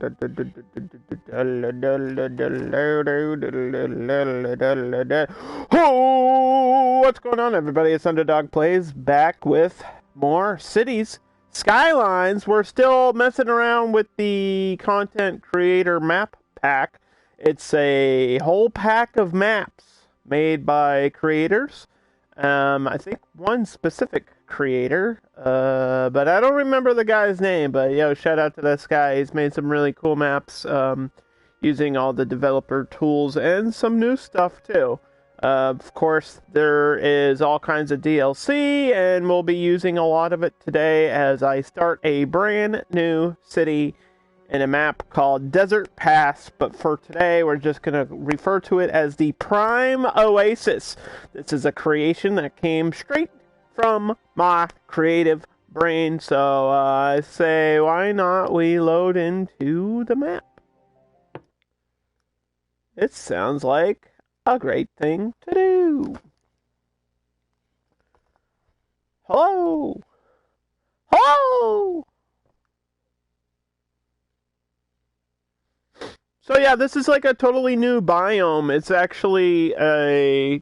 Oh, what's going on, everybody? It's Underdog Plays back with more cities. Skylines. We're still messing around with the content creator map pack. It's a whole pack of maps made by creators. I think one specific creator, but I don't remember the guy's name. But yo, shout out to this guy. He's made some really cool maps using all the developer tools and some new stuff too. Of course, there is all kinds of DLC, and we'll be using a lot of it today as I start a brand new city in a map called Desert Pass, but for today we're just going to refer to it as the Prime Oasis. This is a creation that came straight from my creative brain, so I say why not we load into the map. It sounds like a great thing to do. Hello! Hello! So yeah, this is like a totally new biome. It's actually a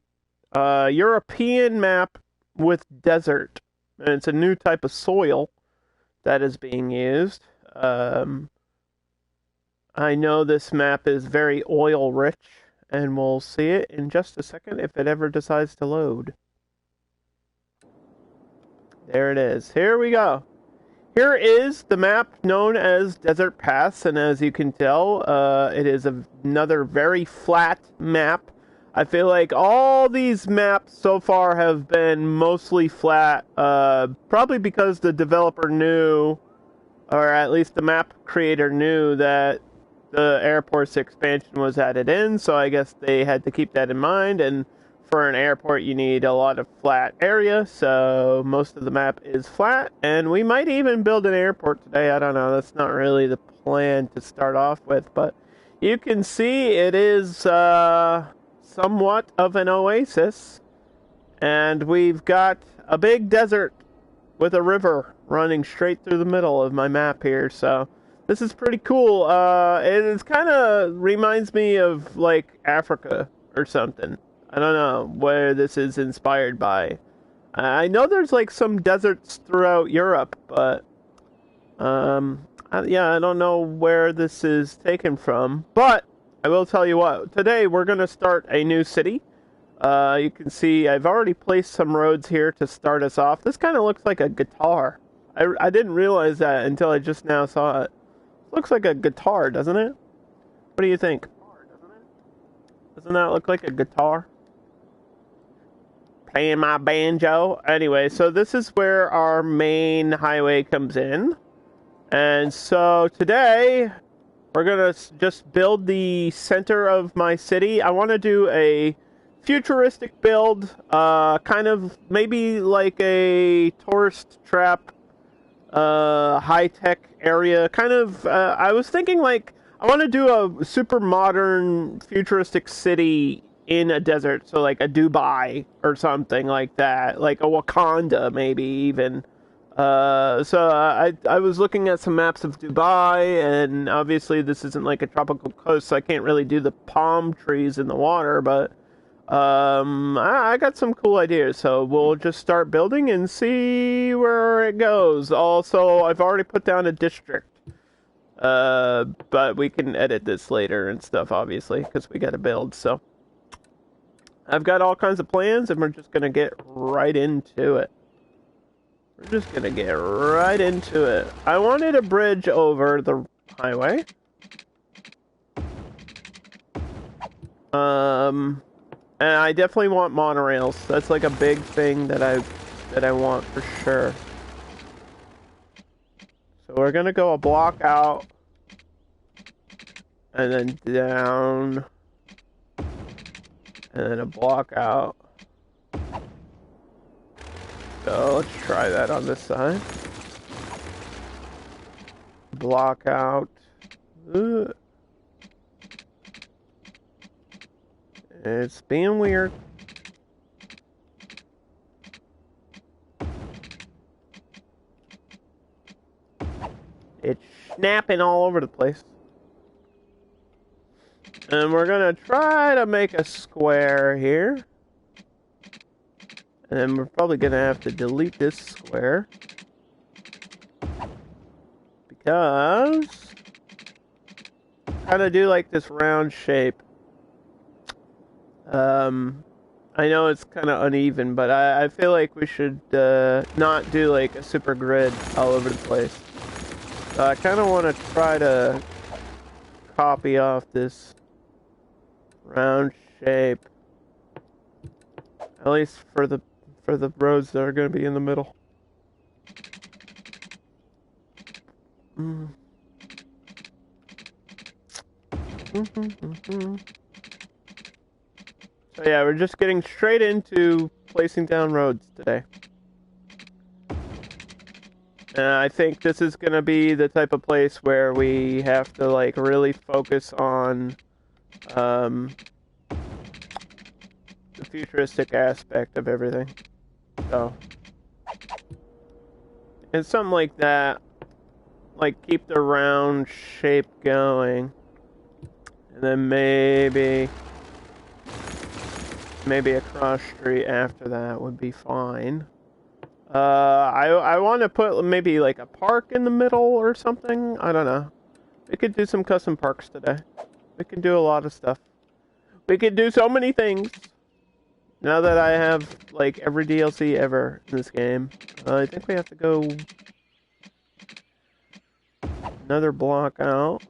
European map with desert. And it's a new type of soil that is being used. I know this map is very oil rich, and we'll see it in just a second if it ever decides to load. There it is. Here we go. Here is the map known as Desert Pass, and as you can tell, it is another very flat map. I feel like all these maps so far have been mostly flat, probably because the developer knew, or at least the map creator knew, that the airport's expansion was added in, so I guess they had to keep that in mind, and for an airport, you need a lot of flat area, so most of the map is flat, and we might even build an airport today. I don't know, that's not really the plan to start off with, but you can see it is somewhat of an oasis, and we've got a big desert with a river running straight through the middle of my map here, so this is pretty cool. It kind of reminds me of, like, Africa or something. I don't know where this is inspired by. I know there's like some deserts throughout Europe, but yeah, I don't know where this is taken from. But I will tell you what, today we're going to start a new city. You can see I've already placed some roads here to start us off. This kind of looks like a guitar. I didn't realize that until I just now saw it. Looks like a guitar, doesn't it? What do you think? Doesn't that look like a guitar? Playing my banjo. Anyway, so this is where our main highway comes in. And so today, we're going to just build the center of my city. I want to do a futuristic build, kind of maybe like a tourist trap, high-tech area. Kind of, I was thinking like, I want to do a super modern futuristic city in a desert, so like a Dubai or something like that, like a Wakanda maybe even. So I was looking at some maps of Dubai, and obviously this isn't like a tropical coast, so I can't really do the palm trees in the water, but I got some cool ideas, so we'll just start building and see where it goes. Also, I've already put down a district, but we can edit this later and stuff, obviously, because we got to build, so I've got all kinds of plans, and we're just going to get right into it. We're just going to get right into it. I wanted a bridge over the highway. And I definitely want monorails. That's like a big thing that I want for sure. So we're going to go a block out, and then down, and then a block out. So let's try that on this side. Block out. It's being weird. It's snapping all over the place. And we're gonna try to make a square here. And then we're probably gonna have to delete this square. Because kind of do like this round shape. I know it's kind of uneven, but I feel like we should not do like a super grid all over the place. So I kind of want to try to copy off this round shape, at least for the roads that are going to be in the middle. So yeah, we're just getting straight into placing down roads today. And I think this is going to be the type of place where we have to like really focus on the futuristic aspect of everything. So, and something like that, like keep the round shape going, and then maybe a cross street after that would be fine. I want to put maybe like a park in the middle or something. I don't know. We could do some custom parks today. We can do a lot of stuff. We could do so many things. Now that I have like every DLC ever in this game, I think we have to go another block out.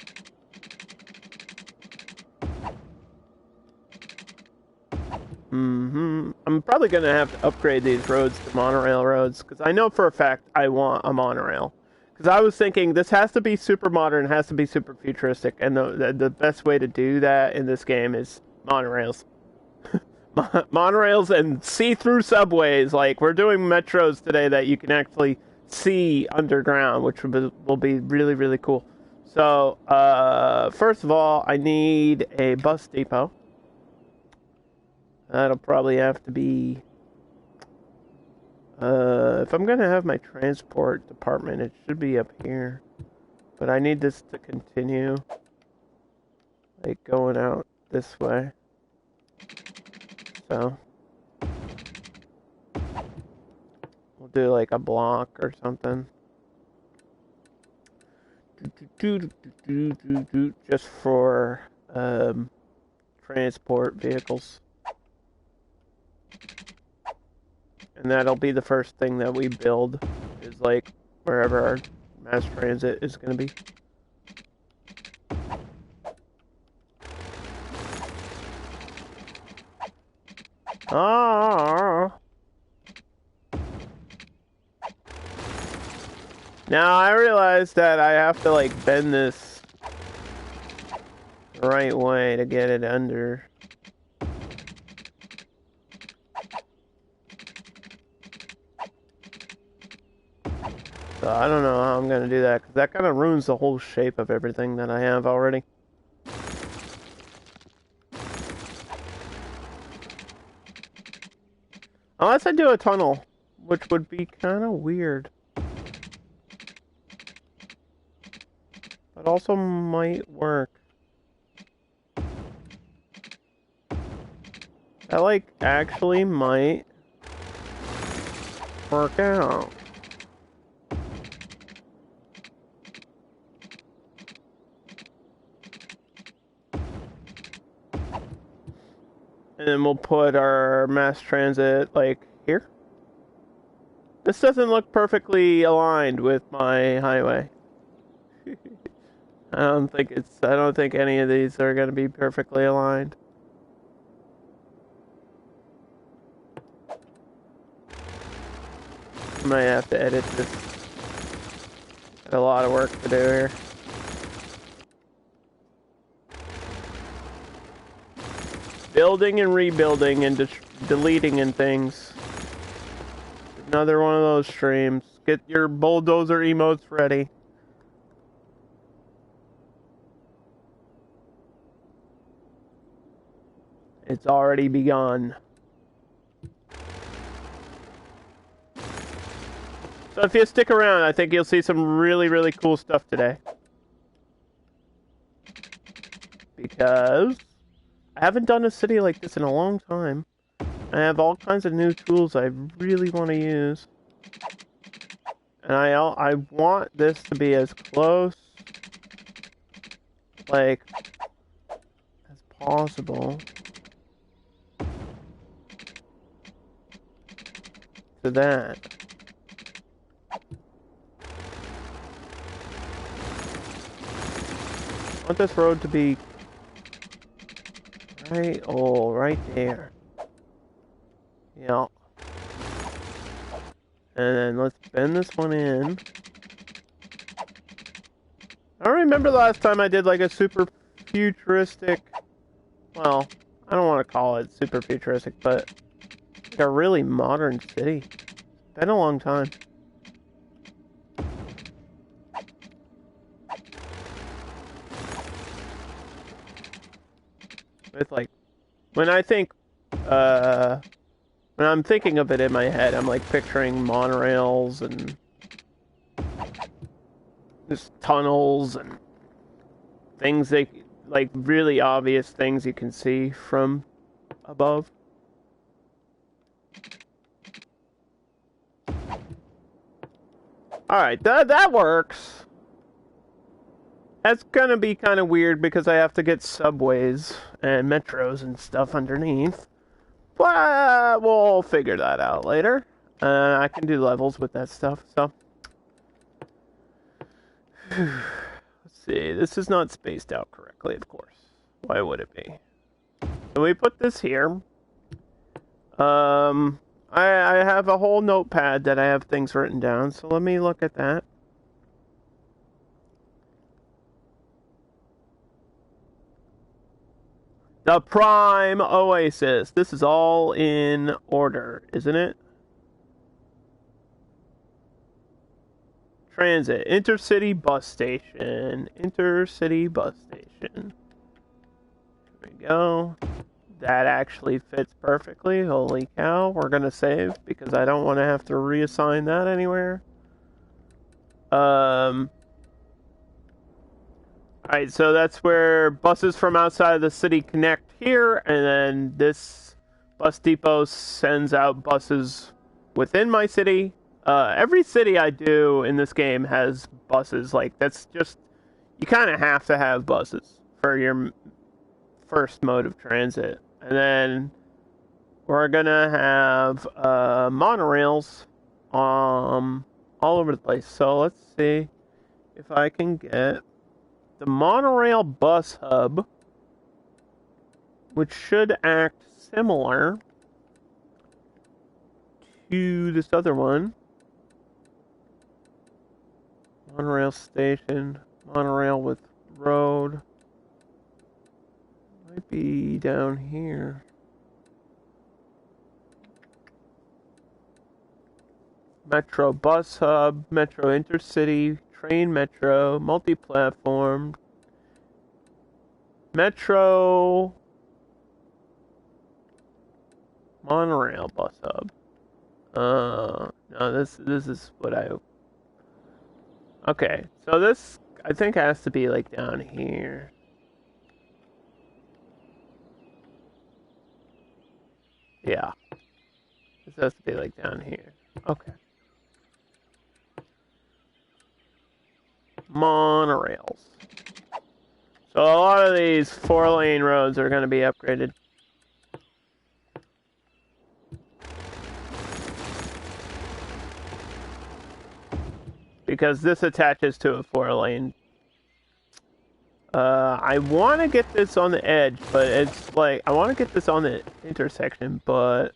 I'm probably going to have to upgrade these roads to monorail roads, because I know for a fact I want a monorail. Because I was thinking this has to be super modern, has to be super futuristic, and the best way to do that in this game is monorails. Monorails and see-through subways. Like, we're doing metros today that you can actually see underground, which will be really, really cool. So, first of all, I need a bus depot. That'll probably have to be... if I'm going to have my transport department, it should be up here. But I need this to continue, like, going out this way. So, we'll do, like, a block or something. Just for, transport vehicles. And that'll be the first thing that we build, is like wherever our mass transit is going to be. Now I realize that I have to like bend this the right way to get it under. So I don't know how I'm going to do that, because that kind of ruins the whole shape of everything that I have already. Unless I do a tunnel, which would be kind of weird. But also might work. That like actually might work out. And then we'll put our mass transit, like, here. This doesn't look perfectly aligned with my highway. I don't think any of these are going to be perfectly aligned. I might have to edit this. Got a lot of work to do here. Building and rebuilding and deleting and things. Another one of those streams. Get your bulldozer emotes ready. It's already begun. So if you stick around, I think you'll see some really, really cool stuff today. because I haven't done a city like this in a long time. I have all kinds of new tools I really want to use. And I want this to be as close, like, as possible to that. I want this road to be right there. Yeah. And then let's bend this one in. I don't remember the last time I did like a super futuristic, well, I don't want to call it super futuristic, but like a really modern city. Been a long time. With like, when I'm thinking of it in my head, I'm like picturing monorails and just tunnels and things like really obvious things you can see from above. Alright, that works. That's gonna be kind of weird because I have to get subways and metros and stuff underneath. But we'll figure that out later. I can do levels with that stuff, so. Let's see, this is not spaced out correctly, of course. Why would it be? So we put this here. I have a whole notepad that I have things written down, so let me look at that. The Prime Oasis. This is all in order, isn't it? Transit. Intercity bus station. Intercity bus station. There we go. That actually fits perfectly. Holy cow. We're going to save because I don't want to have to reassign that anywhere. Alright, so that's where buses from outside of the city connect here, and then this bus depot sends out buses within my city. Every city I do in this game has buses. Like, that's just, you kind of have to have buses for your first mode of transit. And then we're gonna have monorails all over the place. So let's see if I can get the monorail bus hub, which should act similar to this other one. Monorail station, monorail with road. Might be down here. Metro bus hub, metro intercity, train metro, multi-platform, metro, monorail bus hub. No, this is what I. Okay, so this I think has to be like down here. Yeah, this has to be like down here. Okay. Monorails. So a lot of these 4-lane roads are going to be upgraded. Because this attaches to a 4-lane. I want to get this on the edge, but it's like, I want to get this on the intersection, but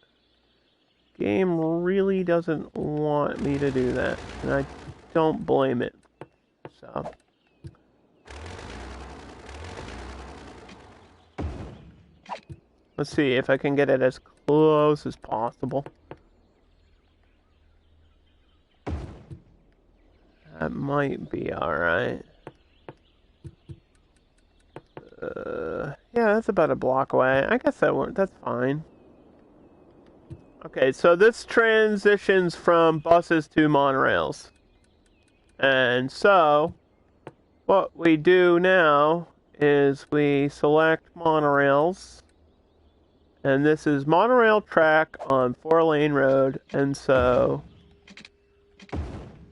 game really doesn't want me to do that, and I don't blame it. So let's see if I can get it as close as possible. That might be alright. Yeah, that's about a block away. I guess that's fine. Okay, so this transitions from buses to monorails. And so, what we do now is we select monorails, and this is monorail track on 4-lane road, and so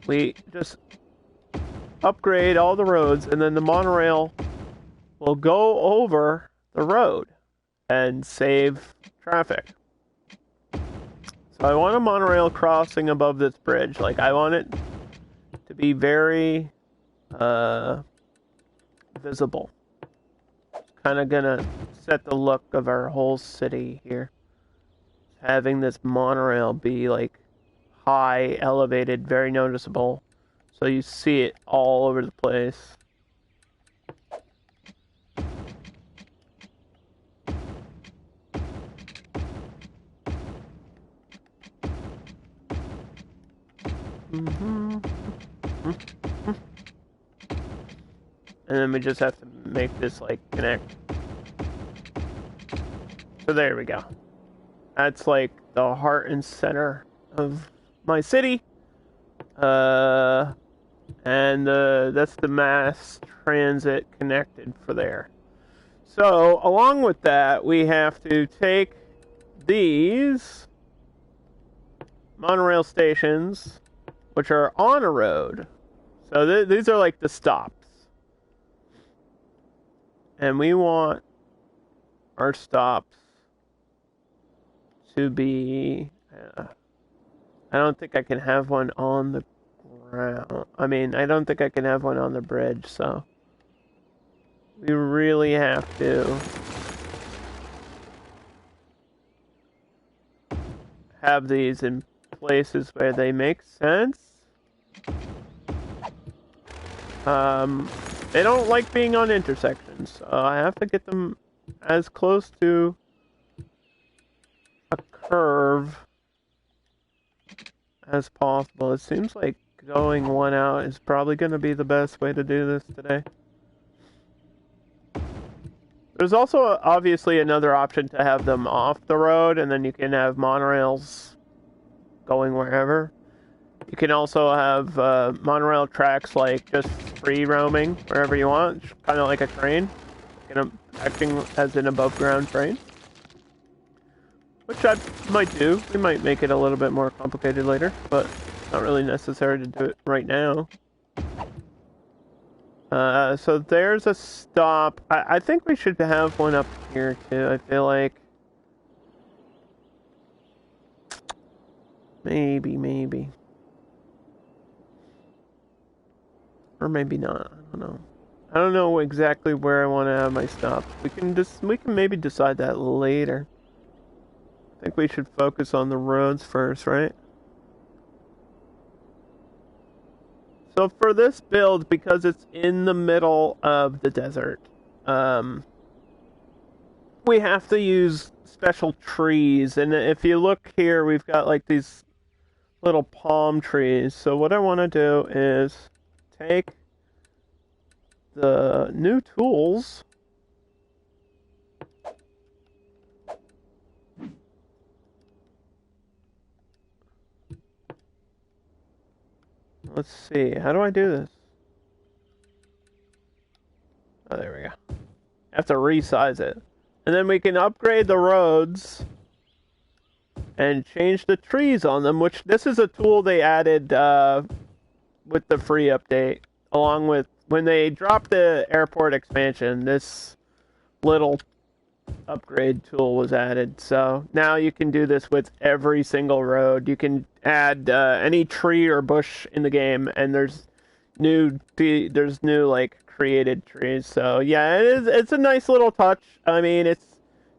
we just upgrade all the roads, and then the monorail will go over the road and save traffic. So I want a monorail crossing above this bridge. Like, I want it to be very visible. Kind of gonna set the look of our whole city here. Having this monorail be like high, elevated, very noticeable. So you see it all over the place. And then we just have to make this like connect. So there we go. That's like the heart and center of my city. And that's the mass transit connected for there. So along with that, we have to take these monorail stations, which are on a road. So these are like the stops. And we want our stops to be... I don't think I can have one on the ground. I mean, I don't think I can have one on the bridge, so... we really have to have these in places where they make sense. They don't like being on intersections, so I have to get them as close to a curve as possible. It seems like going one out is probably going to be the best way to do this today. There's also obviously another option to have them off the road, and then you can have monorails going wherever. You can also have monorail tracks like just free roaming wherever you want, kind of like a train, acting as an above ground train. Which I might do. We might make it a little bit more complicated later, but not really necessary to do it right now. So there's a stop. I think we should have one up here too. I feel like maybe. Or maybe not. I don't know. I don't know exactly where I want to have my stops. We can maybe decide that later. I think we should focus on the roads first, right? So for this build, because it's in the middle of the desert, we have to use special trees. And if you look here, we've got like these little palm trees. So what I want to do is take the new tools let's see, how do I do this? Oh, there we go. I have to resize it. And then we can upgrade the roads and change the trees on them, which this is a tool they added with the free update, along with when they dropped the airport expansion. This little upgrade tool was added, so now you can do this with every single road. You can add any tree or bush in the game, and there's new like created trees. So yeah, it's a nice little touch. I mean, it's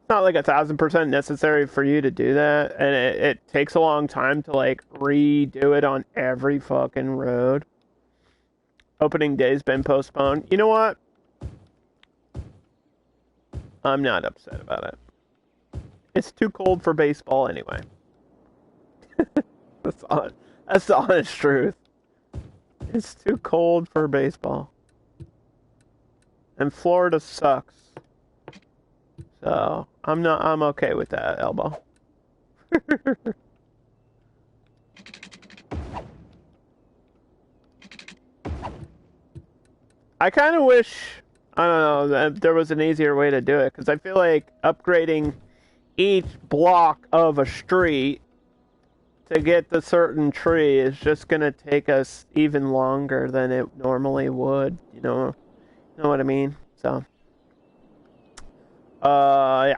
not like 1,000% necessary for you to do that, and it takes a long time to like redo it on every fucking road. Opening day's been postponed. You know what? I'm not upset about it. It's too cold for baseball anyway. That's the honest truth. It's too cold for baseball. And Florida sucks. So, I'm okay with that, Elbow. I kind of wish I don't know, there was an easier way to do it, because I feel like upgrading each block of a street to get the certain tree is just going to take us even longer than it normally would, you know what I mean? So, yeah.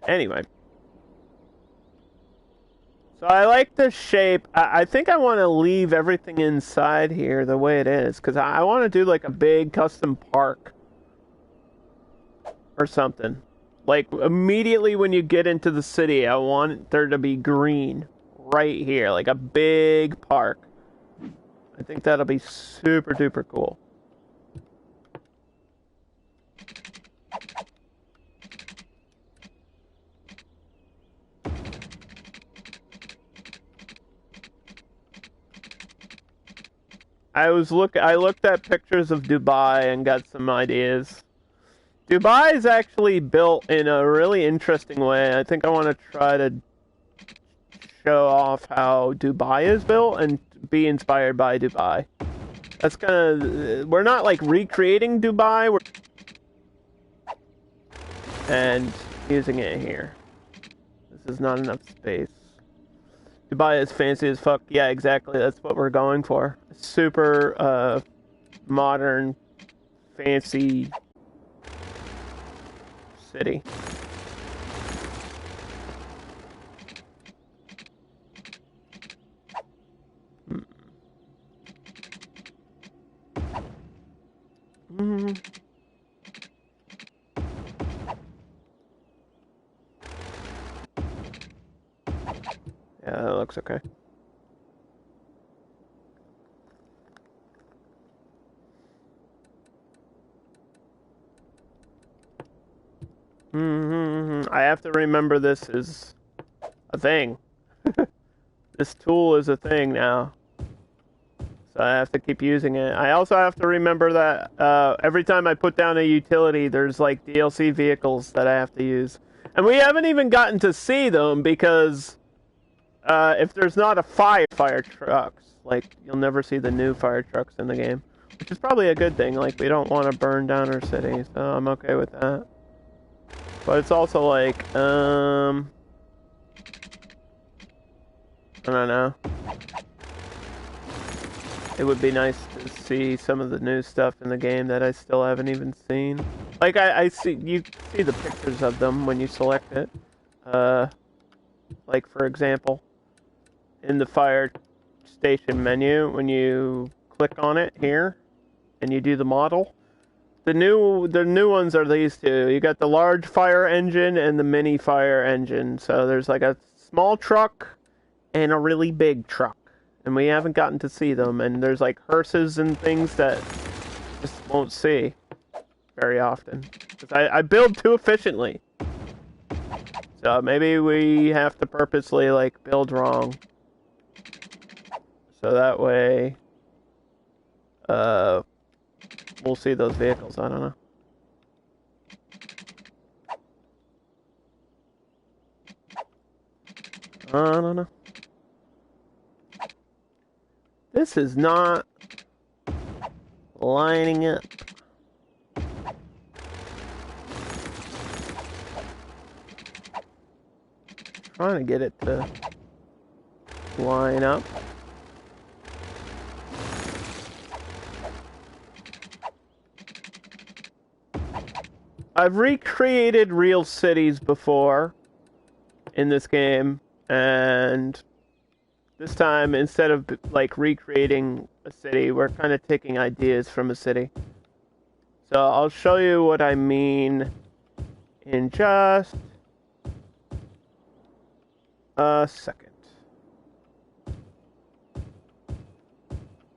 Anyway. So I like the shape. I think I want to leave everything inside here the way it is, because I want to do like a big custom park or something. Like immediately when you get into the city, I want there to be green right here, like a big park. I think that'll be super duper cool. I looked at pictures of Dubai and got some ideas. Dubai is actually built in a really interesting way. I think I want to try to show off how Dubai is built and be inspired by Dubai. That's we're not like recreating Dubai, we're and using it here. This is not enough space. Dubai is fancy as fuck. Yeah, exactly. That's what we're going for. Super modern, fancy city. Mm-hmm. Yeah, that looks okay. I have to remember this is a thing. This tool is a thing now. So I have to keep using it. I also have to remember that every time I put down a utility, there's like DLC vehicles that I have to use. And we haven't even gotten to see them because if there's not a fire trucks, like you'll never see the new fire trucks in the game. Which is probably a good thing, like we don't want to burn down our city, so I'm okay with that. But it's also like, I don't know. It would be nice to see some of the new stuff in the game that I still haven't even seen. Like you see the pictures of them when you select it. Like for example, in the fire station menu, when you click on it here, and you do the model, the new ones are these two. You got the large fire engine and the mini fire engine. So there's like a small truck and a really big truck. And we haven't gotten to see them. And there's like hearses and things that just won't see very often. Because I build too efficiently. So maybe we have to purposely like build wrong. So that way, we'll see those vehicles. I don't know. I don't know. This is not lining up. Trying to get it to line up. I've recreated real cities before in this game, and this time, instead of like recreating a city, we're kind of taking ideas from a city. So I'll show you what I mean in just a second.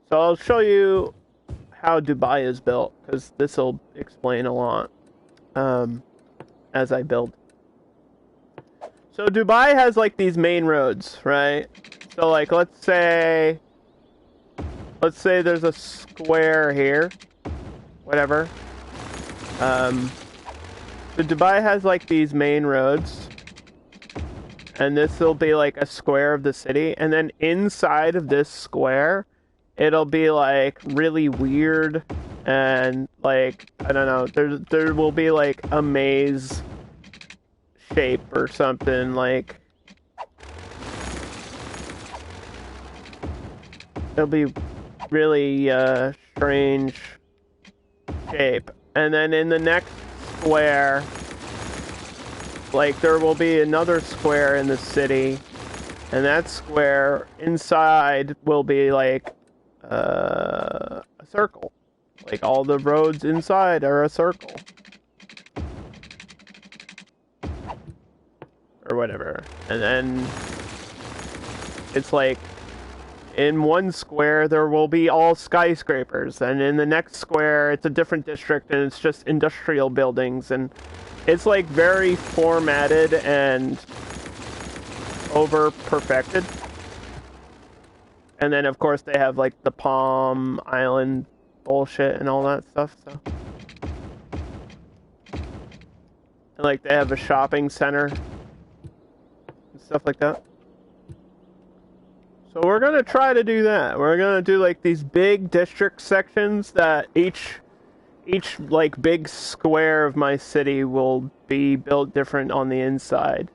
So I'll show you how Dubai is built, because this will explain a lot as I build. So Dubai has like these main roads, right? So like let's say there's a square here, whatever. So Dubai has like these main roads, and this will be like a square of the city, and then inside of this square, it'll be like really weird, and like I don't know, there will be like a maze shape or something, like it'll be really strange shape. And then in the next square, like there will be another square in the city, and that square inside will be like a circle. Like all the roads inside are a circle. Or whatever. And then it's like in one square there will be all skyscrapers, and in the next square it's a different district and it's just industrial buildings, and it's like very formatted and over perfected. And then of course they have like the Palm Island bullshit and all that stuff, so. And like they have a shopping center and stuff like that. So we're gonna try to do that. We're gonna do like these big district sections that each like big square of my city will be built different on the inside,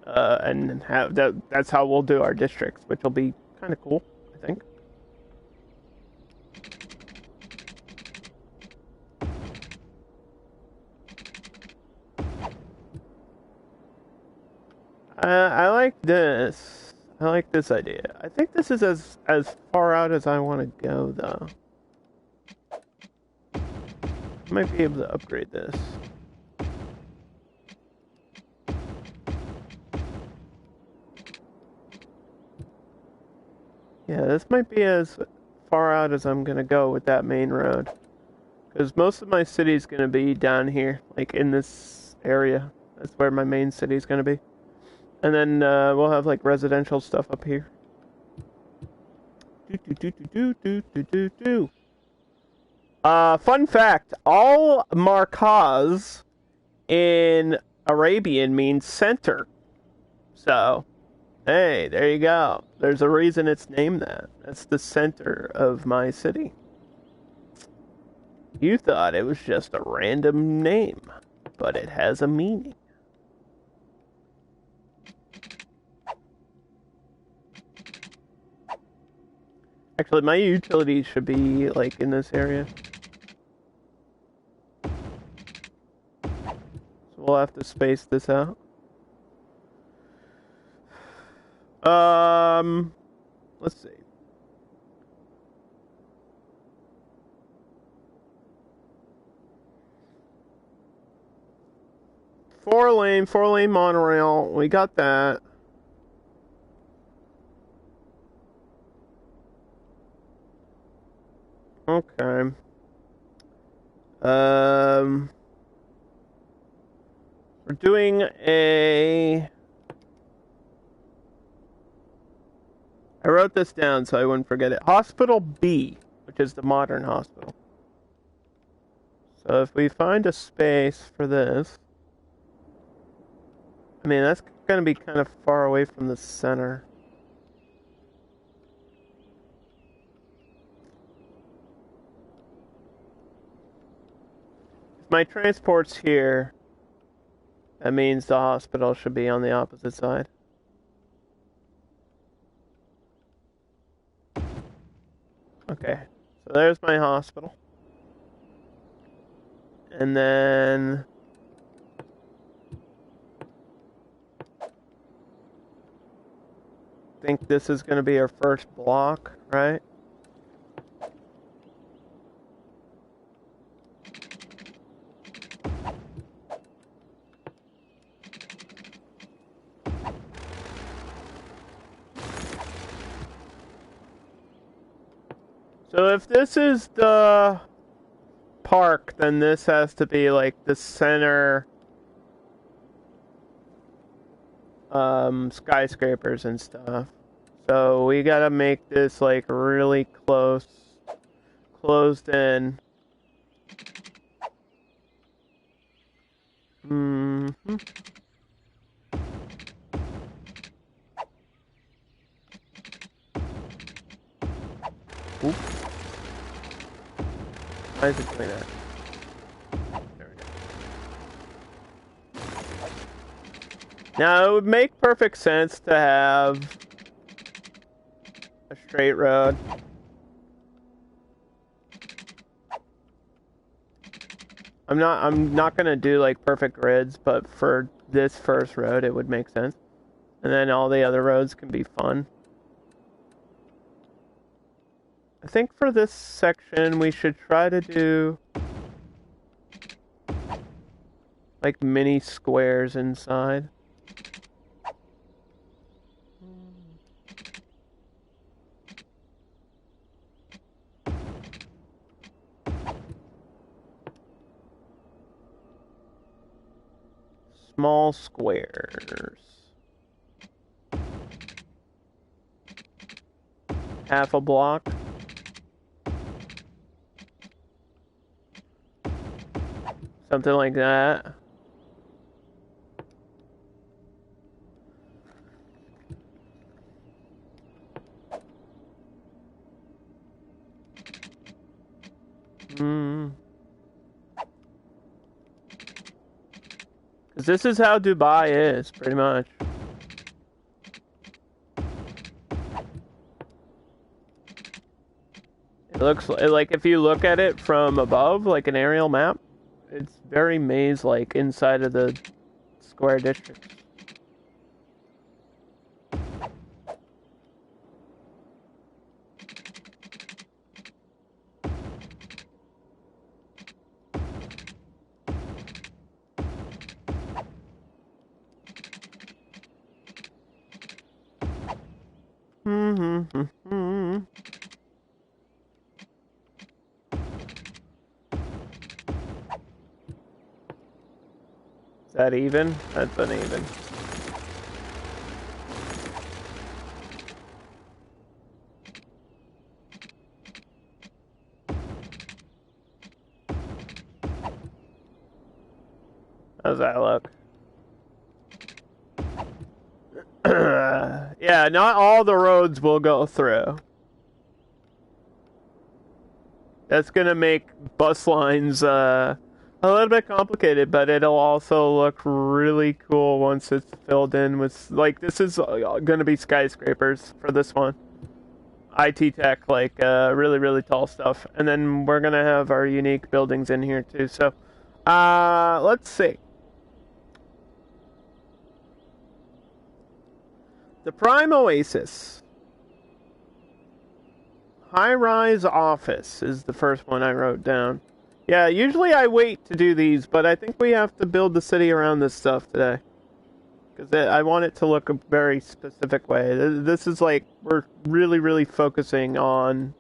and have that's how we'll do our districts, which will be kind of cool, I think. I like this. I like this idea. I think this is as far out as I want to go, though. I might be able to upgrade this. Yeah, this might be as far out as I'm going to go with that main road. Because most of my city is going to be down here, like in this area. That's where my main city is going to be. And then we'll have like residential stuff up here. Fun fact, all markas in Arabian means center. So, hey, there you go. There's a reason it's named that. That's the center of my city. You thought it was just a random name, but it has a meaning. Actually, my utilities should be, like, in this area. So we'll have to space this out. Let's see. Four lane monorail. We got that. Okay. We're doing a... I wrote this down so I wouldn't forget it. Hospital B, which is the modern hospital. So if we find a space for this... I mean, that's going to be kind of far away from the center. If my transport's here, that means the hospital should be on the opposite side. Okay, so there's my hospital. And then... I think this is going to be our first block, right? So if this is the park, then this has to be like the center skyscrapers and stuff. So we gotta make this like really closed in. Oop. Why is it doing that? There we go. Now, it would make perfect sense to have a straight road. I'm not gonna do like perfect grids, but for this first road it would make sense. And then all the other roads can be fun. I think for this section we should try to do like mini squares inside. Small squares. Half a block. Something like that. Because this is how Dubai is, pretty much. It looks like if you look at it from above, like an aerial map, it's very maze-like inside of the square districts. Is that even? That's uneven. How's that look? Yeah, not all the roads will go through. That's gonna make bus lines a little bit complicated, but it'll also look really cool once it's filled in with, like, this is gonna be skyscrapers for this one. IT tech, like, really, really tall stuff. And then we're gonna have our unique buildings in here too, so, let's see. The Prime Oasis. High-rise office is the first one I wrote down. Yeah, usually I wait to do these, but I think we have to build the city around this stuff today. Because I want it to look a very specific way. This is like, we're really, really focusing on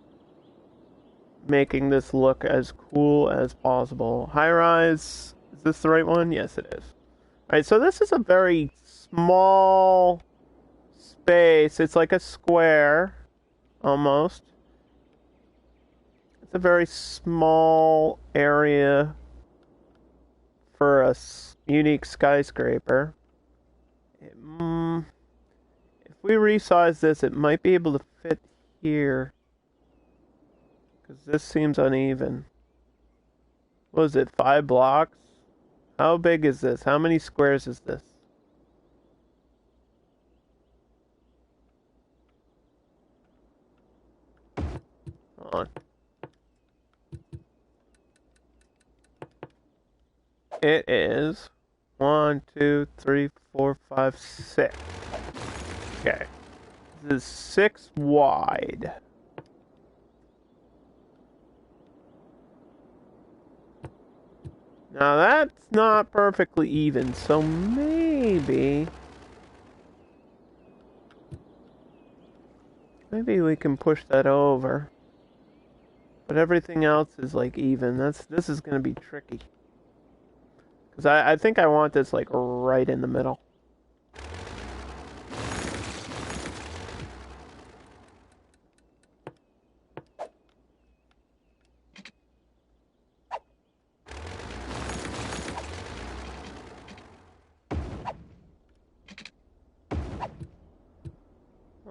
making this look as cool as possible. High-rise, is this the right one? Yes, it is. Alright, so this is a very small space. It's like a square, almost. It's a very small area for a unique skyscraper. If we resize this, it might be able to fit here. Because this seems uneven. What is it, 5 blocks? How big is this? How many squares is this? Hold on. It is 1, 2, 3, 4, 5, 6. Okay. This is 6 wide. Now that's not perfectly even, so maybe we can push that over. But everything else is like even. This is gonna be tricky. Because I think I want this like right in the middle.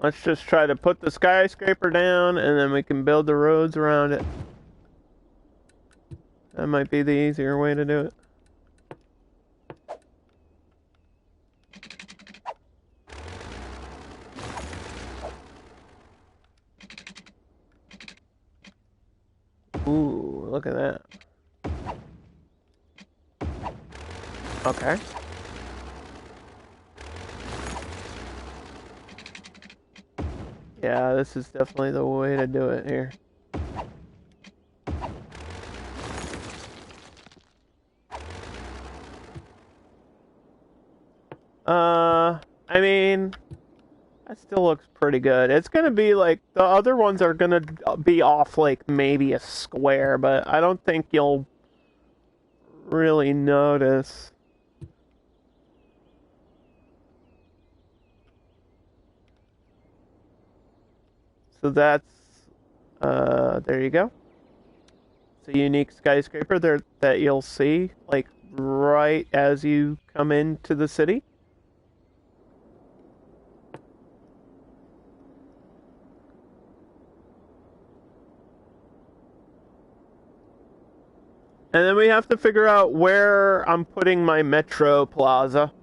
Let's just try to put the skyscraper down, and then we can build the roads around it. That might be the easier way to do it. Ooh, look at that. Okay. Yeah, this is definitely the way to do it here. I mean, that still looks pretty good. It's gonna be like, the other ones are gonna be off like maybe a square, but I don't think you'll really notice. So that's, there you go. It's a unique skyscraper there that you'll see, like, right as you come into the city. And then we have to figure out where I'm putting my Metro Plaza,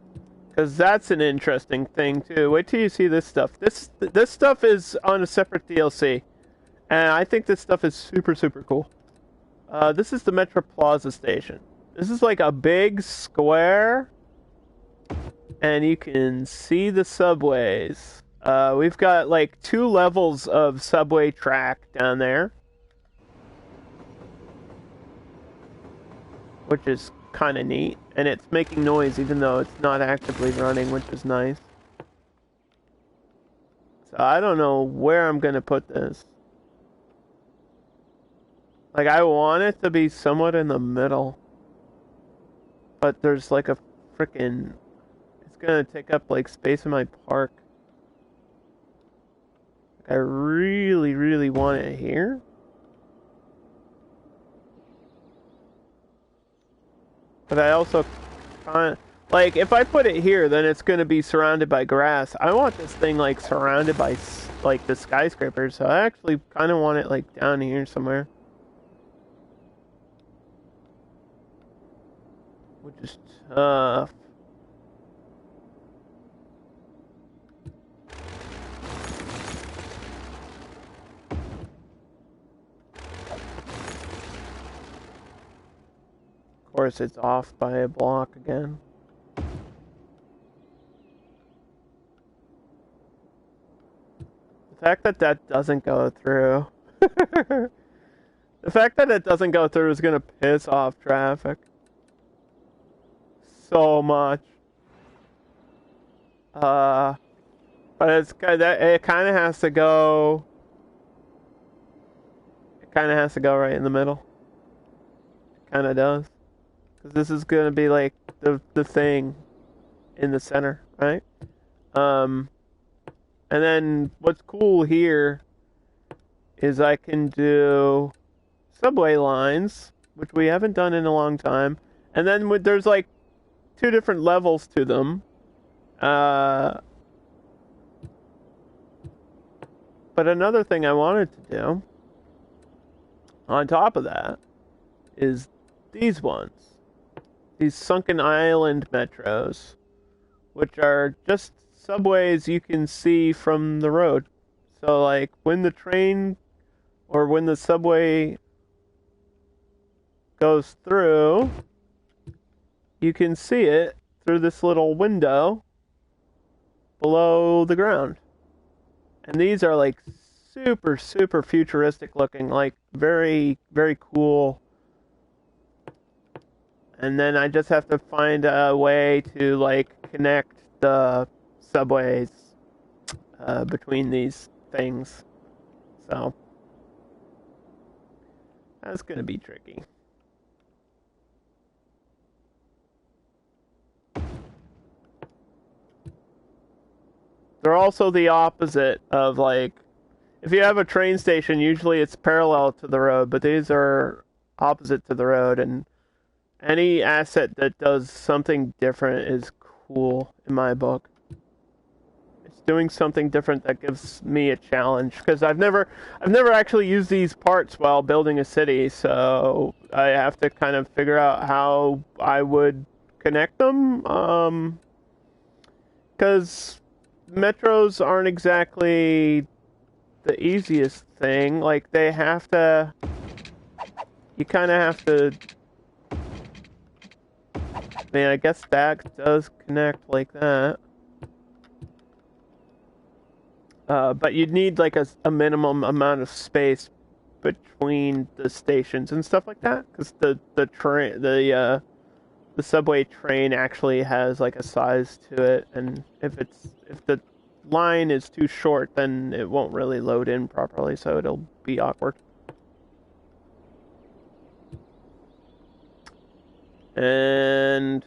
because that's an interesting thing too. Wait till you see this stuff. This stuff is on a separate DLC, and I think this stuff is super, super cool. This is the Metro Plaza station. This is like a big square, and you can see the subways. We've got like 2 levels of subway track down there, which is kind of neat, and it's making noise even though it's not actively running, which is nice. So I don't know where I'm gonna put this. Like, I want it to be somewhat in the middle, but there's like a frickin', it's gonna take up like space in my park. Like, I really, really want it here. But I also kind of, like, if I put it here, then it's going to be surrounded by grass. I want this thing, like, surrounded by, like, the skyscrapers. So I actually kind of want it, like, down here somewhere. Which is tough. Of course, it's off by a block again. The fact that that doesn't go through. The fact that it doesn't go through is going to piss off traffic so much. But it's it kind of has to go. It kind of has to go right in the middle. It kind of does. Because this is going to be like the thing in the center, right? And then what's cool here is I can do subway lines, which we haven't done in a long time. And then there's like 2 different levels to them. But another thing I wanted to do on top of that is these ones. These sunken island metros, which are just subways you can see from the road. So, like, when the train or when the subway goes through, you can see it through this little window below the ground. And these are, like, super, super futuristic looking, like, very, very cool. And then I just have to find a way to, like, connect the subways between these things. So that's going to be tricky. They're also the opposite of, like, if you have a train station, usually it's parallel to the road, but these are opposite to the road, and any asset that does something different is cool in my book. It's doing something different that gives me a challenge, because I've never actually used these parts while building a city, so I have to kind of figure out how I would connect them. Because metros aren't exactly the easiest thing. Like, they have to, you kind of have to, man, I guess that does connect like that. But you'd need like a minimum amount of space between the stations and stuff like that, because the subway train actually has like a size to it, and if the line is too short, then it won't really load in properly, so it'll be awkward. And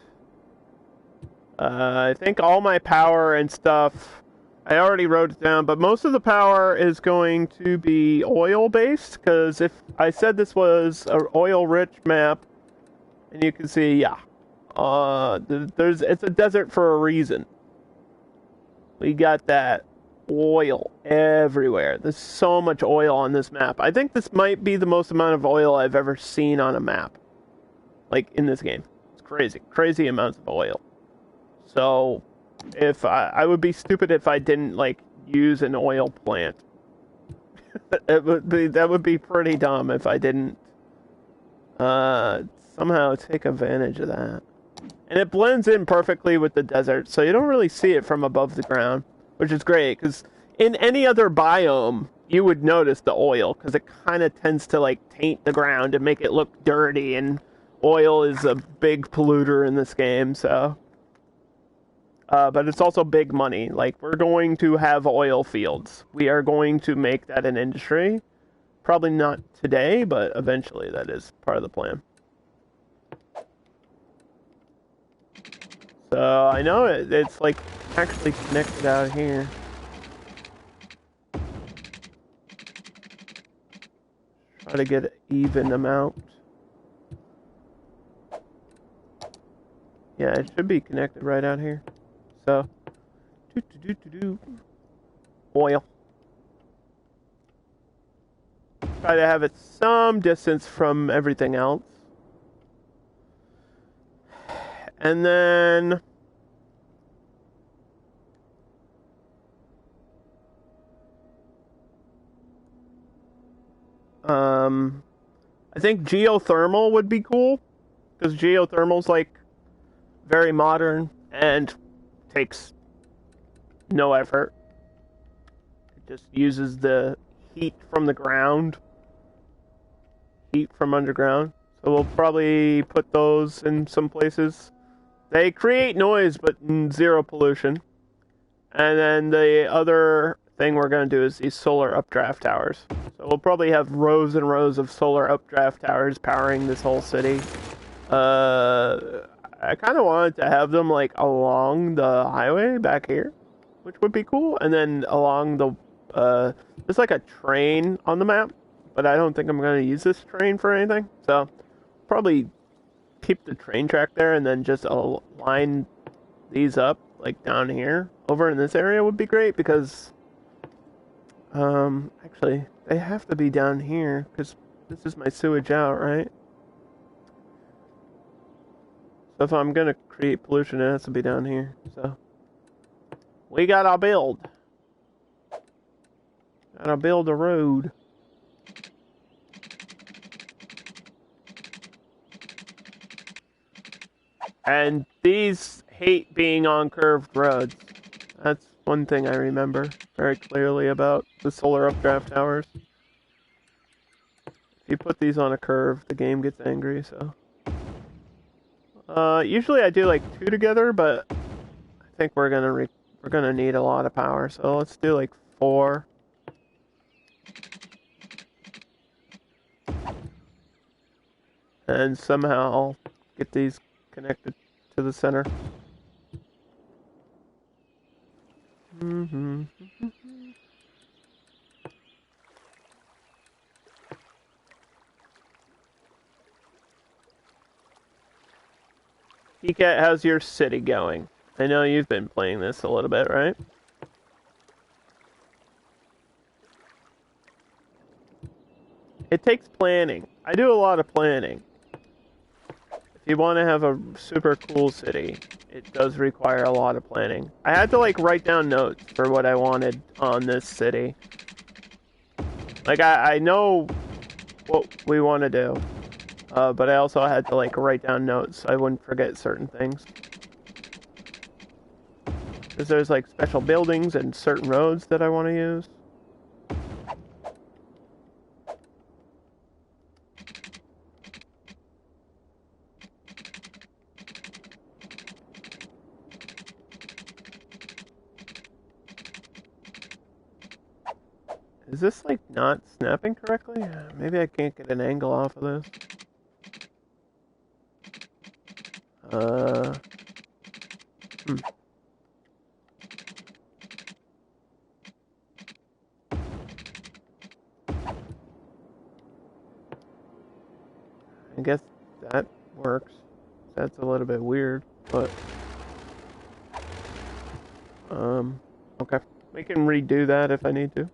I think all my power and stuff, I already wrote it down, but most of the power is going to be oil-based, because if I said this was an oil-rich map, and you can see, yeah, it's a desert for a reason. We got that oil everywhere. There's so much oil on this map. I think this might be the most amount of oil I've ever seen on a map, like, in this game. It's crazy amounts of oil. So, if I would be stupid if I didn't, like, use an oil plant. That would be pretty dumb if I didn't somehow take advantage of that. And it blends in perfectly with the desert, so you don't really see it from above the ground, which is great, because in any other biome, you would notice the oil, because it kind of tends to, like, taint the ground and make it look dirty, and oil is a big polluter in this game, so... but it's also big money. Like, we're going to have oil fields. We are going to make that an industry. Probably not today, but eventually that is part of the plan. So, I know it's like actually connected out here. Try to get an even amount. Yeah, it should be connected right out here. So, oil. Try to have it some distance from everything else. And then... I think geothermal would be cool, because geothermal's, like, very modern and takes no effort. It just uses the heat from the ground, heat from underground. So we'll probably put those in some places. They create noise, but zero pollution. And then the other thing we're going to do is these solar updraft towers. So we'll probably have rows and rows of solar updraft towers powering this whole city. I kind of wanted to have them, like, along the highway back here, which would be cool. And then along the, there's like a train on the map, but I don't think I'm going to use this train for anything. So, probably keep the train track there and then just line these up, like, down here. Over in this area would be great, because, actually, they have to be down here, because this is my sewage out, right? So if I'm going to create pollution, it has to be down here. So, we gotta build. Gotta build a road. And these hate being on curved roads. That's one thing I remember very clearly about the solar updraft towers. If you put these on a curve, the game gets angry, so... usually I do like 2 together, but I think we're gonna need a lot of power, so let's do like 4. And somehow get these connected to the center. Cat, how's your city going? I know you've been playing this a little bit, right? it takes planning. I do a lot of planning. If you want to have a super cool city, it does require a lot of planning. I had to like write down notes for what I wanted on this city. Like I know what we want to do, but I also had to like write down notes so I wouldn't forget certain things. Because there's like special buildings and certain roads that I want to use. Is this like not snapping correctly? Maybe I can't get an angle off of this. I guess that works. That's a little bit weird, but okay. We can redo that if I need to.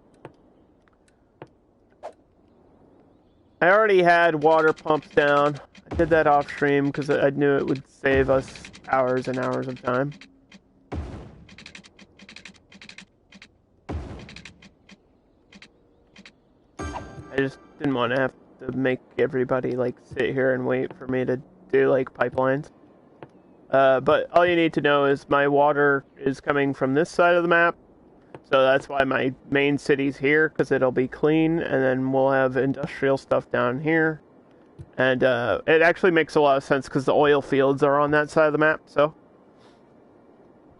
I already had water pumps down. I did that off stream because I knew it would save us hours and hours of time. I just didn't want to have to make everybody like sit here and wait for me to do like pipelines. But all you need to know is my water is coming from this side of the map. So that's why my main city's here, because it'll be clean, and then we'll have industrial stuff down here. And it actually makes a lot of sense because the oil fields are on that side of the map, so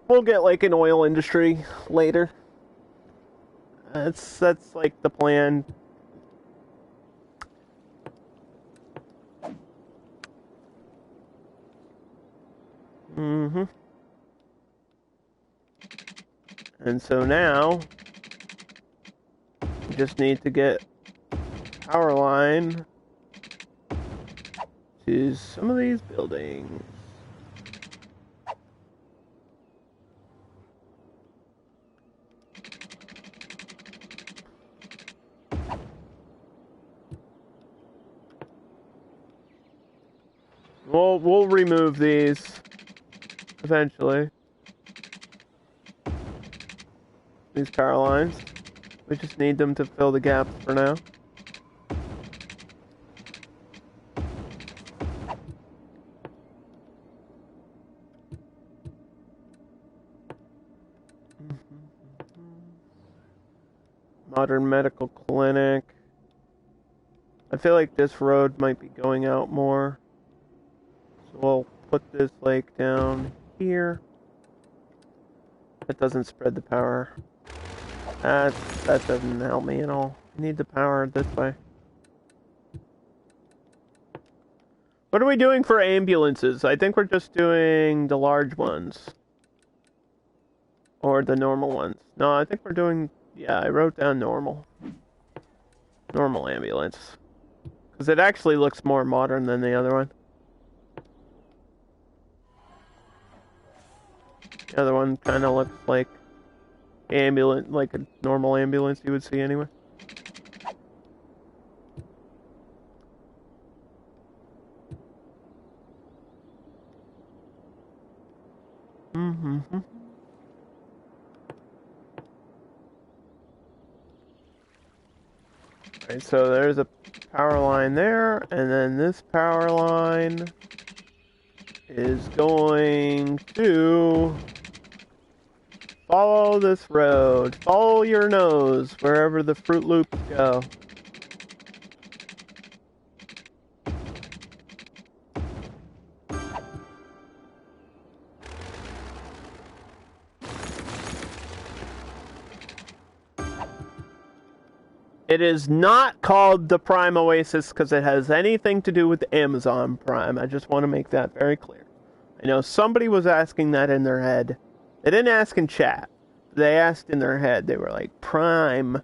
we'll get like an oil industry later. That's like the plan. And so now we just need to get power line to some of these buildings. We'll remove these eventually. These power lines. We just need them to fill the gaps for now. Modern medical clinic. I feel like this road might be going out more. So we'll put this like down here. That doesn't spread the power. That doesn't help me at all. I need the power this way. What are we doing for ambulances? I think we're just doing the large ones. Or the normal ones. No, I think we're doing... Yeah, I wrote down normal. Normal ambulance. Because it actually looks more modern than the other one. The other one kind of looks like ambulance, like a normal ambulance you would see anyway. Alright, so there's a power line there, and then this power line is going to follow this road. Follow your nose wherever the Fruit Loops go. It is not called the Prime Oasis because it has anything to do with Amazon Prime. I just want to make that very clear. I know somebody was asking that in their head. They didn't ask in chat. They asked in their head. They were like, Prime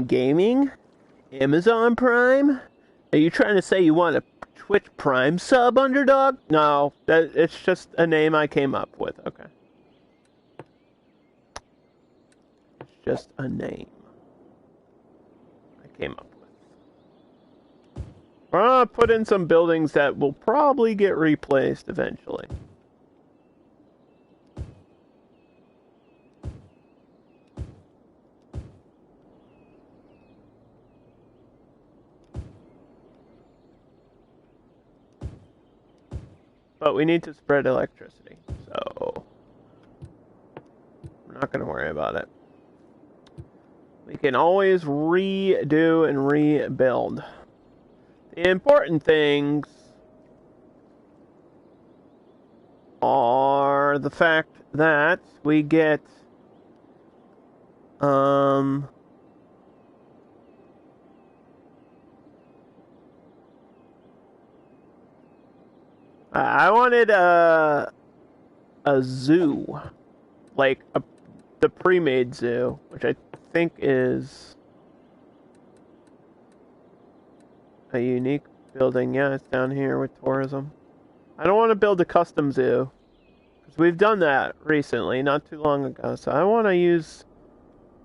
Gaming? Amazon Prime? Are you trying to say you want a Twitch Prime sub, Underdog? No, it's just a name I came up with. Okay. It's just a name came up with. We're gonna put in some buildings that will probably get replaced eventually. But we need to spread electricity, so we're not going to worry about it. We can always redo and rebuild. The important things are the fact that we get I wanted a zoo, like the pre-made zoo, which I think is a unique building. Yeah, it's down here with tourism. I don't want to build a custom zoo, because we've done that recently, not too long ago, so I want to use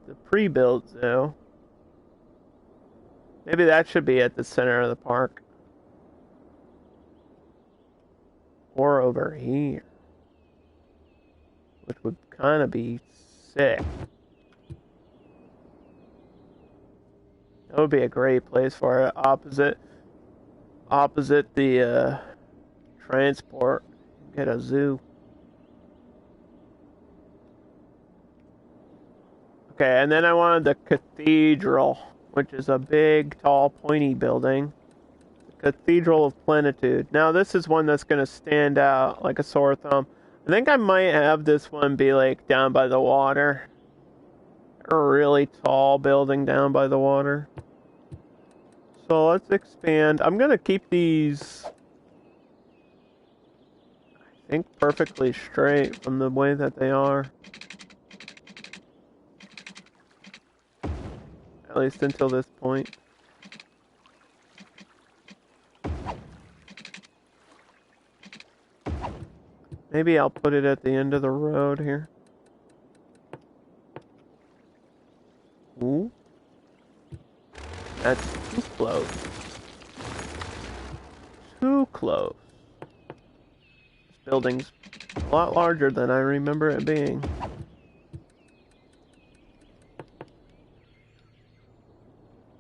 the pre-built zoo. Maybe that should be at the center of the park. Or over here. Which would kind of be sick. That would be a great place for it. Opposite the transport. Get a zoo. Okay, and then I wanted the cathedral, which is a big, tall, pointy building. Cathedral of Plenitude. Now this is one that's going to stand out like a sore thumb. I think I might have this one be like down by the water. A really tall building down by the water. So let's expand. I'm going to keep these, I think, perfectly straight from the way that they are. At least until this point. Maybe I'll put it at the end of the road here. Ooh. That's too close. Too close. This building's a lot larger than I remember it being.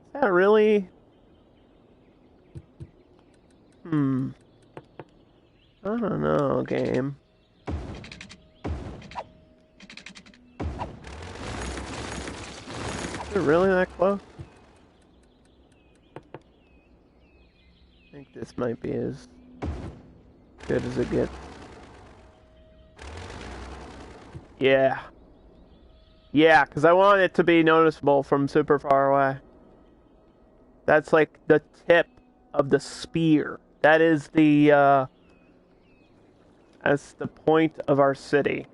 Is that really? I don't know, game. Is it really that close? I think this might be as good as it gets. Yeah. Yeah, because I want it to be noticeable from super far away. That's like the tip of the spear. That is the that's the point of our city.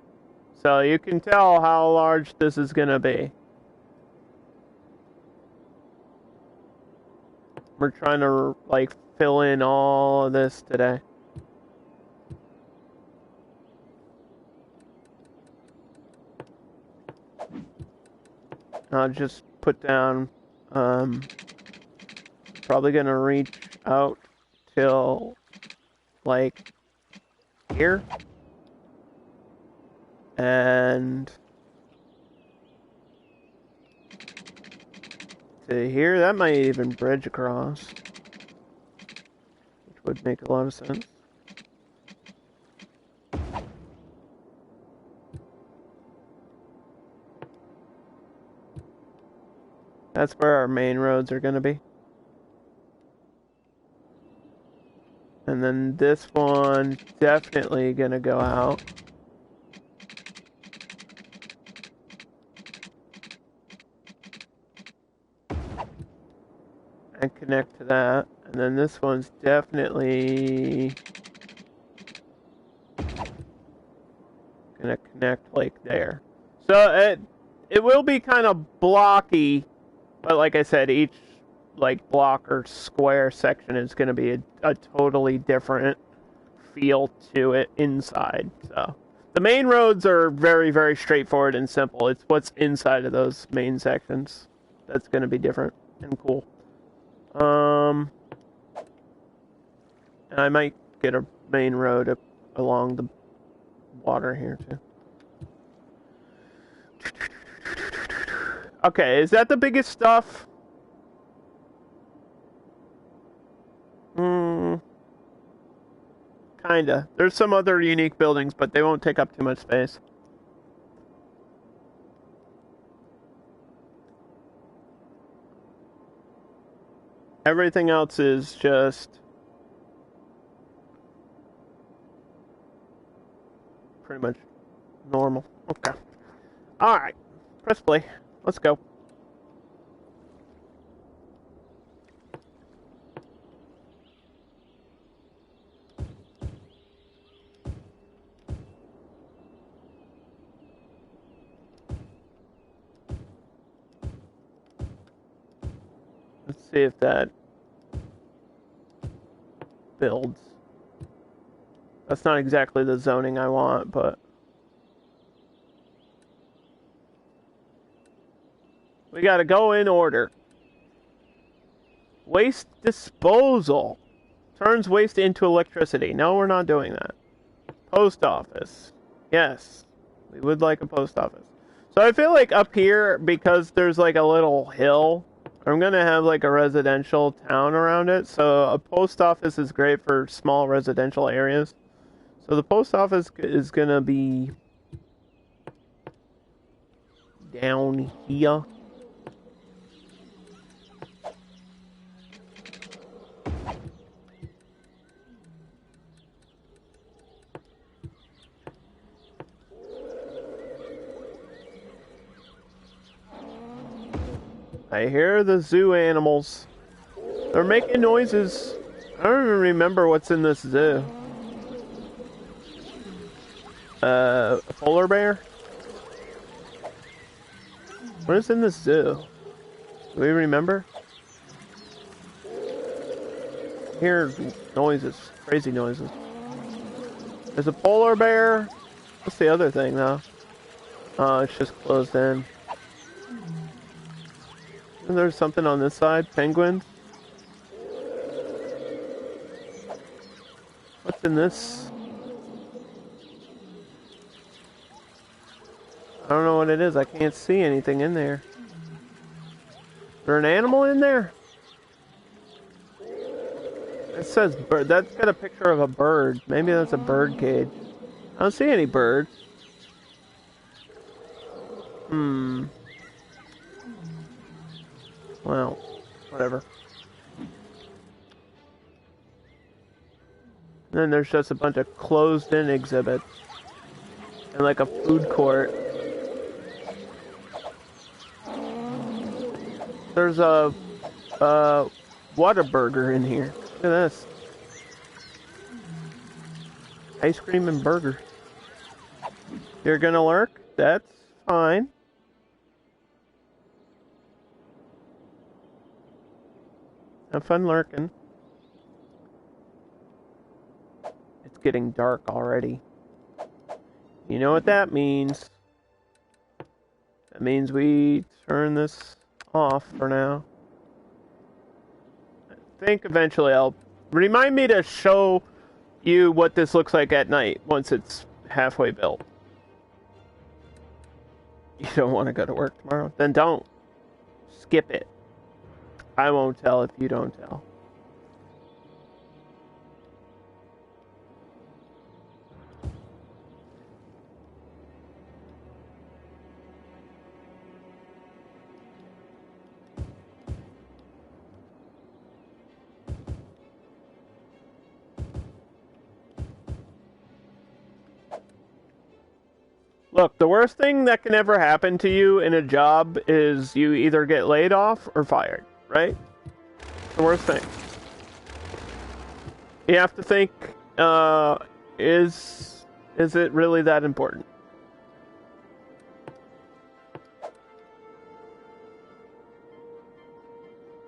So you can tell how large this is going to be. We're trying to, like, fill in all of this today. I'll just put down, probably gonna reach out till, like, here. And to here, that might even bridge across. Which would make a lot of sense. That's where our main roads are gonna be. And then this one definitely gonna go out. And connect to that. And then this one's definitely gonna connect like there. So it will be kind of blocky, but like I said, each like block or square section is gonna be a totally different feel to it inside. So the main roads are very, very straightforward and simple. It's what's inside of those main sections that's gonna be different and cool. And I might get a main road along the water here, too. Okay, is that the biggest stuff? Kinda. There's some other unique buildings, but they won't take up too much space. Everything else is just pretty much normal. Okay. Alright. Press play. Let's go. Let's see if that builds. That's not exactly the zoning I want, but we gotta go in order. Waste disposal. Turns waste into electricity. No, we're not doing that. Post office. Yes. We would like a post office. So I feel like up here, because there's like a little hill, I'm gonna have like a residential town around it. So a post office is great for small residential areas. So the post office is gonna be down here. I hear the zoo animals. They're making noises. I don't even remember what's in this zoo. A polar bear? What is in this zoo? Do we remember? I hear noises. Crazy noises. There's a polar bear. What's the other thing, though? Oh, it's just closed in. And there's something on this side. Penguins. What's in this? I don't know what it is. I can't see anything in there. Is there an animal in there? It says bird. That's got a picture of a bird. Maybe that's a bird cage. I don't see any birds. Well, whatever. And then there's just a bunch of closed-in exhibits. And like a food court. There's a Whataburger in here. Look at this. Ice cream and burger. You're gonna lurk? That's fine. Have fun lurking. It's getting dark already. You know what that means? That means we turn this off for now. I think eventually I'll... Remind me to show you what this looks like at night once it's halfway built. You don't want to go to work tomorrow? Then don't. Skip it. I won't tell if you don't tell. Look, the worst thing that can ever happen to you in a job is you either get laid off or fired, right? The worst thing. You have to think, is it really that important?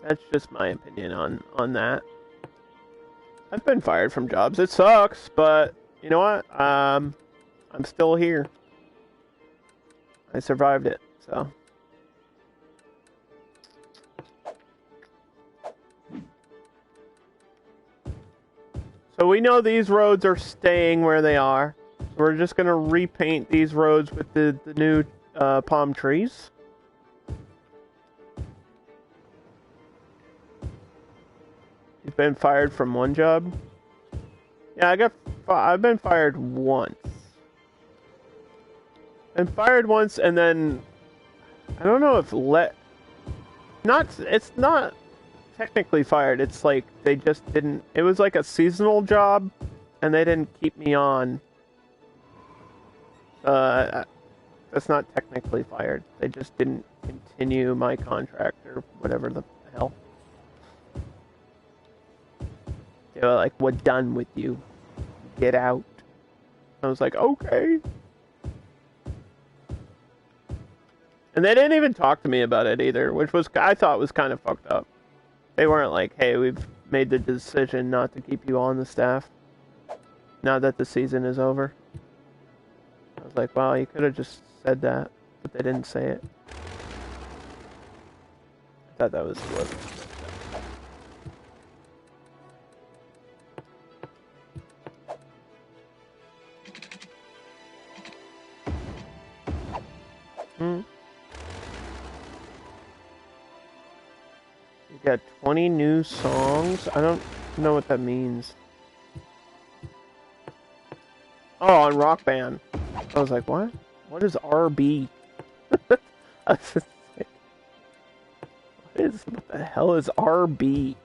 That's just my opinion on that. I've been fired from jobs. It sucks, but you know what? I'm still here. I survived it, so. So we know these roads are staying where they are. We're just gonna repaint these roads with the new palm trees. You've been fired from one job? Yeah, I've been fired once. Been fired once, and then I don't know if it's not technically fired. It's like they just didn't. It was like a seasonal job, and they didn't keep me on. That's not technically fired. They just didn't continue my contract or whatever the hell. They were like, "We're done with you. Get out." I was like, "Okay." And they didn't even talk to me about it either, which I thought was kind of fucked up. They weren't like, "Hey, we've made the decision not to keep you on the staff now that the season is over." I was like, "Wow, you could have just said that," but they didn't say it. I thought that was good. You got 20 new songs? I don't know what that means. Oh, on Rock Band. I was like, what? What is RB? I was just like, what the hell is RB?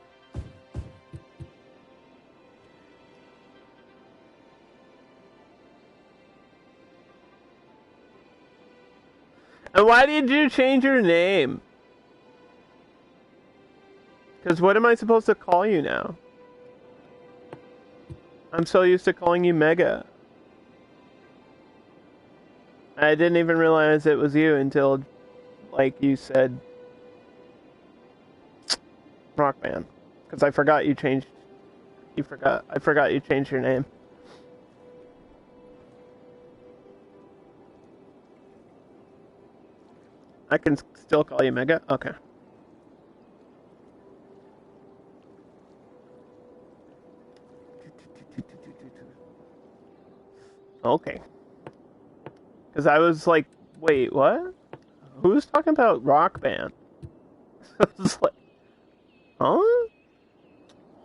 And why did you change your name? Because what am I supposed to call you now? I'm so used to calling you Mega. I didn't even realize it was you until, like, you said Rock Band. Because I forgot you changed. I forgot you changed your name. I can still call you Mega? Okay. Okay. Because I was like, wait, what? Who's talking about Rock Band? I was like, huh?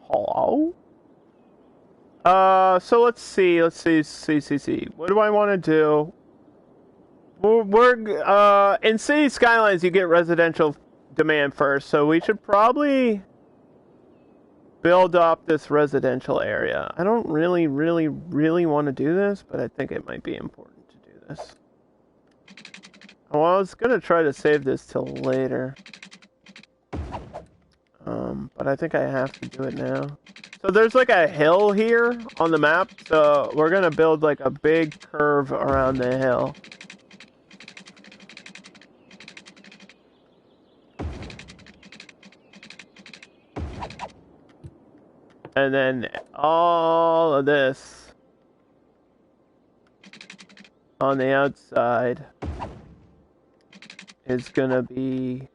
Hello? So let's see. What do I want to do? In City Skylines, you get residential demand first, so we should probably build up this residential area. I don't really want to do this, but I think it might be important to do this. Well, I was gonna try to save this till later. But I think I have to do it now. So there's like a hill here on the map, so we're gonna build like a big curve around the hill. And then all of this on the outside is gonna be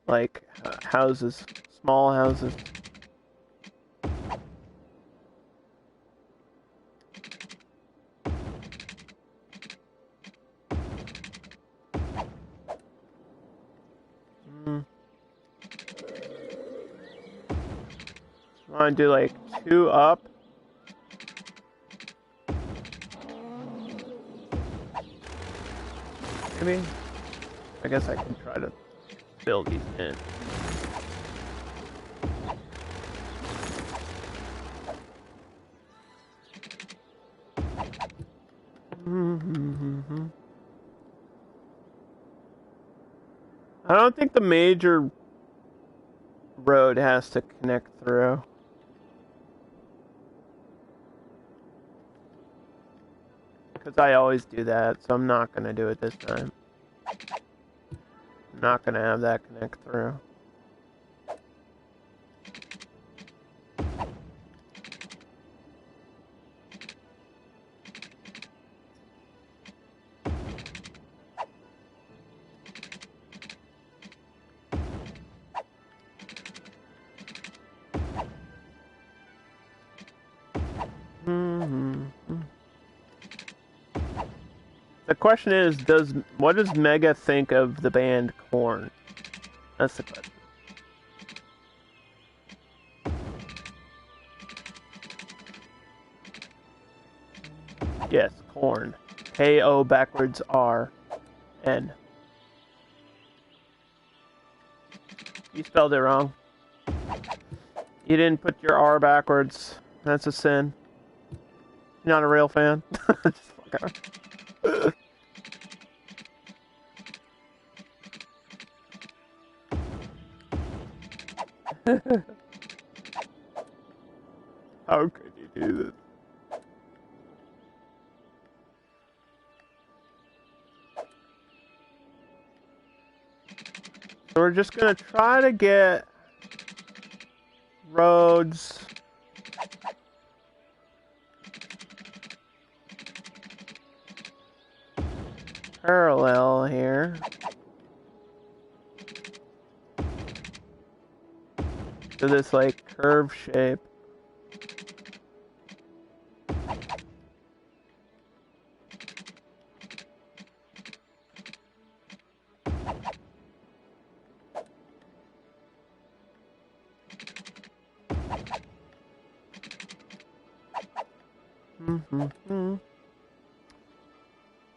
like houses, small houses. I want to do like 2 up. Maybe? I guess I can try to build these in. I don't think the major road has to connect through. Because I always do that, so I'm not going to do it this time. I'm not going to have that connect through. question is, what does Mega think of the band Korn? That's the question. Yes, Korn. K-O backwards R-N. You spelled it wrong. You didn't put your R backwards. That's a sin. You're not a real fan? Just fuck out. How could you do this? So we're just gonna try to get roads parallel here. To this like curve shape.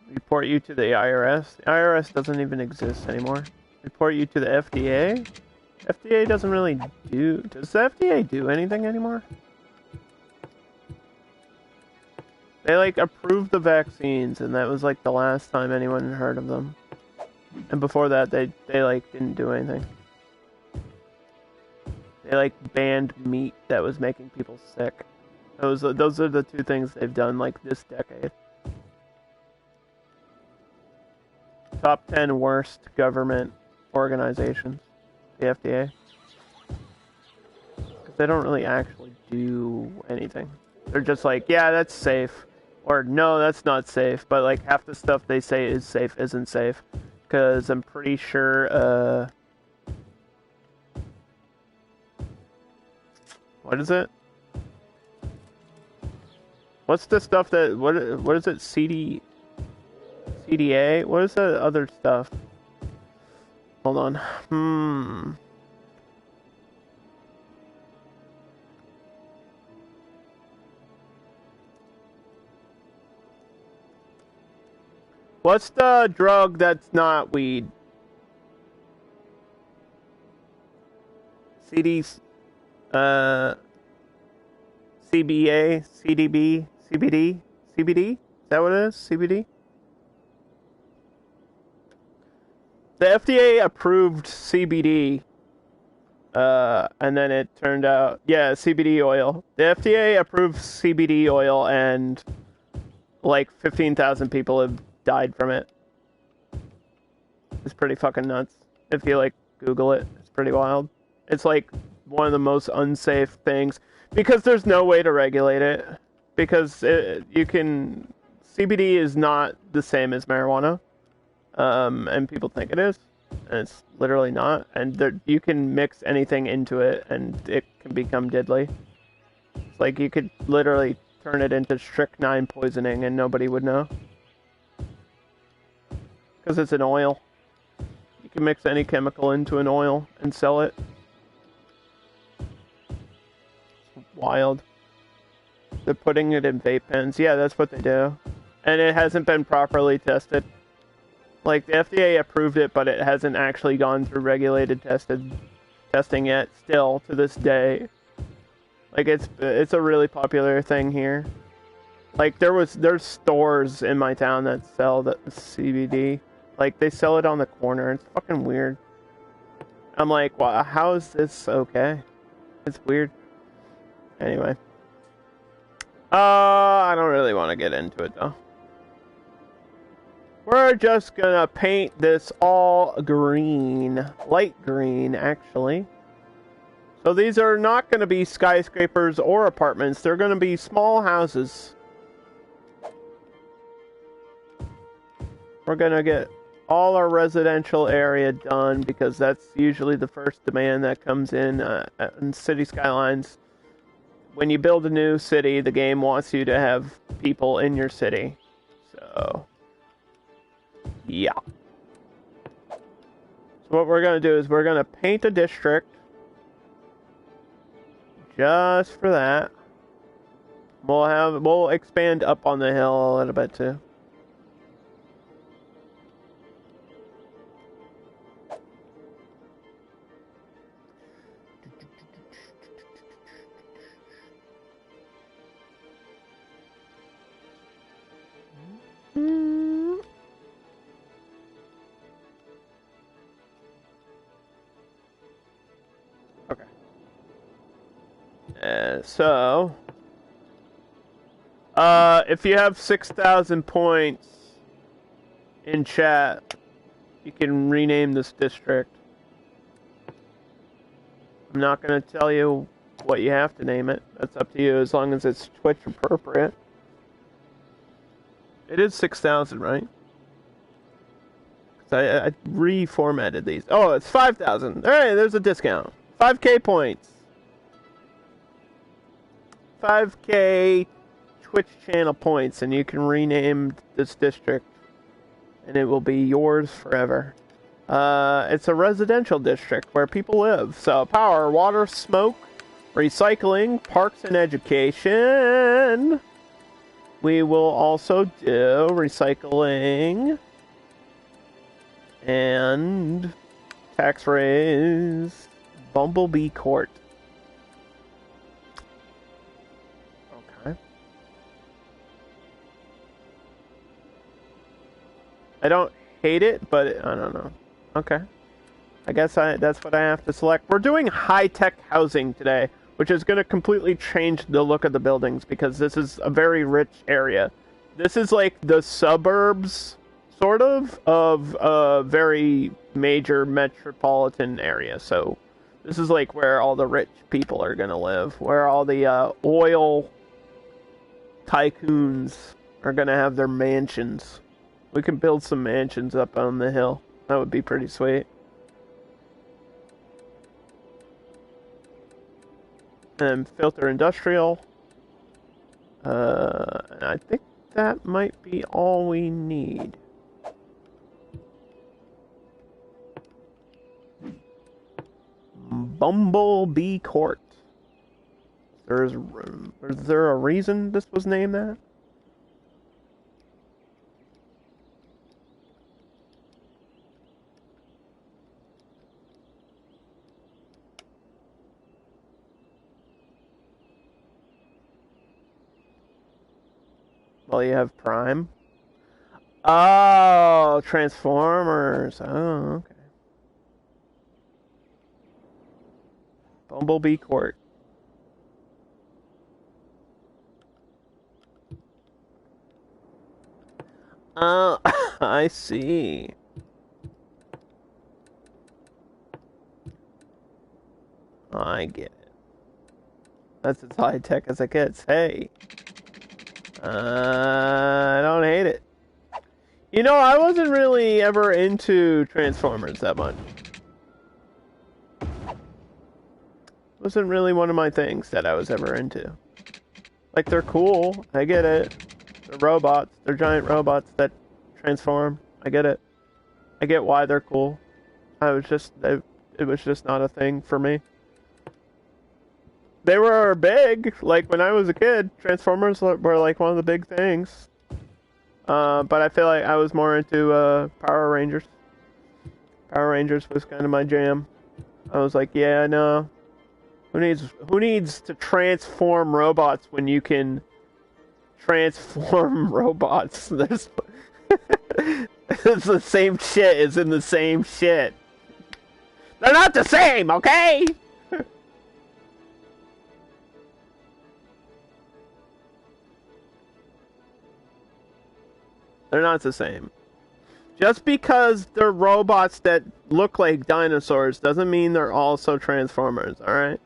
Report you to the IRS. The IRS doesn't even exist anymore. Report you to the FDA. FDA doesn't really do... Does the FDA do anything anymore? They like approved the vaccines, and that was like the last time anyone heard of them. And before that, they like didn't do anything. They like banned meat that was making people sick. Those are the two things they've done like this decade. Top 10 worst government organizations. The FDA. Because they don't really actually do anything. They're just like, yeah, that's safe. Or, no, that's not safe. But, like, half the stuff they say is safe isn't safe. Because I'm pretty sure, what is it? What's the stuff that... What is it? CDA? What is that other stuff? Hold on. What's the drug that's not weed? CBA, CDB, CBD? CBD? Is that what it is? CBD? The FDA approved CBD, and then it turned out, yeah, CBD oil. The FDA approved CBD oil, and like 15,000 people have died from it. It's pretty fucking nuts. If you like Google it, it's pretty wild. It's like one of the most unsafe things because there's no way to regulate it. Because CBD is not the same as marijuana. And people think it is, and it's literally not. And you can mix anything into it, and it can become deadly. It's like you could literally turn it into strychnine poisoning, and nobody would know. Because it's an oil. You can mix any chemical into an oil and sell it. It's wild. They're putting it in vape pens. Yeah, that's what they do. And it hasn't been properly tested. Like, the FDA approved it, but it hasn't actually gone through regulated testing yet, still, to this day. Like, it's a really popular thing here. Like, there's stores in my town that sell the CBD. Like, they sell it on the corner. It's fucking weird. I'm like, wow, how is this okay? It's weird. Anyway. I don't really want to get into it, though. We're just gonna paint this all green. Light green, actually. So these are not gonna be skyscrapers or apartments. They're gonna be small houses. We're gonna get all our residential area done because that's usually the first demand that comes in City Skylines. When you build a new city, the game wants you to have people in your city. So... Yeah. So what we're going to do is we're going to paint a district just for that. We'll expand up on the hill a little bit too. Okay. So, if you have 6,000 points in chat, you can rename this district. I'm not going to tell you what you have to name it. That's up to you, as long as it's Twitch appropriate. It is 6,000, right? I reformatted these. Oh, it's 5,000. All right, there's a discount. 5K points. 5K Twitch channel points, and you can rename this district, and it will be yours forever. It's a residential district where people live. So power, water, smoke, recycling, parks, and education. We will also do recycling and tax raise, Bumblebee Court. Okay. I don't hate it, but I don't know. Okay. I guess that's what I have to select. We're doing high-tech housing today, which is going to completely change the look of the buildings because this is a very rich area. This is like the suburbs, sort of a very major metropolitan area. So this is like where all the rich people are going to live, where all the oil tycoons are going to have their mansions. We can build some mansions up on the hill. That would be pretty sweet. And filter industrial. And I think that might be all we need. Bumblebee Court. Is there a reason this was named that? Well, you have Prime. Oh, Transformers. Oh, okay. Bumblebee Court. Oh, I see. I get it. That's as high tech as it gets. Hey. I don't hate it. You know, I wasn't really ever into Transformers that much. Wasn't really one of my things that I was ever into. Like, they're cool. I get it. They're robots. They're giant robots that transform. I get it. I get why they're cool. It was just not a thing for me. They were big, like when I was a kid. Transformers were like one of the big things. But I feel like I was more into Power Rangers. Power Rangers was kind of my jam. I was like, yeah, no. Who needs to transform robots when you can transform robots? It's the same shit. It's in the same shit. They're not the same, okay? They're not the same. Just because they're robots that look like dinosaurs doesn't mean they're also Transformers, alright?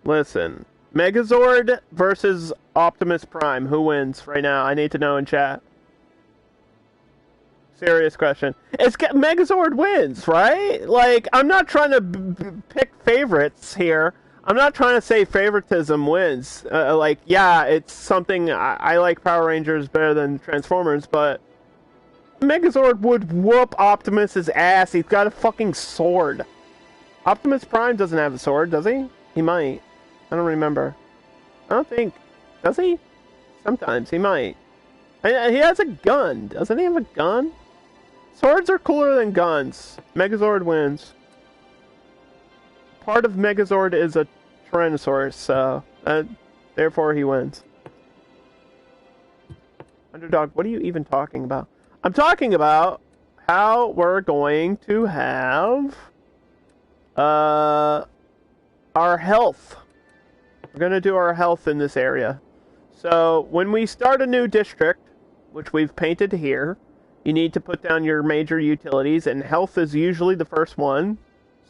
Listen. Megazord versus Optimus Prime. Who wins right now? I need to know in chat. Serious question. Megazord wins, right? Like, I'm not trying to pick favorites here. I'm not trying to say favoritism wins. Like, yeah, it's something I like Power Rangers better than Transformers, but Megazord would whoop Optimus's ass. He's got a fucking sword. Optimus Prime doesn't have a sword, does he? He might. I don't remember. I don't think. Does he? Sometimes he might. He has a gun. Doesn't he have a gun? Swords are cooler than guns. Megazord wins. Part of Megazord is a Tyrannosaurus, so therefore he wins. Underdog, what are you even talking about? I'm talking about how we're going to have our health. We're going to do our health in this area. So when we start a new district, which we've painted here, you need to put down your major utilities, and health is usually the first one.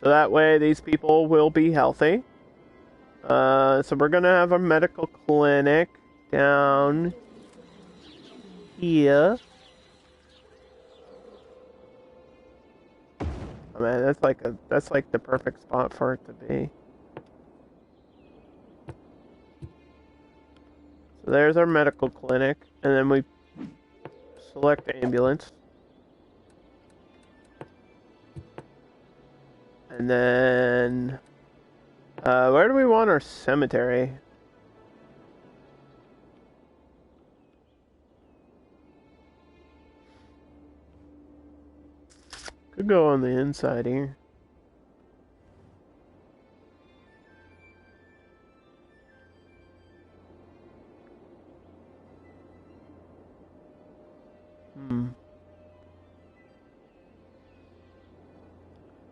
So that way these people will be healthy. So we're going to have a medical clinic down here. Oh man, that's like the perfect spot for it to be. So there's our medical clinic, and then we select ambulance. And then where do we want our cemetery? Could go on the inside here.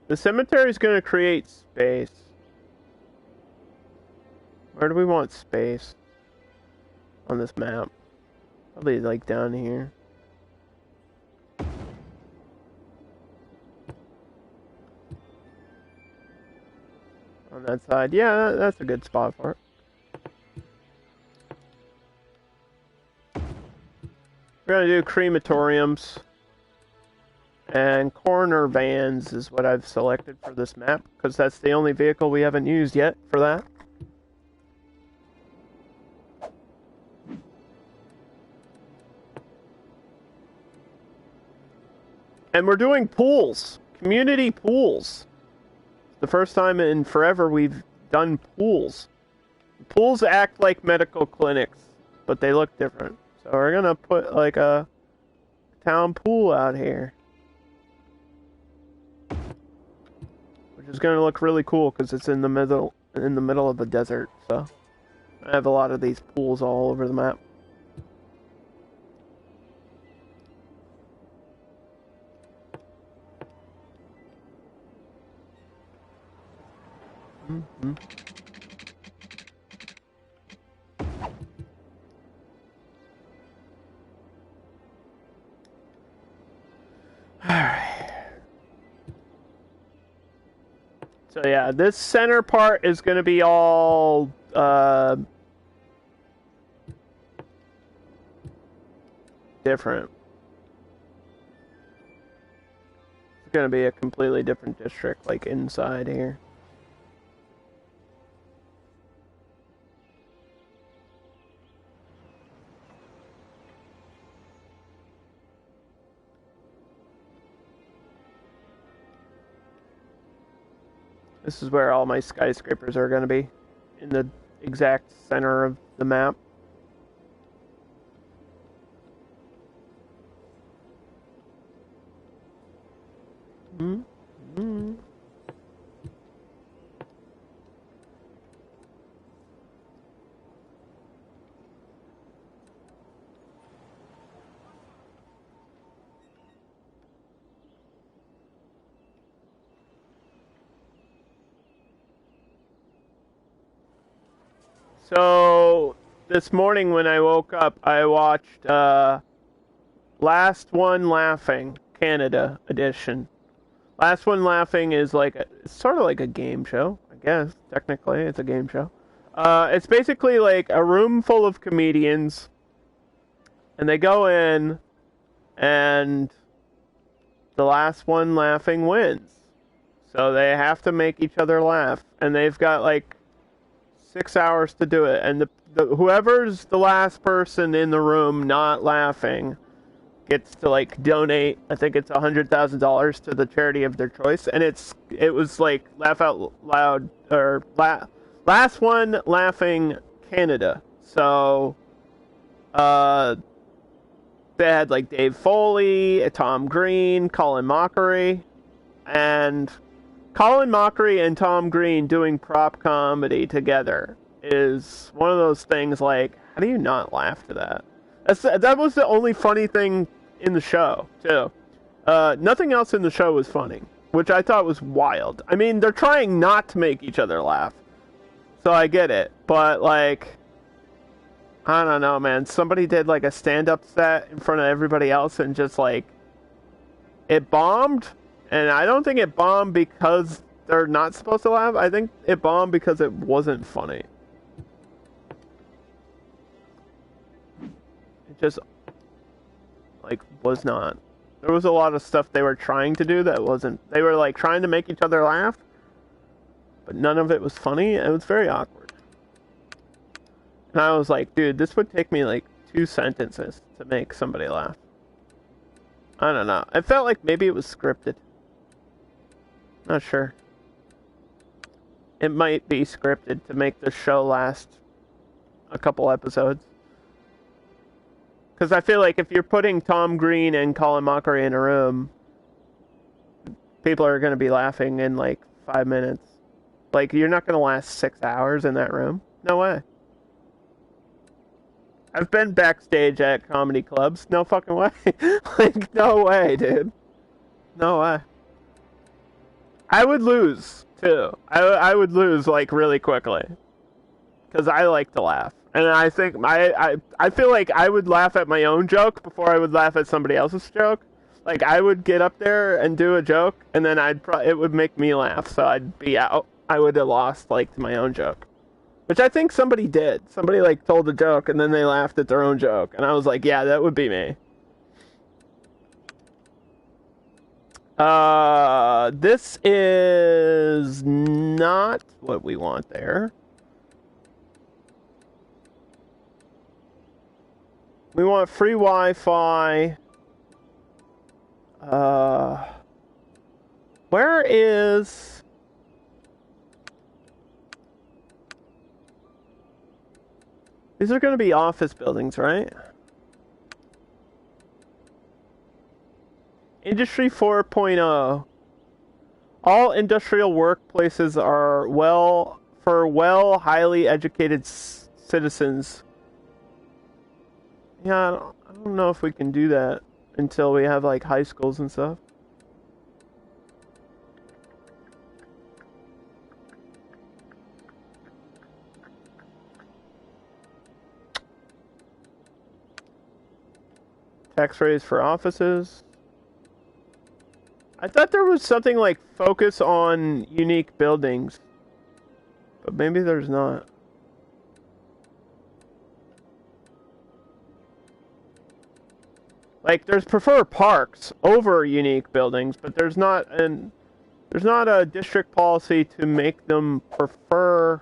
The cemetery is going to create space. Where do we want space on this map? Probably like down here. On that side. Yeah, that's a good spot for it. We're going to do crematoriums. And coroner vans is what I've selected for this map, because that's the only vehicle we haven't used yet for that. And we're doing pools. Community pools. The first time in forever we've done pools. Pools act like medical clinics, but they look different. So we're gonna put like a town pool out here. Which is going to look really cool because it's in the middle of the desert. So I have a lot of these pools all over the map. So yeah, this center part is going to be all different. It's going to be a completely different district, like inside here. This is where all my skyscrapers are going to be, in the exact center of the map. So, this morning when I woke up, I watched Last One Laughing, Canada edition. Last One Laughing is like it's sort of like a game show, I guess. Technically, it's a game show. It's basically like a room full of comedians, and they go in, and the last one laughing wins. So they have to make each other laugh, and they've got like 6 hours to do it. And whoever's the last person in the room not laughing gets to like donate. I think it's $100,000 to the charity of their choice, and it was like laugh out loud or last one laughing Canada. So they had like Dave Foley, Tom Green, Colin Mockery, and Colin Mockery and Tom Green doing prop comedy together is one of those things like, how do you not laugh to that? That was the only funny thing in the show, too. Nothing else in the show was funny, which I thought was wild. I mean, they're trying not to make each other laugh, so I get it. But, like, I don't know, man. Somebody did, like, a stand-up set in front of everybody else and just, like, it bombed. And I don't think it bombed because they're not supposed to laugh. I think it bombed because it wasn't funny. It just, like, was not. There was a lot of stuff they were trying to do that wasn't. They were, like, trying to make each other laugh, but none of it was funny. It was very awkward. And I was like, dude, this would take me, like, 2 sentences to make somebody laugh. I don't know. I felt like maybe it was scripted. Not sure. It might be scripted to make the show last a couple episodes. Because I feel like if you're putting Tom Green and Colin Mockery in a room, people are going to be laughing in like 5 minutes. Like, you're not going to last 6 hours in that room. No way. I've been backstage at comedy clubs. No fucking way. Like, no way, dude. No way. I would lose, too. I would lose, like, really quickly. Because I like to laugh. And I think, I feel like I would laugh at my own joke before I would laugh at somebody else's joke. Like, I would get up there and do a joke, and then it would make me laugh, so I'd be out. I would have lost, like, my own joke. Which I think somebody did. Somebody, like, told a joke, and then they laughed at their own joke. And I was like, yeah, that would be me. This is not what we want there. We want free Wi-Fi. Where is... These are going to be office buildings, right? Industry 4.0. All industrial workplaces are highly educated citizens. Yeah, I don't know if we can do that until we have, like, high schools and stuff. Tax raise for offices. I thought there was something like focus on unique buildings, but maybe there's not. Like, there's prefer parks over unique buildings, but there's not a district policy to make them prefer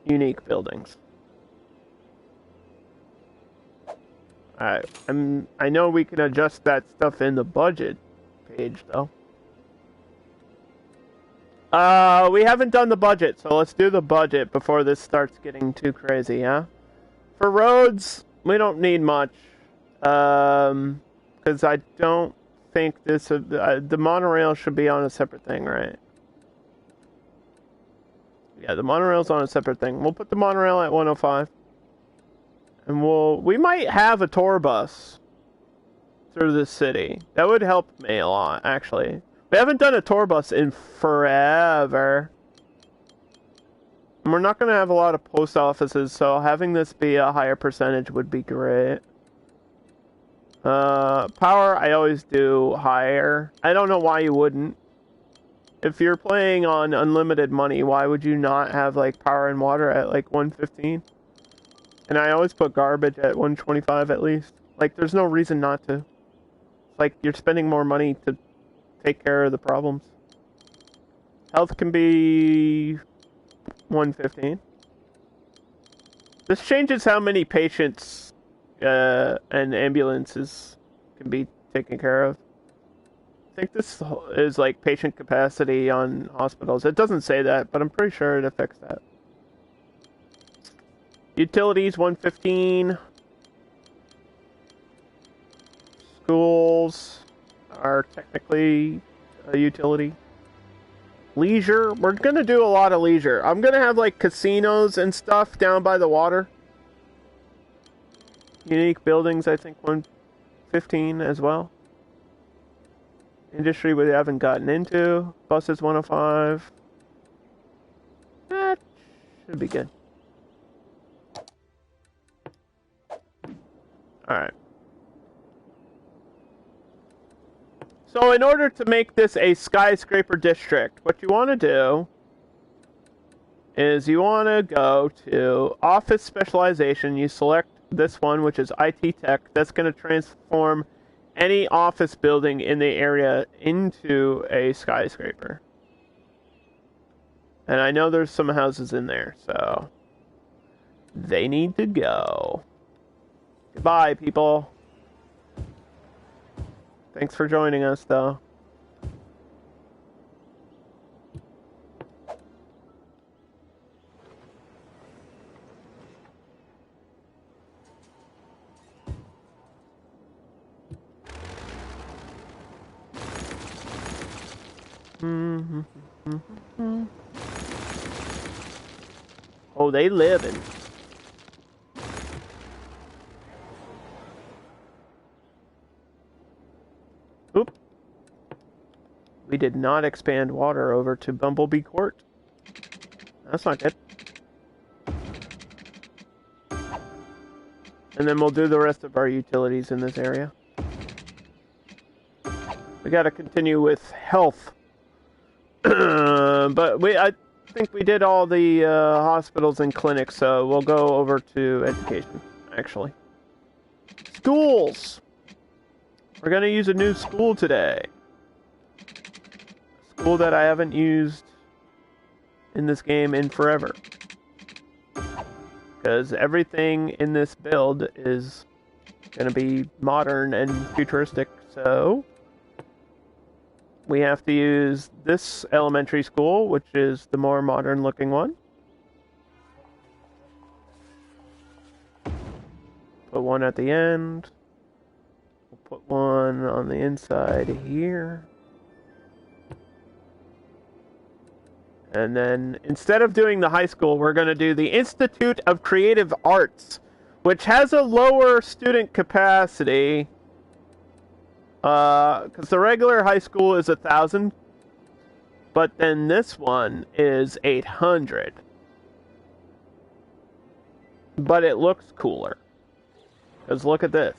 unique buildings. I know we can adjust that stuff in the budget page, though. We haven't done the budget, so let's do the budget before this starts getting too crazy, yeah? For roads, we don't need much. Because I don't think the monorail should be on a separate thing, right? Yeah, the monorail's on a separate thing. We'll put the monorail at 105. And we might have a tour bus through the city. That would help me a lot, actually. We haven't done a tour bus in forever. And we're not going to have a lot of post offices, so having this be a higher percentage would be great. Power, I always do higher. I don't know why you wouldn't. If you're playing on unlimited money, why would you not have, like, power and water at, like, 115? And I always put garbage at 125 at least. Like, there's no reason not to. It's like you're spending more money to take care of the problems. Health can be 115. This changes how many patients and ambulances can be taken care of. I think this is like patient capacity on hospitals. It doesn't say that, but I'm pretty sure it affects that. Utilities 115. Schools are technically a utility. Leisure, we're gonna do a lot of leisure. I'm gonna have like casinos and stuff down by the water. Unique buildings, I think 115 as well. Industry we haven't gotten into. Buses 105. That should be good. Alright. So in order to make this a skyscraper district, what you want to do is you want to go to Office Specialization. You select this one, which is IT Tech. That's going to transform any office building in the area into a skyscraper. And I know there's some houses in there, so they need to go. Goodbye, people. Thanks for joining us, though. Oh, they living. Oop. We did not expand water over to Bumblebee Court. That's not good. And then we'll do the rest of our utilities in this area. We gotta continue with health. But I think we did all the hospitals and clinics, so we'll go over to education, actually. Schools! We're gonna use a new school today. A school that I haven't used in this game in forever. Because everything in this build is gonna be modern and futuristic, so we have to use this elementary school, which is the more modern looking one. Put one at the end. We'll put one on the inside here. And then, instead of doing the high school, we're going to do the Institute of Creative Arts, which has a lower student capacity. Because the regular high school is 1,000, but then this one is 800. But it looks cooler. Because look at this.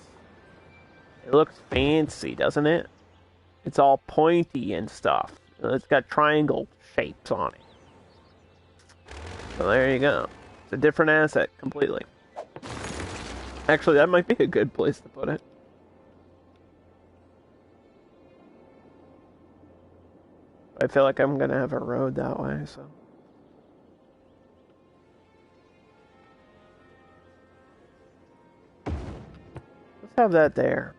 It looks fancy, doesn't it? It's all pointy and stuff. It's got triangle shapes on it. So there you go. It's a different asset, completely. Actually, that might be a good place to put it. I feel like I'm gonna have a road that way, so. Let's have that there.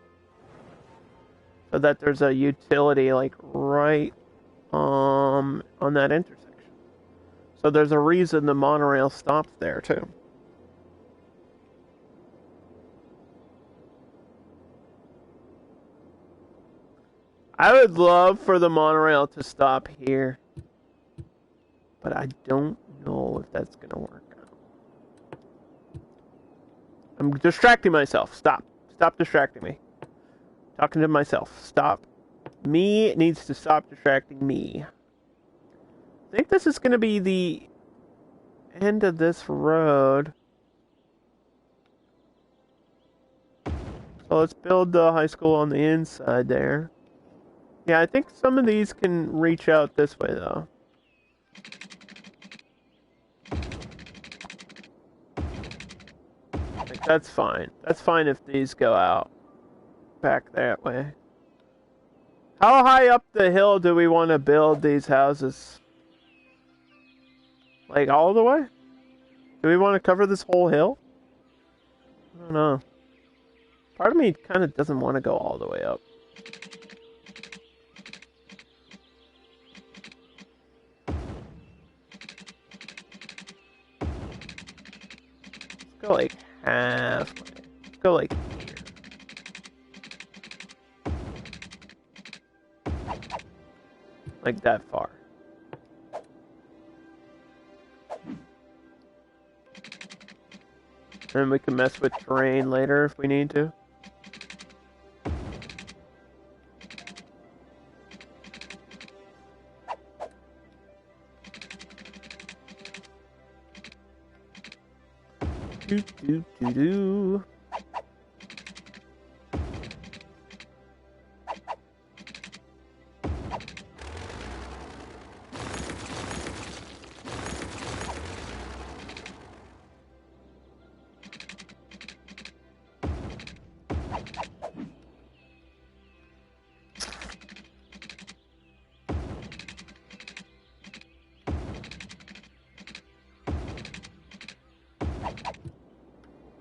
So that there's a utility, like, right on that intersection. So there's a reason the monorail stops there, too. I would love for the monorail to stop here. But I don't know if that's going to work out. I'm distracting myself. Stop. Stop distracting me. Talking to myself. Stop. Me needs to stop distracting me. I think this is going to be the end of this road. So let's build the high school on the inside there. Yeah, I think some of these can reach out this way, though. I think that's fine. That's fine if these go out back that way. How high up the hill do we want to build these houses? Like all the way? Do we want to cover this whole hill? I don't know. Part of me kind of doesn't want to go all the way up. Let's go like halfway. Let's go like here. Like that far. And we can mess with terrain later if we need to. Do do do do.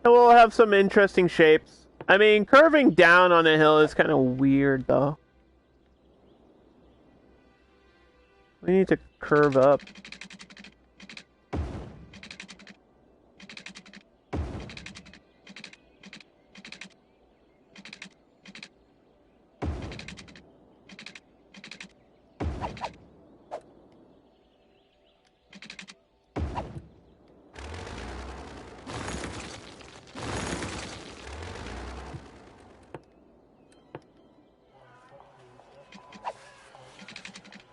We'll have some interesting shapes. I mean, curving down on a hill is kind of weird, though. We need to curve up.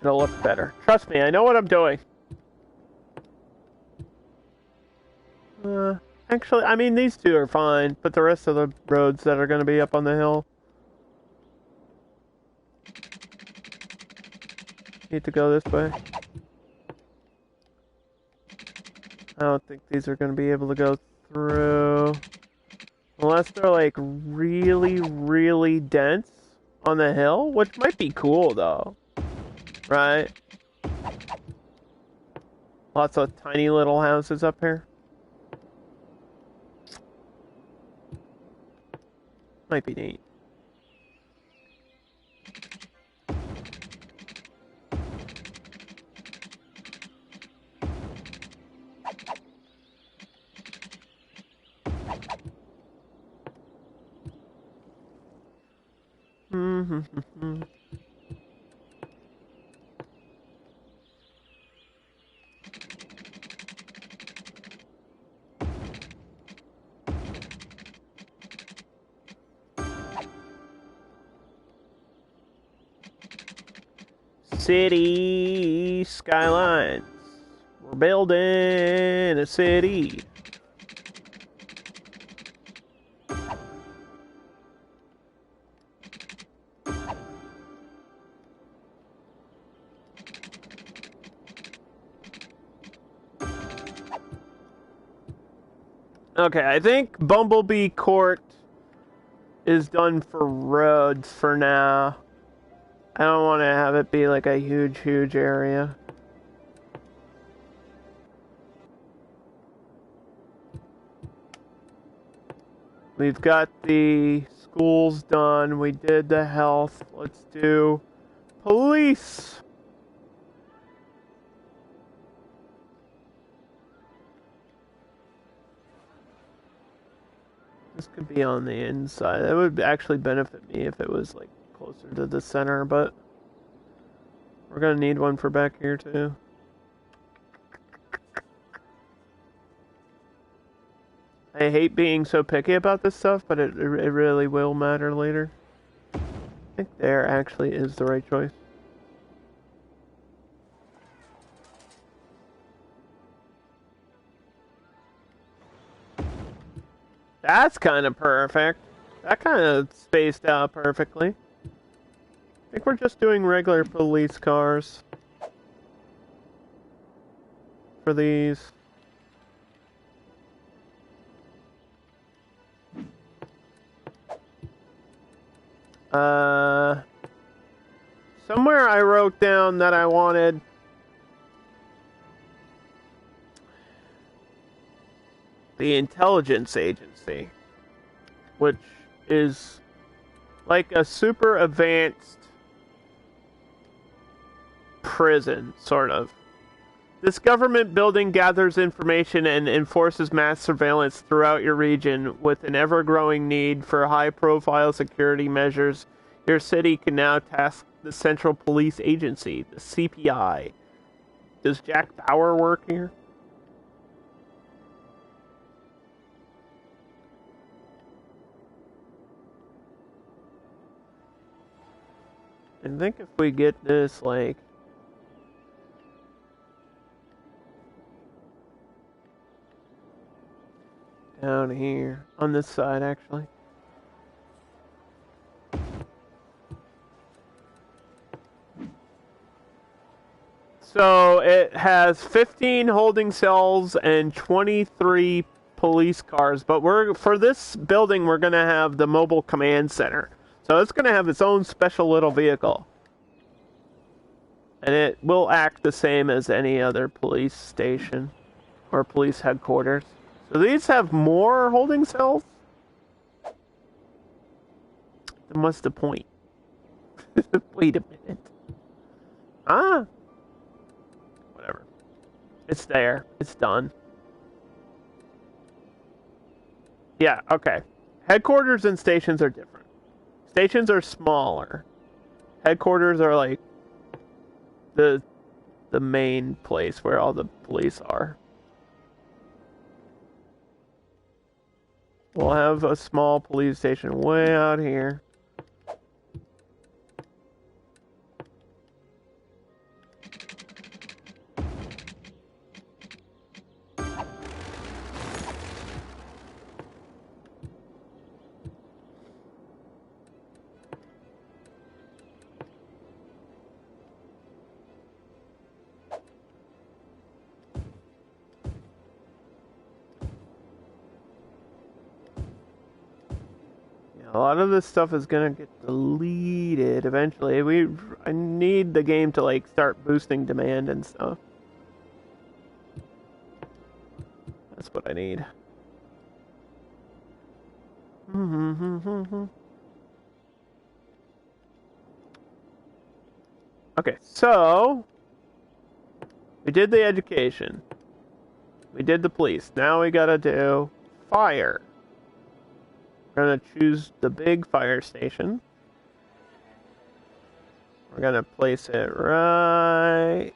It'll look better. Trust me, I know what I'm doing. Actually, I mean, these two are fine, but the rest of the roads that are going to be up on the hill need to go this way. I don't think these are going to be able to go through. Unless they're, like, really, really dense on the hill, which might be cool, though. Right? Lots of tiny little houses up here. Might be neat. Mm-hmm. City Skylines. We're building a city. Okay, I think Bumblebee Court is done for roads for now. I don't want to have it be like a huge, huge area. We've got the schools done. We did the health. Let's do police. This could be on the inside. That would actually benefit me if it was like closer to the center, but we're gonna need one for back here too. I hate being so picky about this stuff, but it really will matter later. I think there actually is the right choice. That's kind of perfect. That kind of spaced out perfectly. I think we're just doing regular police cars for these. somewhere I wrote down that I wanted the intelligence agency, which is like a super advanced prison, sort of. This government building gathers information and enforces mass surveillance throughout your region. With an ever-growing need for high-profile security measures, your city can now task the Central Police Agency, the CPI. Does Jack Bauer work here? I think if we get this, like... down here. On this side, actually. So, it has 15 holding cells and 23 police cars. But for this building, we're going to have the mobile command center. So it's going to have its own special little vehicle. And it will act the same as any other police station or police headquarters. So these have more holding cells? Then what's the point? Wait a minute. Ah. Whatever. It's there. It's done. Yeah, okay. Headquarters and stations are different. Stations are smaller. Headquarters are like the main place where all the police are. We'll have a small police station way out here. A lot of this stuff is gonna get deleted eventually. I need the game to like start boosting demand and stuff. That's what I need. Okay, so we did the education. We did the police. Now we gotta do fire. We're gonna choose the big fire station. We're gonna place it right...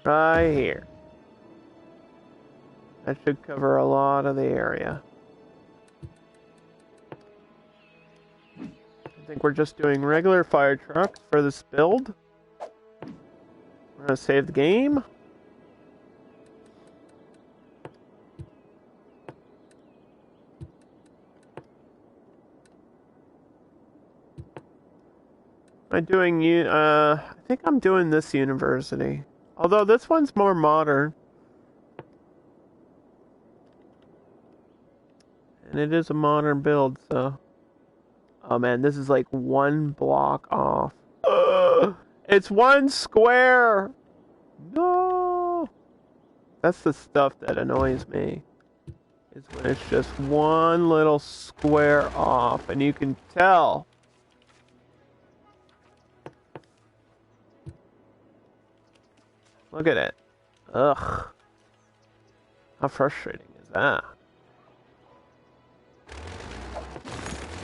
right here. That should cover a lot of the area. I think we're just doing regular fire trucks for this build. We're gonna save the game. Am I doing I think I'm doing this university. Although this one's more modern. And it is a modern build, so... Oh man, this is like one block off. It's one square! No! That's the stuff that annoys me. Is when it's just one little square off, and you can tell. Look at it. Ugh. How frustrating is that?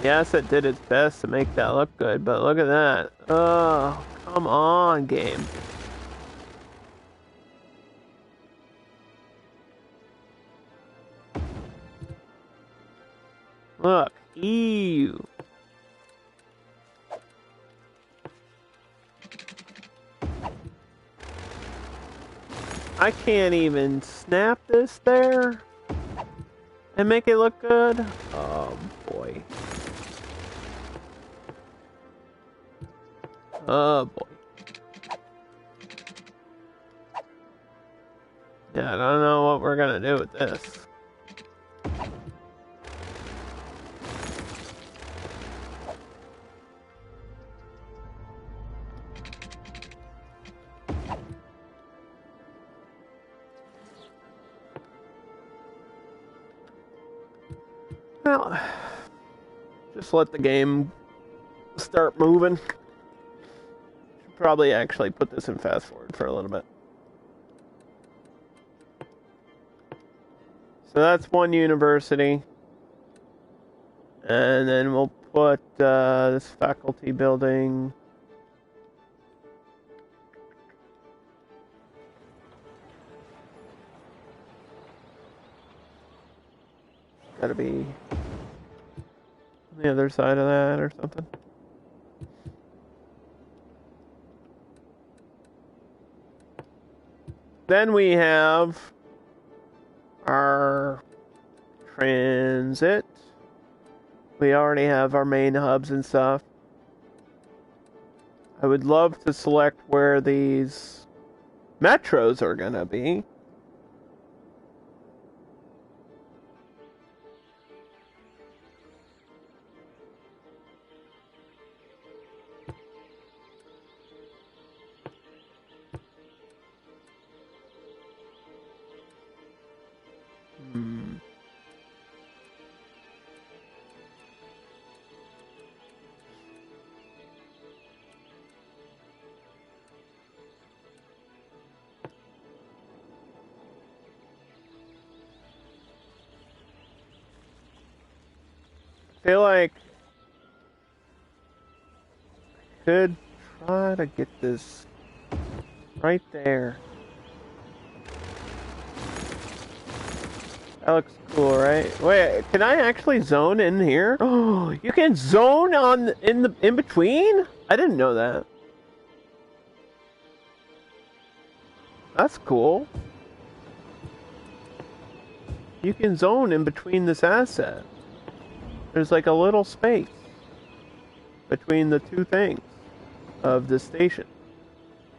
Yes, it did its best to make that look good, but look at that. Oh, come on, game. Look. Ew. I can't even snap this there and make it look good. Oh, boy. Oh boy. Yeah, I don't know what we're gonna do with this. Well, just let the game start moving. Should probably actually put this in fast forward for a little bit. So that's one university. And then we'll put this faculty building. Gotta be on the other side of that or something. Then we have our transit. We already have our main hubs and stuff. I would love to select where these metros are gonna be. Feel like I could try to get this right there. That looks cool, right? Wait, can I actually zone in here? Oh, you can zone in between? I didn't know that. That's cool. You can zone in between this asset. There's like a little space between the two things of the station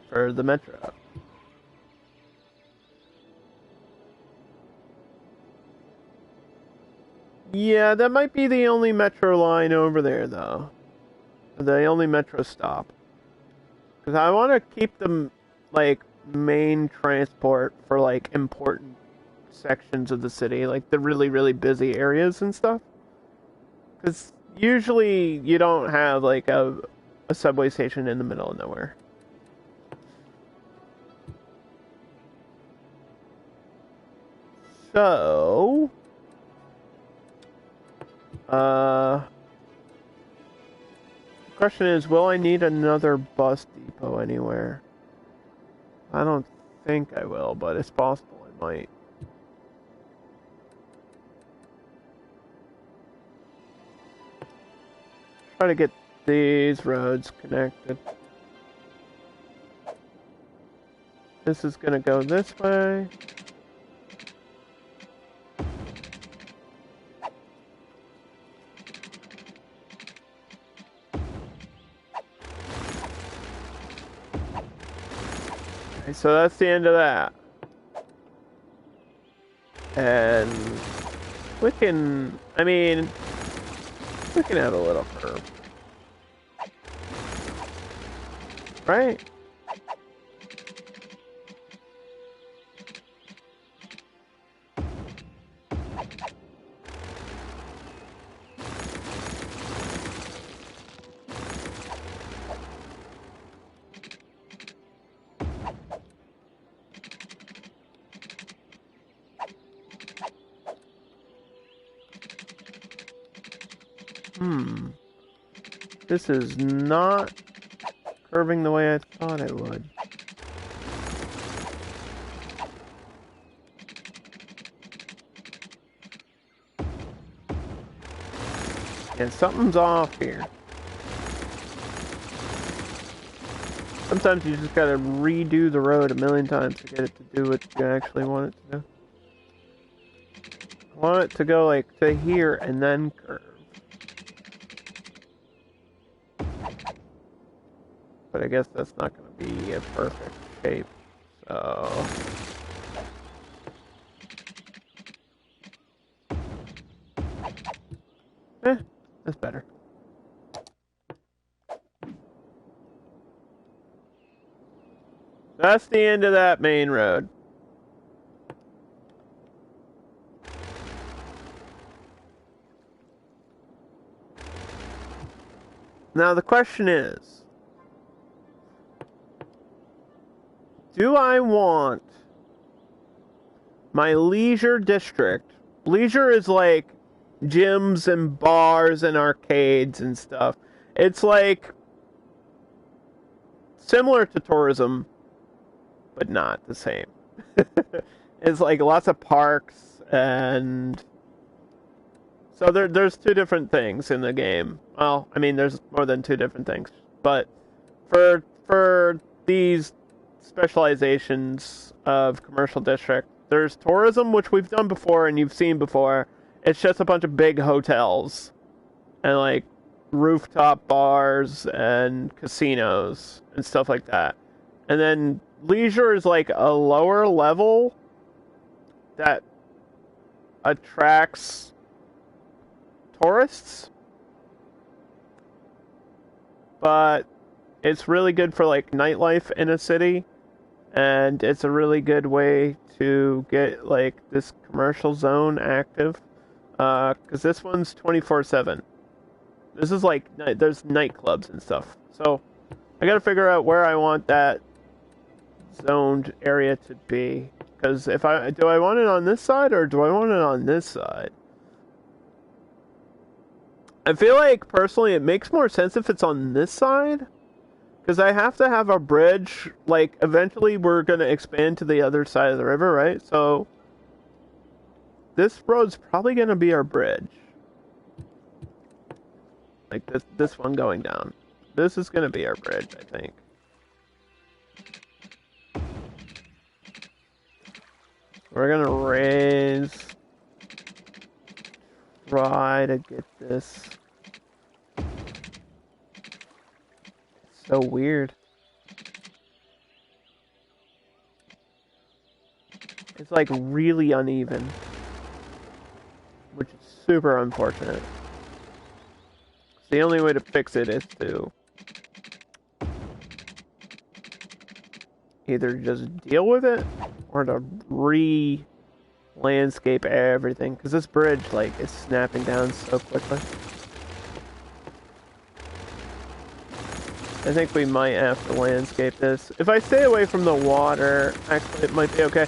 for the metro. Yeah, that might be the only metro line over there, though. The only metro stop. Because I want to keep them, like, main transport for, like, important sections of the city. Like, the really, really busy areas and stuff. Because usually you don't have, like, a subway station in the middle of nowhere. So... the question is, will I need another bus depot anywhere? I don't think I will, but it's possible I might. Try to get these roads connected. This is gonna go this way. So that's the end of that. And we can, I mean, we can add a little curve. Right? This is not curving the way I thought it would. Yeah, something's off here. Sometimes you just gotta redo the road a million times to get it to do what you actually want it to do. I want it to go like to here and then curve. But I guess that's not going to be a perfect shape, so... That's better. That's the end of that main road. Now the question is, do I want my leisure district? Leisure is like gyms and bars and arcades and stuff. It's like similar to tourism, but not the same. It's like lots of parks, and so there's two different things in the game. Well, I mean, there's more than two different things, but for these specializations of commercial district, there's tourism, which we've done before and you've seen before. It's just a bunch of big hotels and like rooftop bars and casinos and stuff like that. And then leisure is like a lower level that attracts tourists, but it's really good for like nightlife in a city, and it's a really good way to get like this commercial zone active, because this one's 24/7. This is like there's nightclubs and stuff, so I gotta figure out where I want that zoned area to be, because if I want it on this side or do I want it on this side? I feel like personally it makes more sense if it's on this side, because I have to have a bridge. Like eventually we're gonna expand to the other side of the river, right? So this road's probably gonna be our bridge, like this one going down. This is gonna be our bridge, I think. We're gonna try to get this. It's so weird. It's like really uneven, which is super unfortunate. So the only way to fix it is to either just deal with it or to landscape everything, because this bridge like is snapping down so quickly. I think we might have to landscape this. If I stay away from the water, actually it might be okay.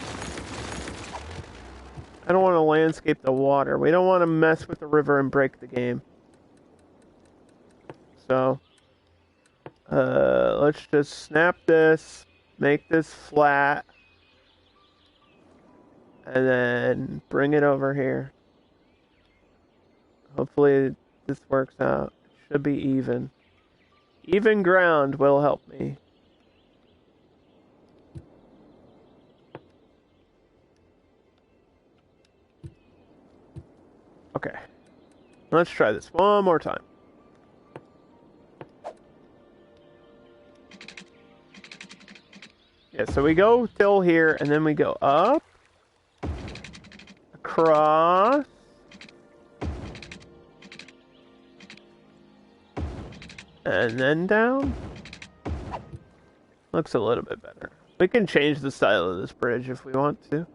I don't want to landscape the water. We don't want to mess with the river and break the game. So let's just snap this, make this flat, and then bring it over here. Hopefully this works out. It should be even. Even ground will help me. Okay. Let's try this one more time. Yeah, so we go till here, and then we go up, across, and then down. Looks a little bit better. We can change the style of this bridge if we want to.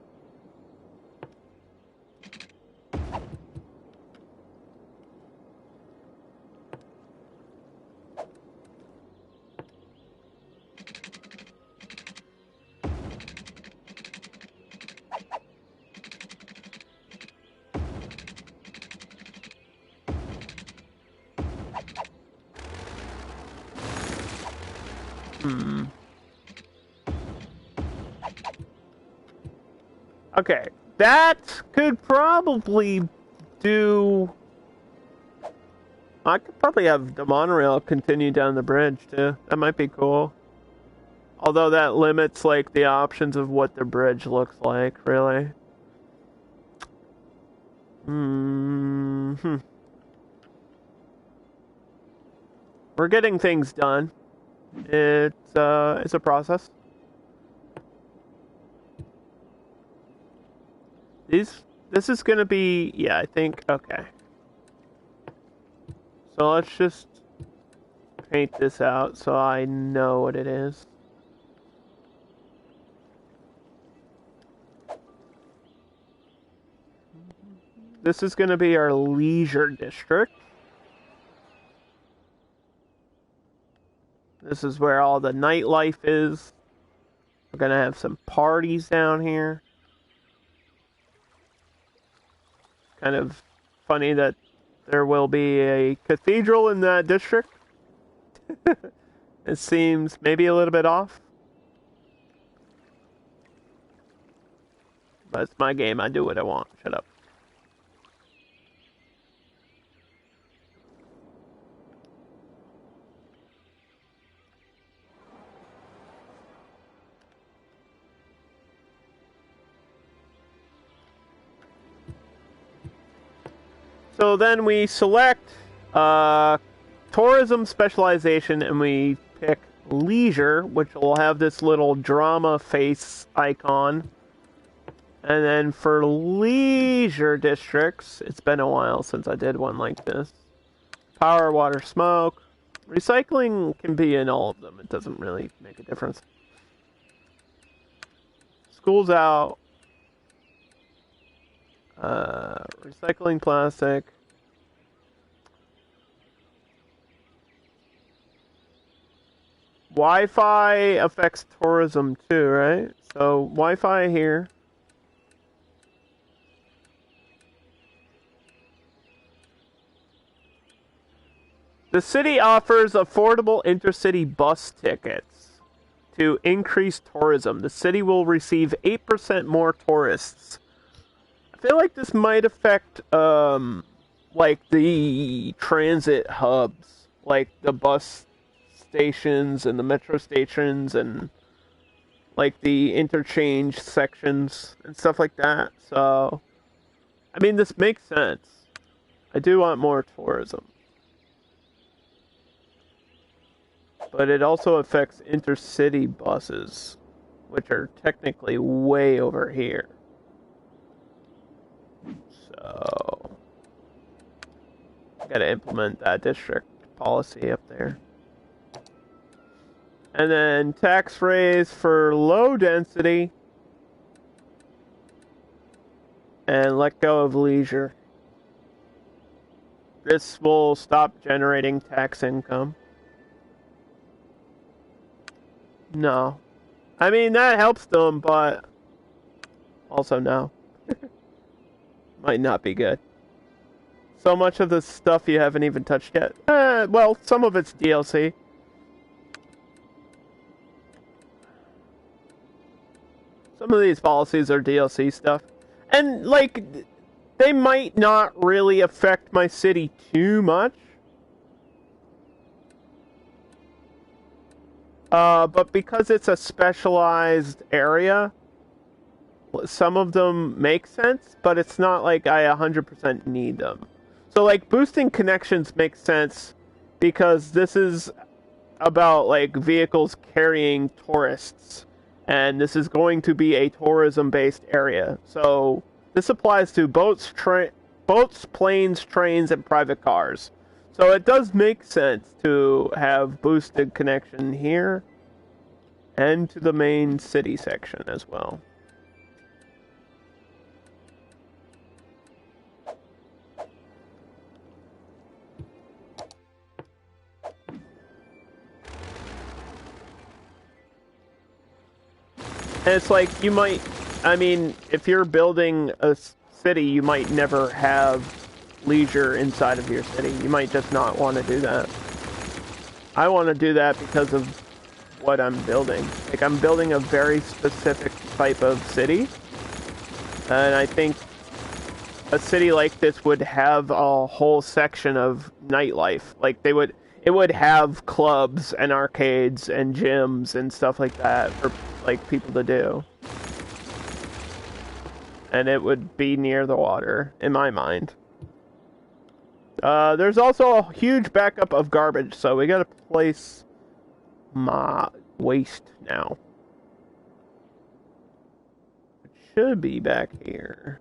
Okay, that could probably do... I could probably have the monorail continue down the bridge, too. That might be cool. Although that limits, like, the options of what the bridge looks like, really. We're getting things done. It's a process. This is gonna be, yeah, I think, okay. So let's just paint this out so I know what it is. This is going to be our leisure district. This is where all the nightlife is. We're going to have some parties down here. Kind of funny that there will be a cathedral in that district. It seems maybe a little bit off. But it's my game. I do what I want. Shut up. So then we select tourism specialization and we pick leisure, which will have this little drama face icon. And then for leisure districts, it's been a while since I did one like this. Power, water, smoke. Recycling can be in all of them. It doesn't really make a difference. School's out. Recycling plastic. Wi-Fi affects tourism too, right? So Wi-Fi here. The city offers affordable intercity bus tickets to increase tourism. The city will receive 8% more tourists. I feel like this might affect, like the transit hubs, like the bus stations and the metro stations and like the interchange sections and stuff like that. So, I mean, this makes sense. I do want more tourism. But it also affects intercity buses, which are technically way over here. So, gotta implement that district policy up there. And then tax raise for low density. And let go of leisure. This will stop generating tax income. No. I mean, that helps them, but also no. Might not be good. So much of the stuff you haven't even touched yet. Well, some of it's DLC. Some of these policies are DLC stuff. And, like, they might not really affect my city too much. But because it's a specialized area, some of them make sense, but it's not like I 100% need them. So, like, boosting connections makes sense because this is about, like, vehicles carrying tourists. And this is going to be a tourism-based area. So, this applies to boats, planes, trains, and private cars. So it does make sense to have boosted connection here and to the main city section as well. And it's like, you might, I mean, if you're building a city, you might never have leisure inside of your city. You might just not want to do that. I want to do that because of what I'm building. Like, I'm building a very specific type of city. And I think a city like this would have a whole section of nightlife. Like, it would have clubs and arcades and gyms and stuff like that for, like, people to do. And it would be near the water, in my mind. There's also a huge backup of garbage, so we gotta place my waste now. It should be back here.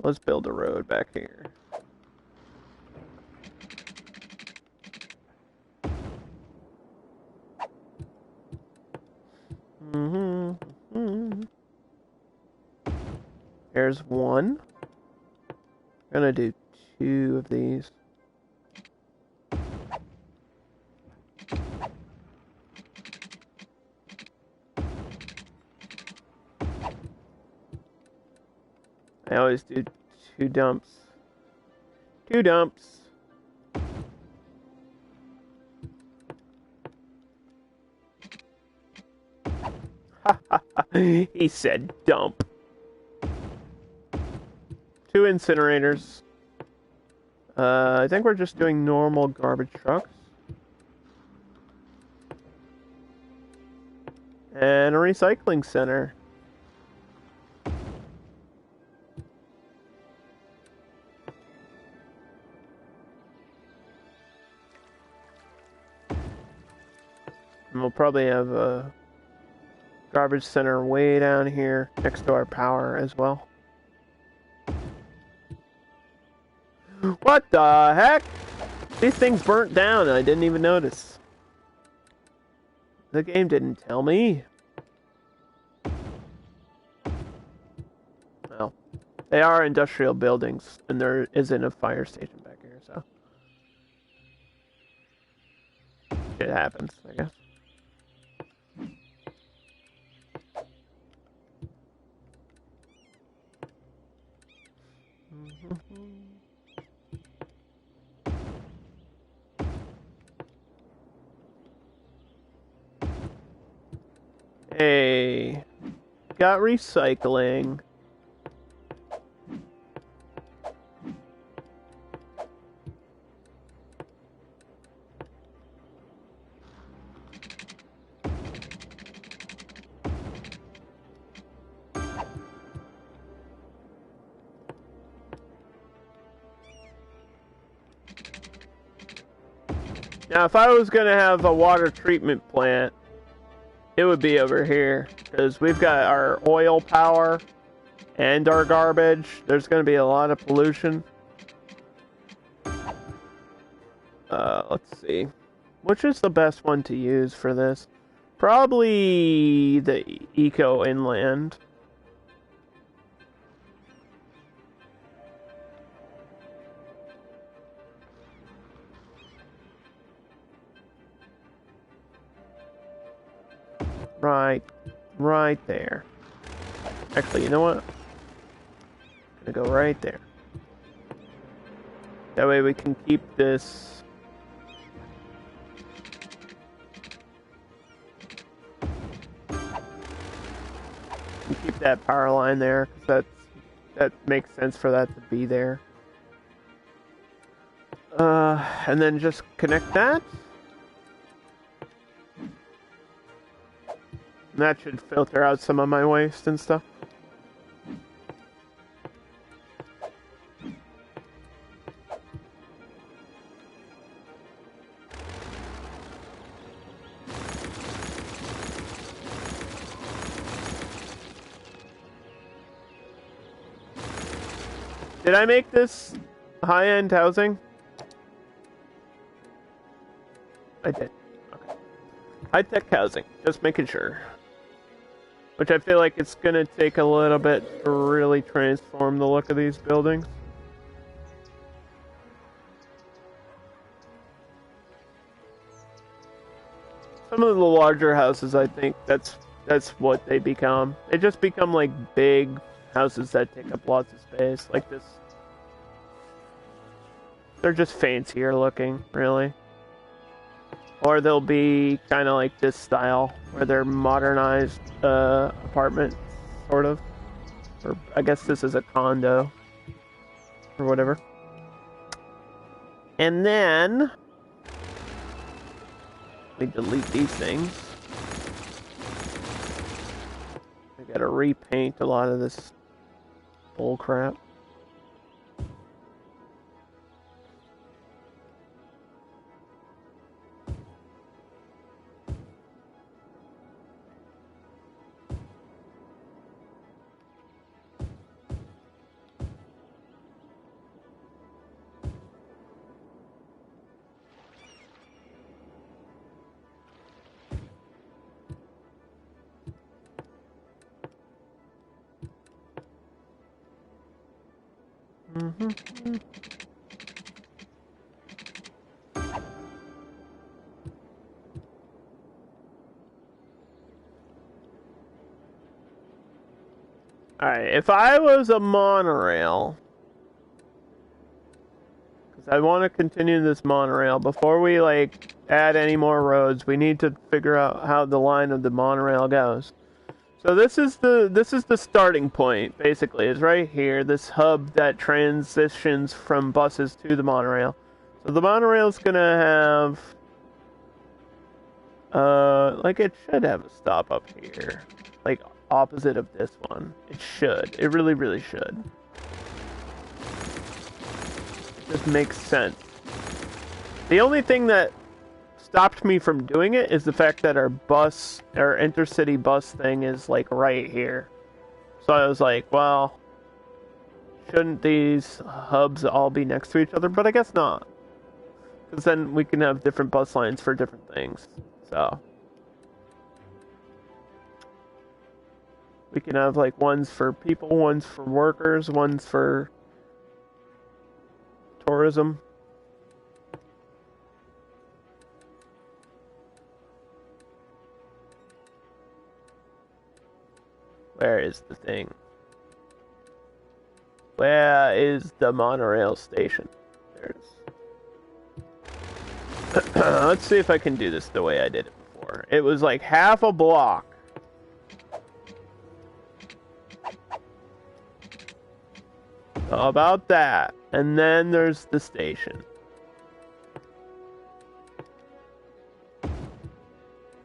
Let's build a road back here. Mm-hmm. There's one. I'm gonna do 2 of these. I always do 2 dumps. 2 dumps. He said dump. 2 incinerators. I think we're just doing normal garbage trucks. And a recycling center. And we'll probably have a garbage center way down here next to our power as well. What the heck? These things burnt down and I didn't even notice. The game didn't tell me. Well, they are industrial buildings and there isn't a fire station back here, so shit happens, I guess. Hey, got recycling. Now, if I was going to have a water treatment plant, it would be over here, because we've got our oil power and our garbage. There's going to be a lot of pollution. Let's see. Which is the best one to use for this? Probably the Eco Inland. Right there. Actually, you know what? I'm gonna go right there. That way we can keep this. Keep that power line there, because that makes sense for that to be there. And then just connect that. And that should filter out some of my waste and stuff. Did I make this high-end housing? I did. Okay. High-tech housing. Just making sure. Which I feel like it's gonna take a little bit to really transform the look of these buildings. Some of the larger houses, I think, that's what they become. They just become like big houses that take up lots of space, like this. They're just fancier looking, really. Or they'll be kind of like this style, where they're modernized apartments, sort of. Or I guess this is a condo, or whatever. And then we delete these things. I gotta repaint a lot of this bull crap. Alright, if I was a monorail, because I want to continue this monorail, before we, like, add any more roads, we need to figure out how the line of the monorail goes. So this is the starting point, basically. It's right here, this hub that transitions from buses to the monorail. So the monorail's gonna have, like, it should have a stop up here. Like, opposite of this one. It should. It really, really should. It just makes sense. The only thing that stopped me from doing it is the fact that our intercity bus thing is, like, right here. So I was like, well, shouldn't these hubs all be next to each other? But I guess not. Because then we can have different bus lines for different things. So we can have, like, ones for people, ones for workers, ones for tourism. Where is the thing? Where is the monorail station? There it is. Let's see if I can do this the way I did it before. It was like half a block. How about that? And then there's the station.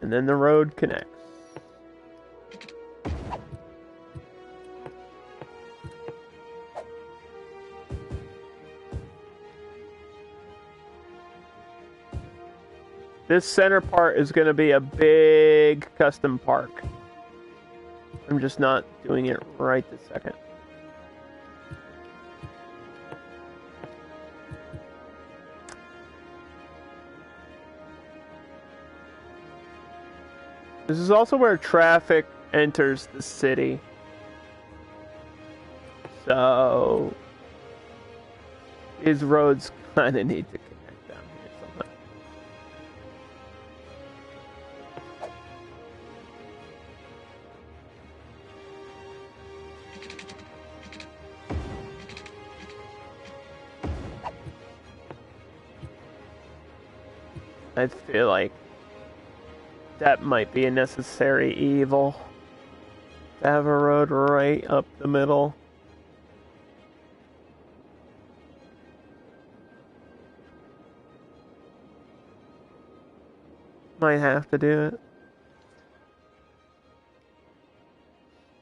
And then the road connects. This center part is going to be a big custom park. I'm just not doing it right this second. This is also where traffic enters the city. So these roads kind of need to connect down here somehow. I feel like that might be a necessary evil, to have a road right up the middle. Might have to do it.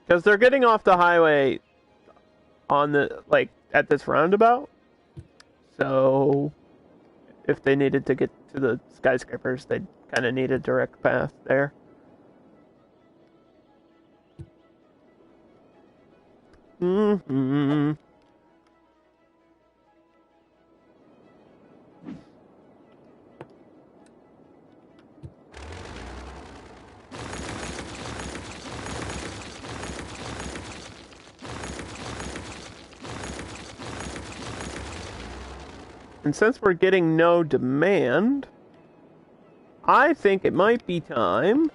Because they're getting off the highway on the, like, at this roundabout. So if they needed to get to the skyscrapers, they'd kind of need a direct path there. Mm-hmm. And since we're getting no demand, I think it might be time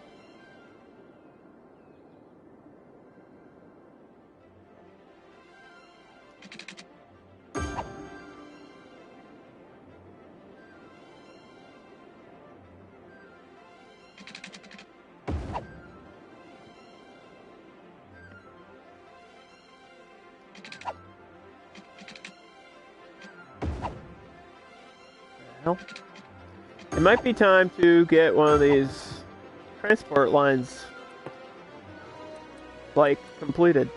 it might be time to get one of these transport lines, like, completed.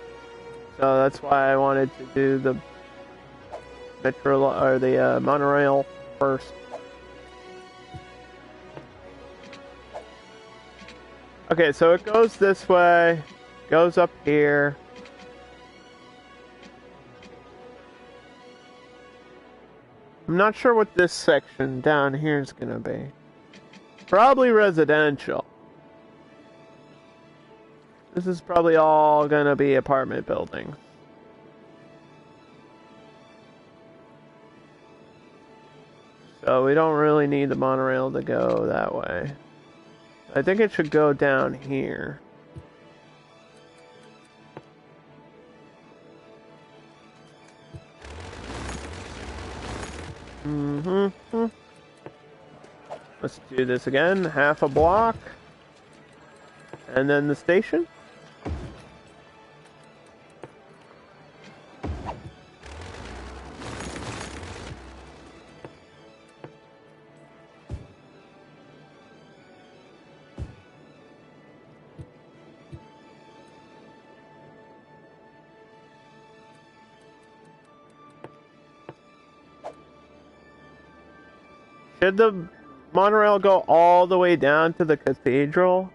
So that's why I wanted to do the metro or the monorail first. Okay, so it goes this way, goes up here. I'm not sure what this section down here is gonna be. Probably residential. This is probably all gonna be apartment buildings. So we don't really need the monorail to go that way. I think it should go down here. Let's do this again. Half a block. And then the station. Should the monorail go all the way down to the cathedral?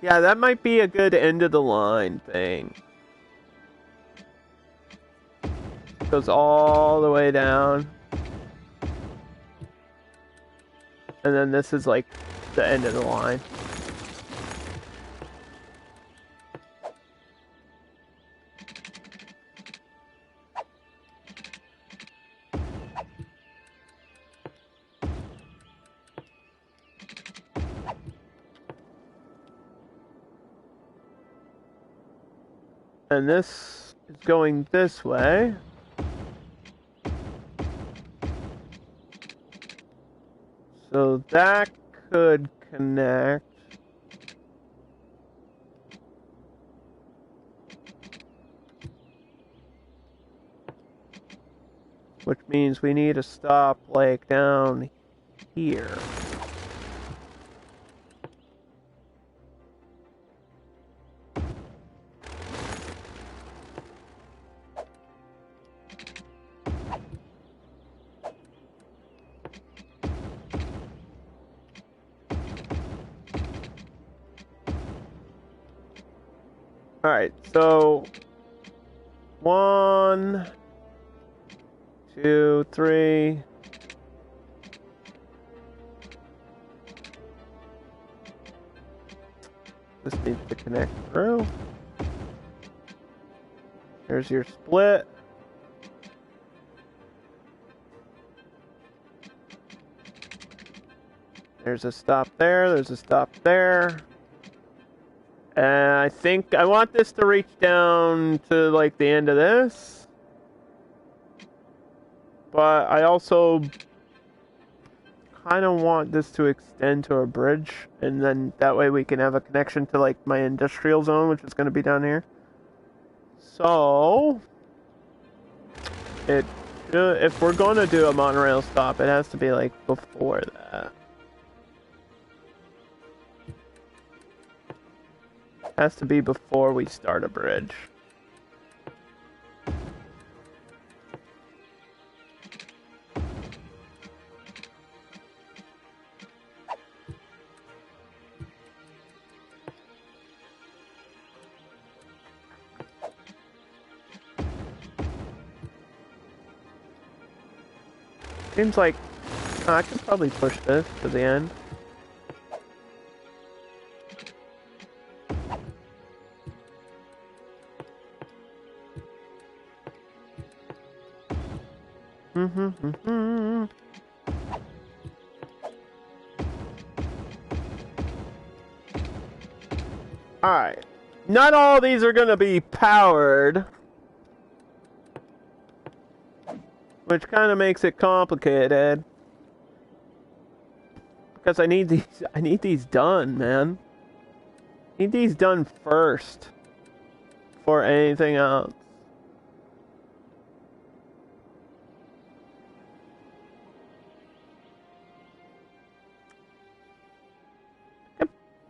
Yeah, that might be a good end of the line thing. Goes all the way down. And then this is like the end of the line. And this is going this way. So that could connect. Which means we need a stop like down here. Alright, so 1, 2, 3. This needs to connect through. Here's your split. There's a stop there, there's a stop there. And I think I want this to reach down to like the end of this. But I also kind of want this to extend to a bridge. And then that way we can have a connection to like my industrial zone, which is going to be down here. So, if we're going to do a monorail stop, it has to be like before that. Has to be before we start a bridge. Seems like I could probably push this to the end. Alright. Not all these are gonna be powered. Which kind of makes it complicated. Because I need these done, man. I need these done first. Before anything else.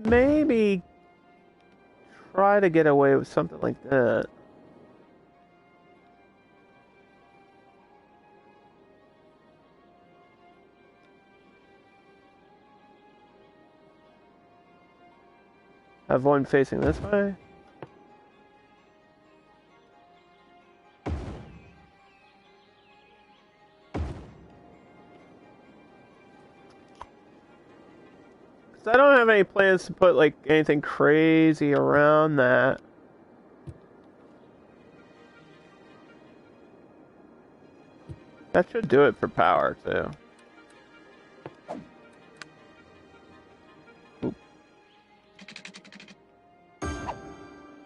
Maybe try to get away with something like that. Have one facing this way. I don't have any plans to put like anything crazy around that. That should do it for power too.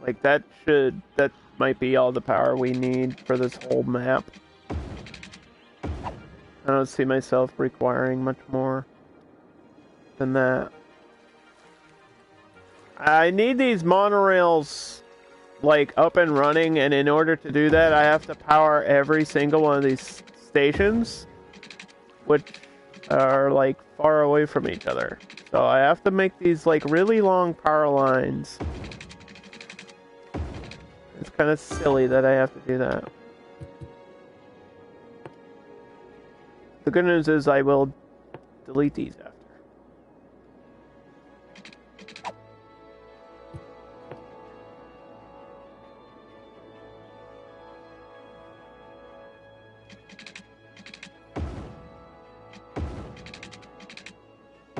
Like, that might be all the power we need for this whole map. I don't see myself requiring much more than that. I need these monorails, like, up and running, and in order to do that, I have to power every single one of these stations, which are, like, far away from each other. So I have to make these, like, really long power lines. It's kind of silly that I have to do that. The good news is I will delete these after.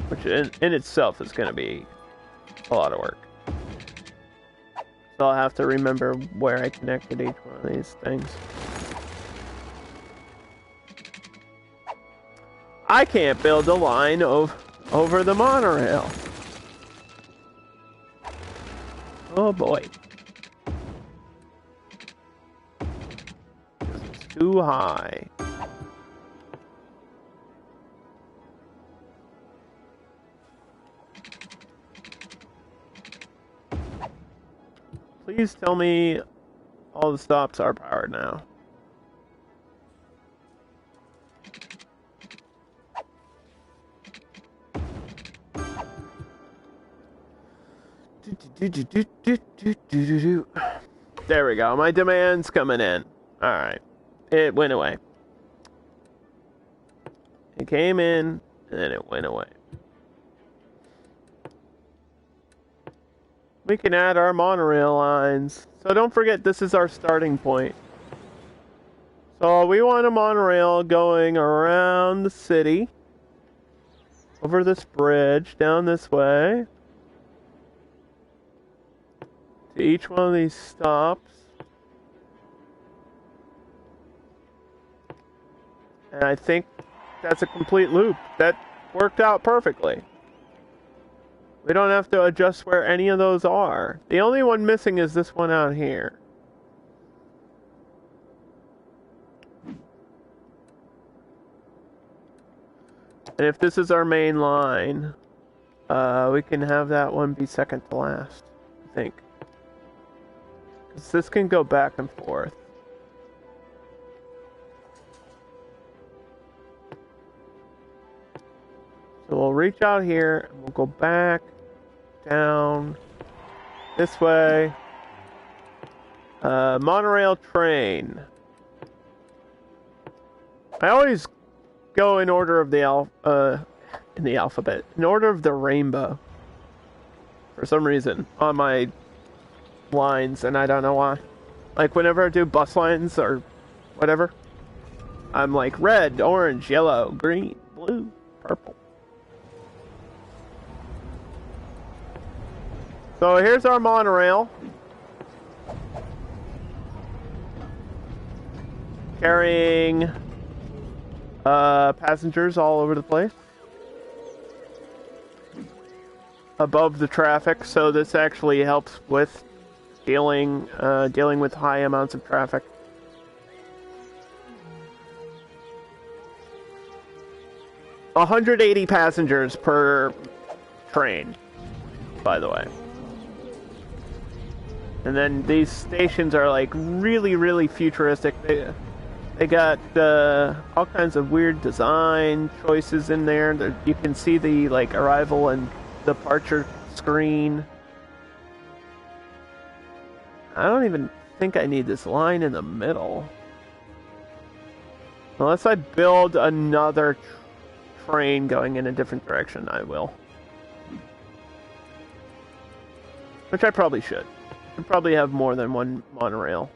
Which in itself is going to be a lot of work. So I'll have to remember where I connected each one of these things. I can't build a line over the monorail. Oh boy. It's too high. Please tell me all the stops are powered now. There we go. My demand's coming in. Alright. It went away. It came in, and then it went away. We can add our monorail lines. So don't forget, this is our starting point. So we want a monorail going around the city, over this bridge, down this way, to each one of these stops. And I think that's a complete loop. That worked out perfectly. We don't have to adjust where any of those are. The only one missing is this one out here. And if this is our main line, we can have that one be second to last, I think. Because this can go back and forth. So we'll reach out here, and we'll go back, down, this way. Monorail Train. I always go in order of the alphabet, in order of the rainbow, for some reason, on my lines, and I don't know why. Like, whenever I do bus lines or whatever, I'm like red, orange, yellow, green, blue, purple. So here's our monorail, carrying passengers all over the place, above the traffic. So this actually helps with dealing with high amounts of traffic. – 180 passengers per train, by the way. And then these stations are like really, really futuristic. They got all kinds of weird design choices in there. You can see the like arrival and departure screen. I don't even think I need this line in the middle. Unless I build another train going in a different direction, I will. Which I probably should. I'd probably have more than one monorail.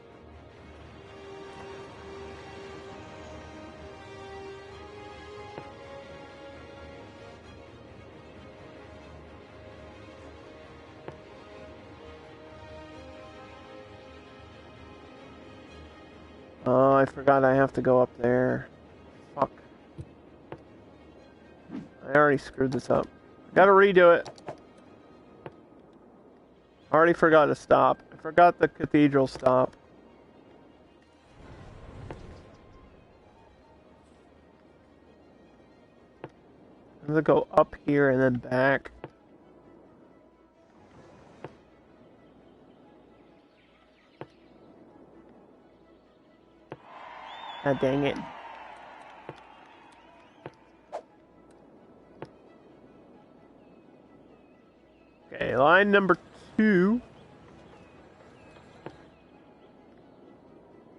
Oh, I forgot I have to go up there. Fuck. I already screwed this up. Gotta redo it. Already forgot to stop. I forgot the Cathedral stop. I'm gonna go up here and then back. Ah, dang it. Okay, line number 2.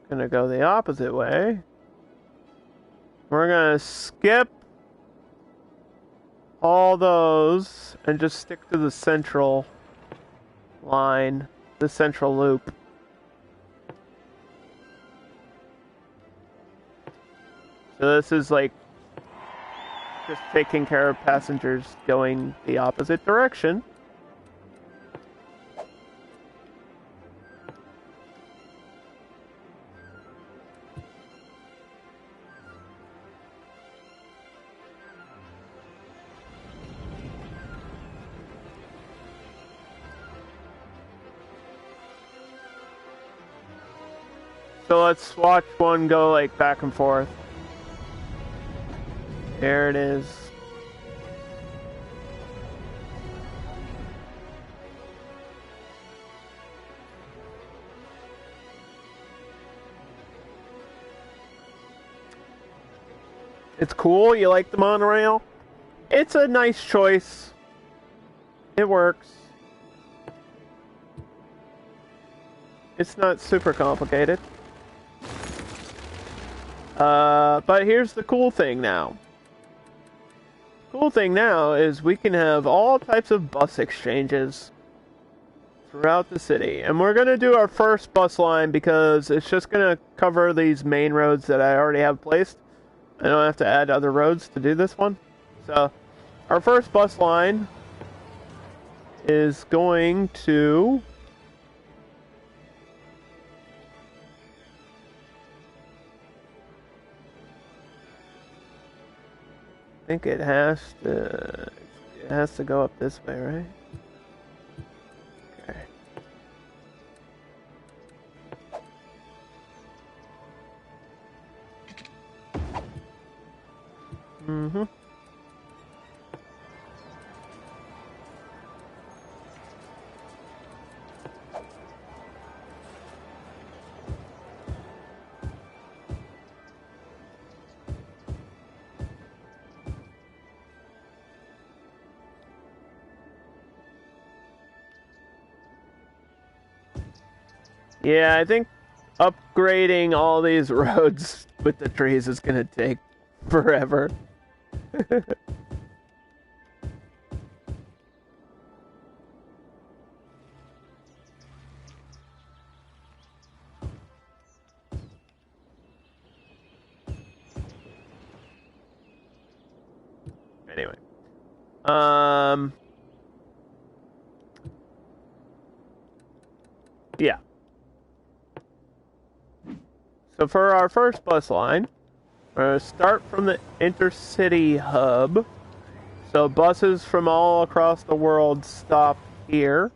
Gonna go the opposite way. We're gonna skip all those and just stick to the central line, the central loop. So this is like just taking care of passengers going the opposite direction. So let's watch one go like back and forth. There it is. It's cool. You like the monorail? It's a nice choice. It works. It's not super complicated. But here's the cool thing now. Cool thing now is we can have all types of bus exchanges throughout the city. And we're going to do our first bus line because it's just going to cover these main roads that I already have placed. I don't have to add other roads to do this one. So, our first bus line is going to... I think it has to go up this way, right? Okay. Mm-hmm. Yeah, I think upgrading all these roads with the trees is gonna take forever. Anyway. Yeah. So for our first bus line, we're going to start from the intercity hub. So buses from all across the world stop here.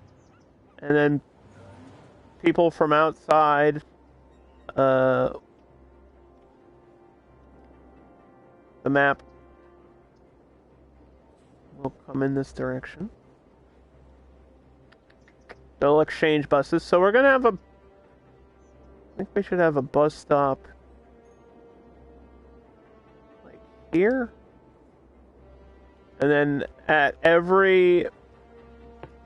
And then people from outside the map will come in this direction. They'll exchange buses. So we're going to have I think we should have a bus stop like here. And then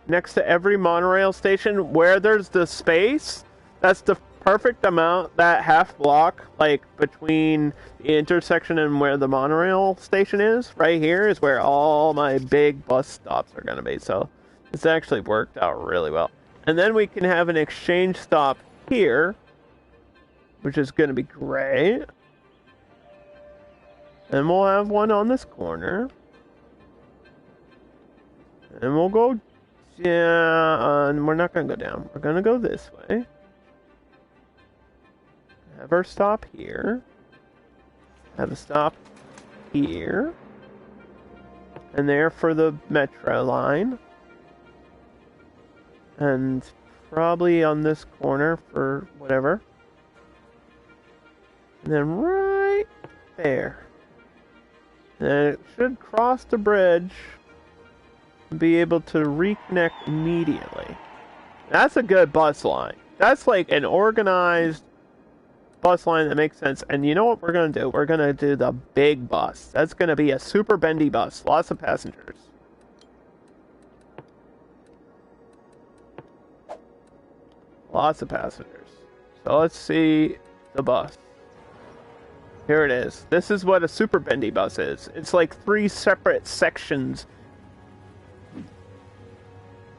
next to every monorail station where there's the space, that's the perfect amount, that half block, like between the intersection and where the monorail station is, right here is where all my big bus stops are going to be. So it's actually worked out really well. And then we can have an exchange stop here, which is going to be great. And we'll have one on this corner. And we'll go... Yeah, and we're not going to go down. We're going to go this way. Have our stop here. Have a stop here. And there for the metro line. And probably on this corner for whatever. And then right there. And it should cross the bridge and be able to reconnect immediately. That's a good bus line. That's like an organized bus line that makes sense. And you know what we're going to do? We're going to do the big bus. That's going to be a super bendy bus. Lots of passengers. Lots of passengers. So let's see the bus. Here it is. This is what a super bendy bus is. It's like 3 separate sections.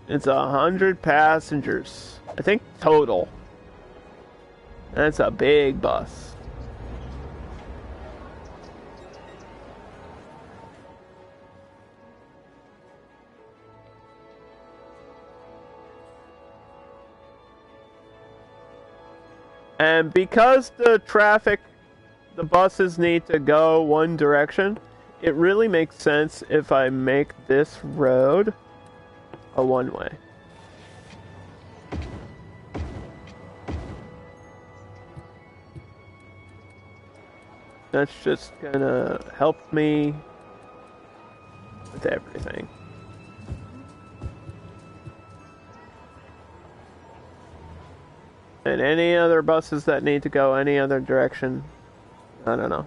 It's 100 passengers, I think, total. That's a big bus. And because the buses need to go one direction, it really makes sense if I make this road a one-way. That's just gonna help me with everything. And any other buses that need to go any other direction, I don't know.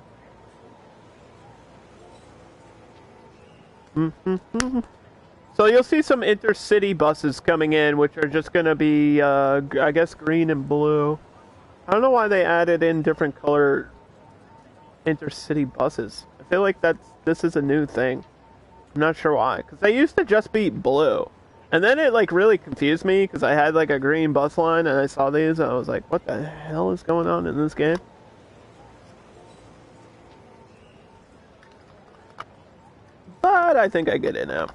So you'll see some intercity buses coming in, which are just going to be, I guess, green and blue. I don't know why they added in different color intercity buses. I feel like this is a new thing. I'm not sure why, because they used to just be blue. And then it like really confused me, because I had like a green bus line, and I saw these, and I was like, what the hell is going on in this game? But I think I get it now.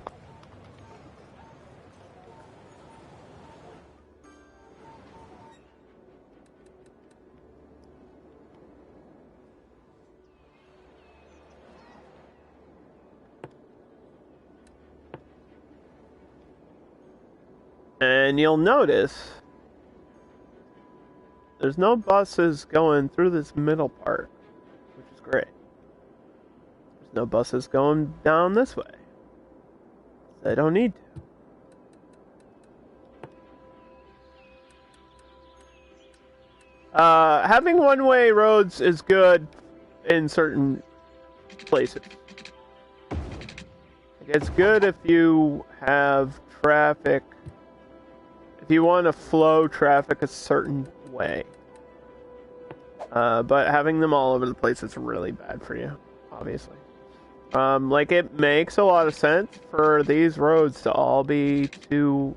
And you'll notice there's no buses going through this middle part, which is great. There's no buses going down this way. They don't need to. Having one-way roads is good in certain places. It's good if you have traffic. If you want to flow traffic a certain way. But having them all over the place is really bad for you, obviously. Like, it makes a lot of sense for these roads to all be 2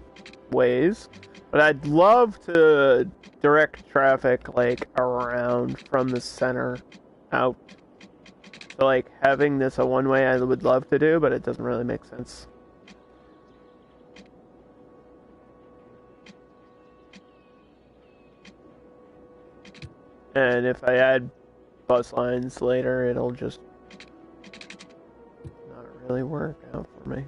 ways. But I'd love to direct traffic, like, around from the center out. So, like, having this a one-way I would love to do, but it doesn't really make sense. And if I add bus lines later, it'll just not really work out for me.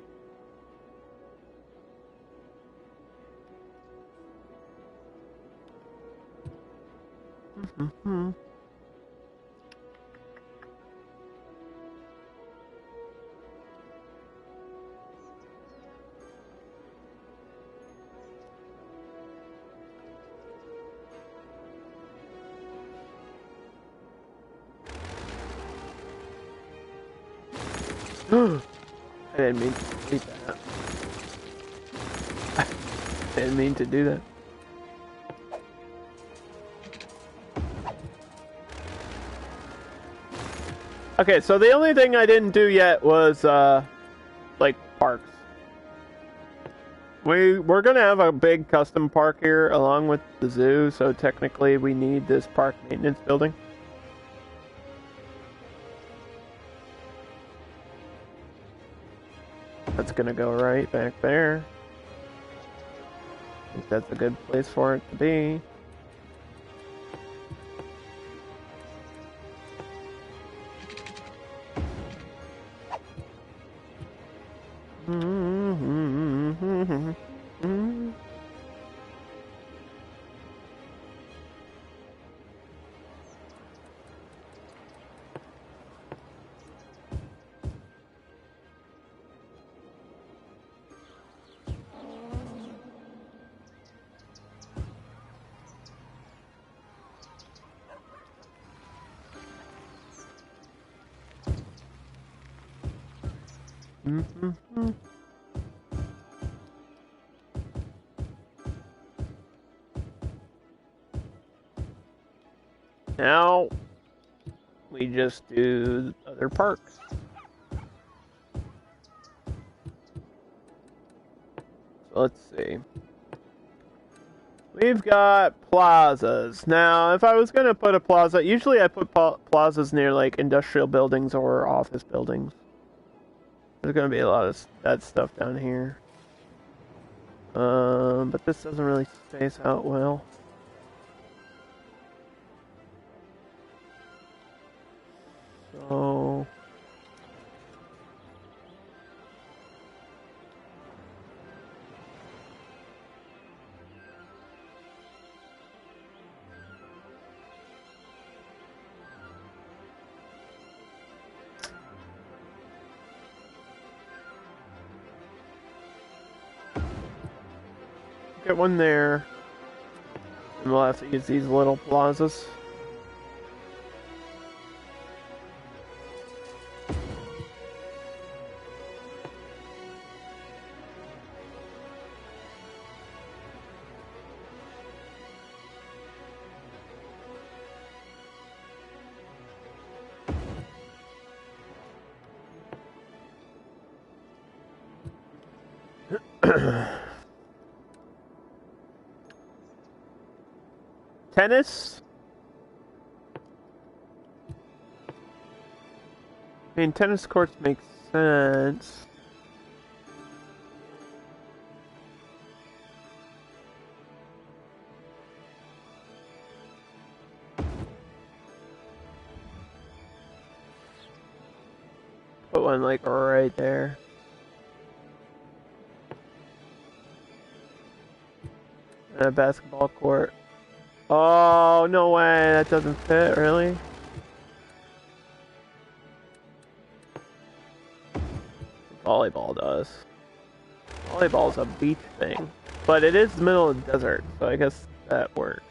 I didn't mean to delete that. I didn't mean to do that. Okay, so the only thing I didn't do yet was, like, parks. We're gonna have a big custom park here along with the zoo, so technically we need this park maintenance building. That's gonna go right back there. I think that's a good place for it to be. Now we just do other parks. So let's see. We've got plazas. Now, if I was going to put a plaza, usually I put plazas near like industrial buildings or office buildings. There's going to be a lot of that stuff down here. But this doesn't really space out well. So... get one there. And we'll have to use these little plazas. Tennis? I mean, tennis courts make sense. Put one, like, right there. And a basketball court. Oh, no way, that doesn't fit, really? Volleyball does. Volleyball's a beach thing. But it is the middle of the desert, so I guess that works.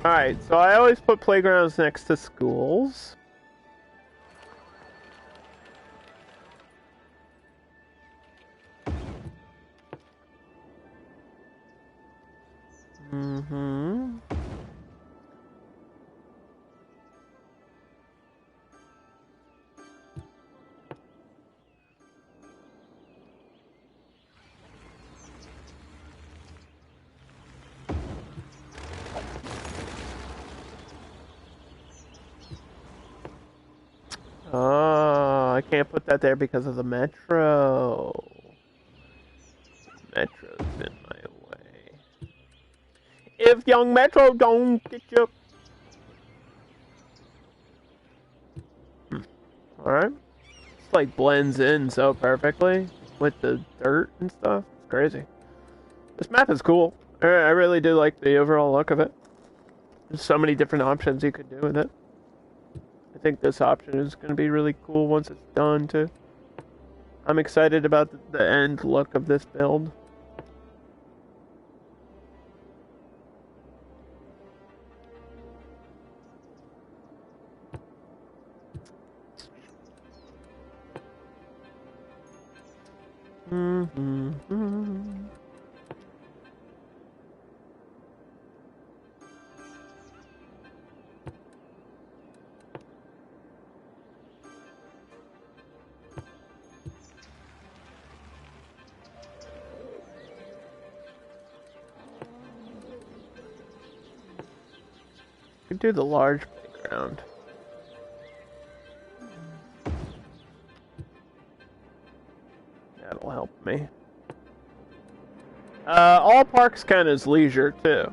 Alright, so I always put playgrounds next to schools. Oh, I can't put that there because of the metro. Metro's in my way. If young Metro don't get you... Alright. It's like blends in so perfectly with the dirt and stuff. It's crazy. This map is cool. I really do like the overall look of it. There's so many different options you could do with it. I think this option is going to be really cool once it's done, too. I'm excited about the end look of this build. Could do the large playground. That'll help me. All parks count as leisure too,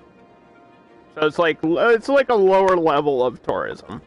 so it's like a lower level of tourism.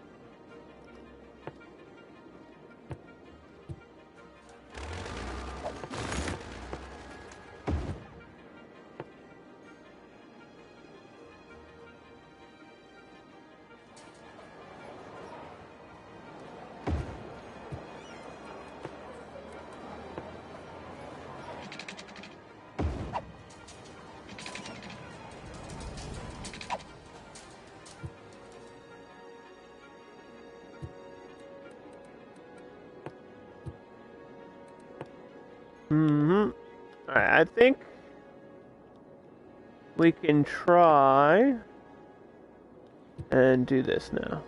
Mm-hmm. Alright, I think we can try and do this now.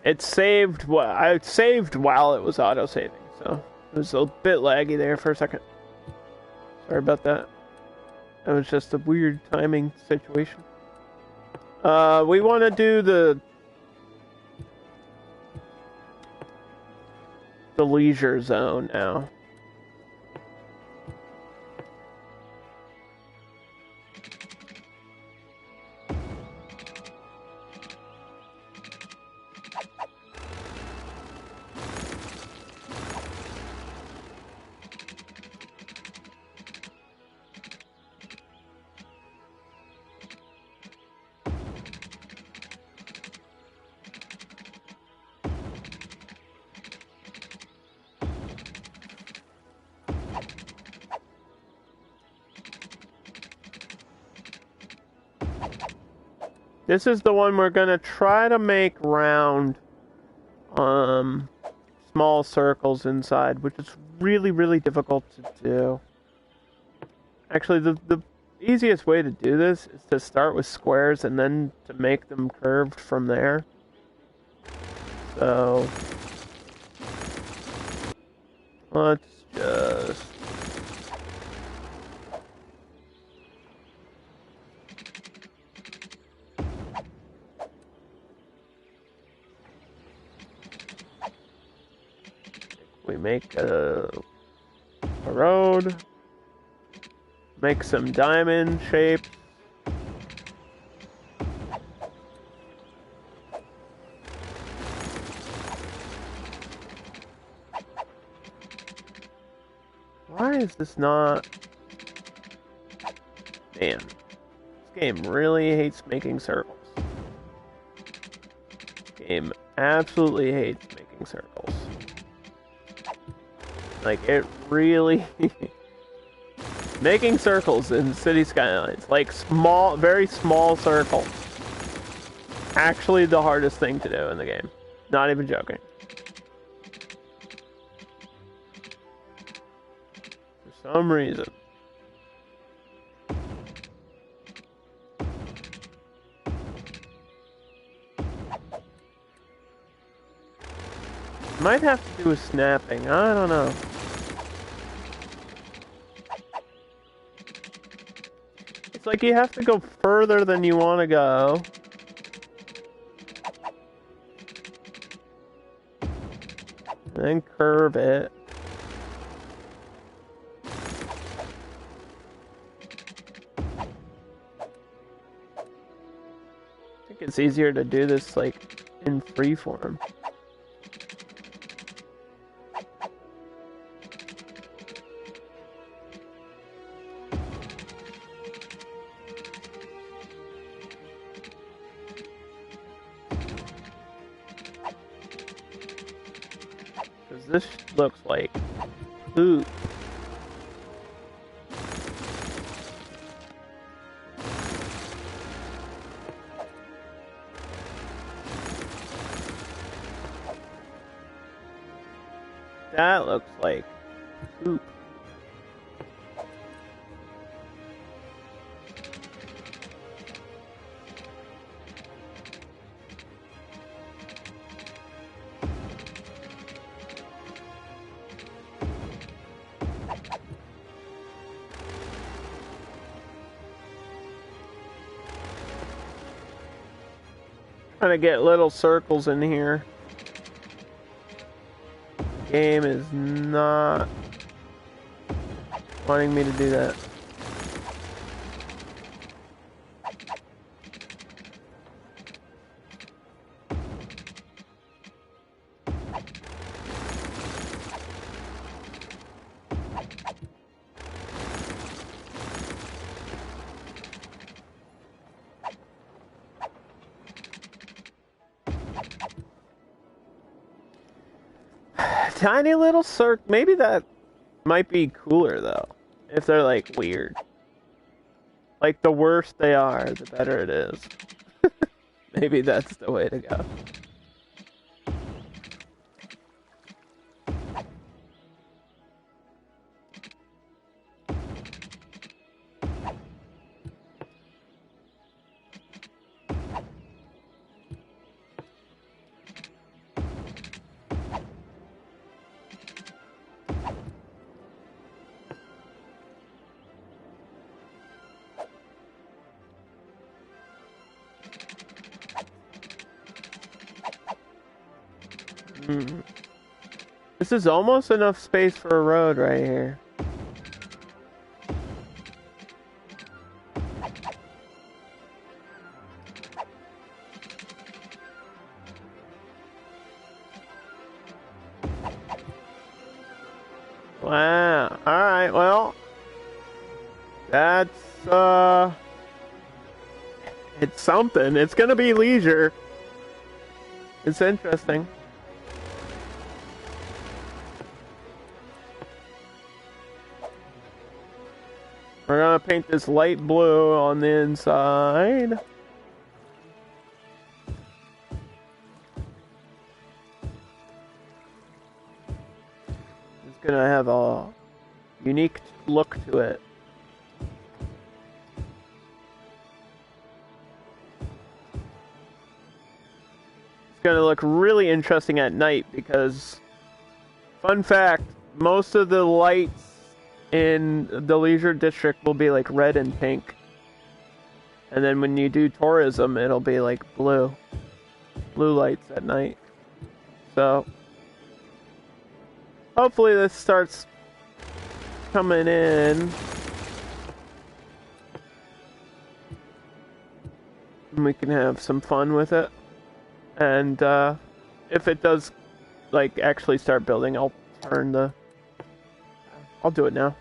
It saved I saved while it was auto-saving, so it was a bit laggy there for a second. Sorry about that. That was just a weird timing situation. We want to do the leisure zone now. This is the one we're gonna try to make round, small circles inside, which is really, really difficult to do. Actually, the easiest way to do this is to start with squares and then to make them curved from there. So, let's just... We make a road, make some diamond shapes. Why is this not... Damn. This game really hates making circles. This game absolutely hates making circles. Like, it really... Making circles in City Skylines, like small, very small circles, actually the hardest thing to do in the game. Not even joking. For some reason. Might have to do with snapping, I don't know. It's like you have to go further than you want to go. And then curve it. I think it's easier to do this like in freeform. This looks like poop. That looks like poop. Trying to get little circles in here. The game is not wanting me to do that. Tiny little circle. Maybe that might be cooler though, if they're like weird. Like, the worse they are, the better it is. Maybe that's the way to go. This is almost enough space for a road right here. Wow. Alright, well. That's, it's something. It's gonna be leisure. It's interesting. We're gonna paint this light blue on the inside. It's gonna have a unique look to it. It's gonna look really interesting at night because, fun fact, most of the lights in the leisure district will be like red and pink. And then when you do tourism, it'll be like blue. Blue lights at night. So, hopefully this starts coming in. And we can have some fun with it. And if it does like actually start building, I'll do it now.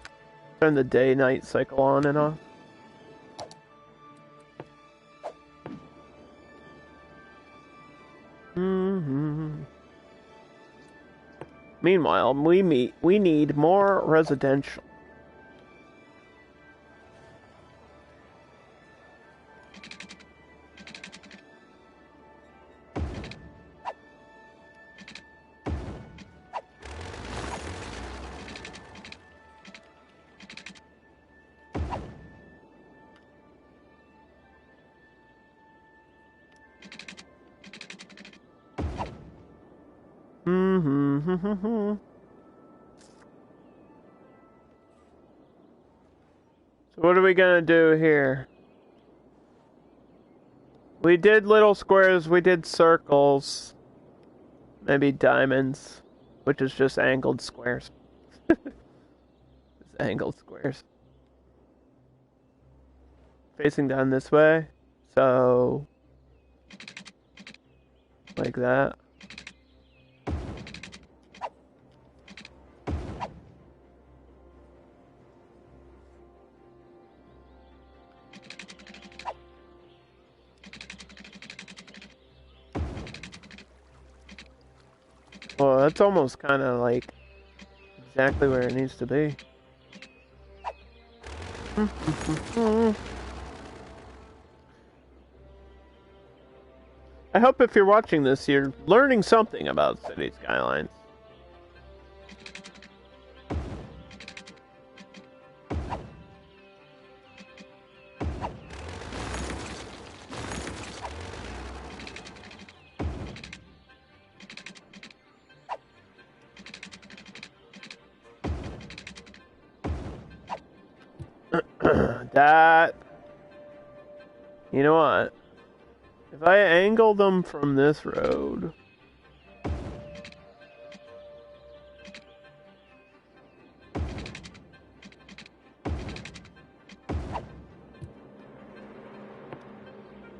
Turn the day-night cycle on and off. Meanwhile, we need more residential. So what are we gonna do here? We did little squares, we did circles. Maybe diamonds, which is just angled squares. It's angled squares. Facing down this way, so like that. Well, that's almost kind of like exactly where it needs to be. I hope if you're watching this, you're learning something about City Skylines. That, you know what? If I angle them from this road,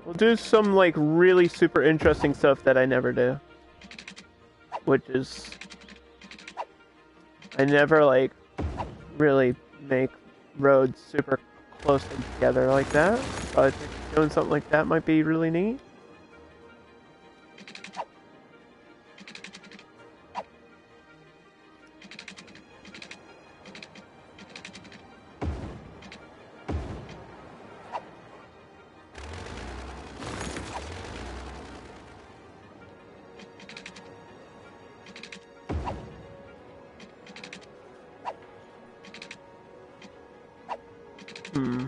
we'll do some like really super interesting stuff that I never do, which is I never like really make roads super closely together like that. So I think doing something like that might be really neat. Hmm.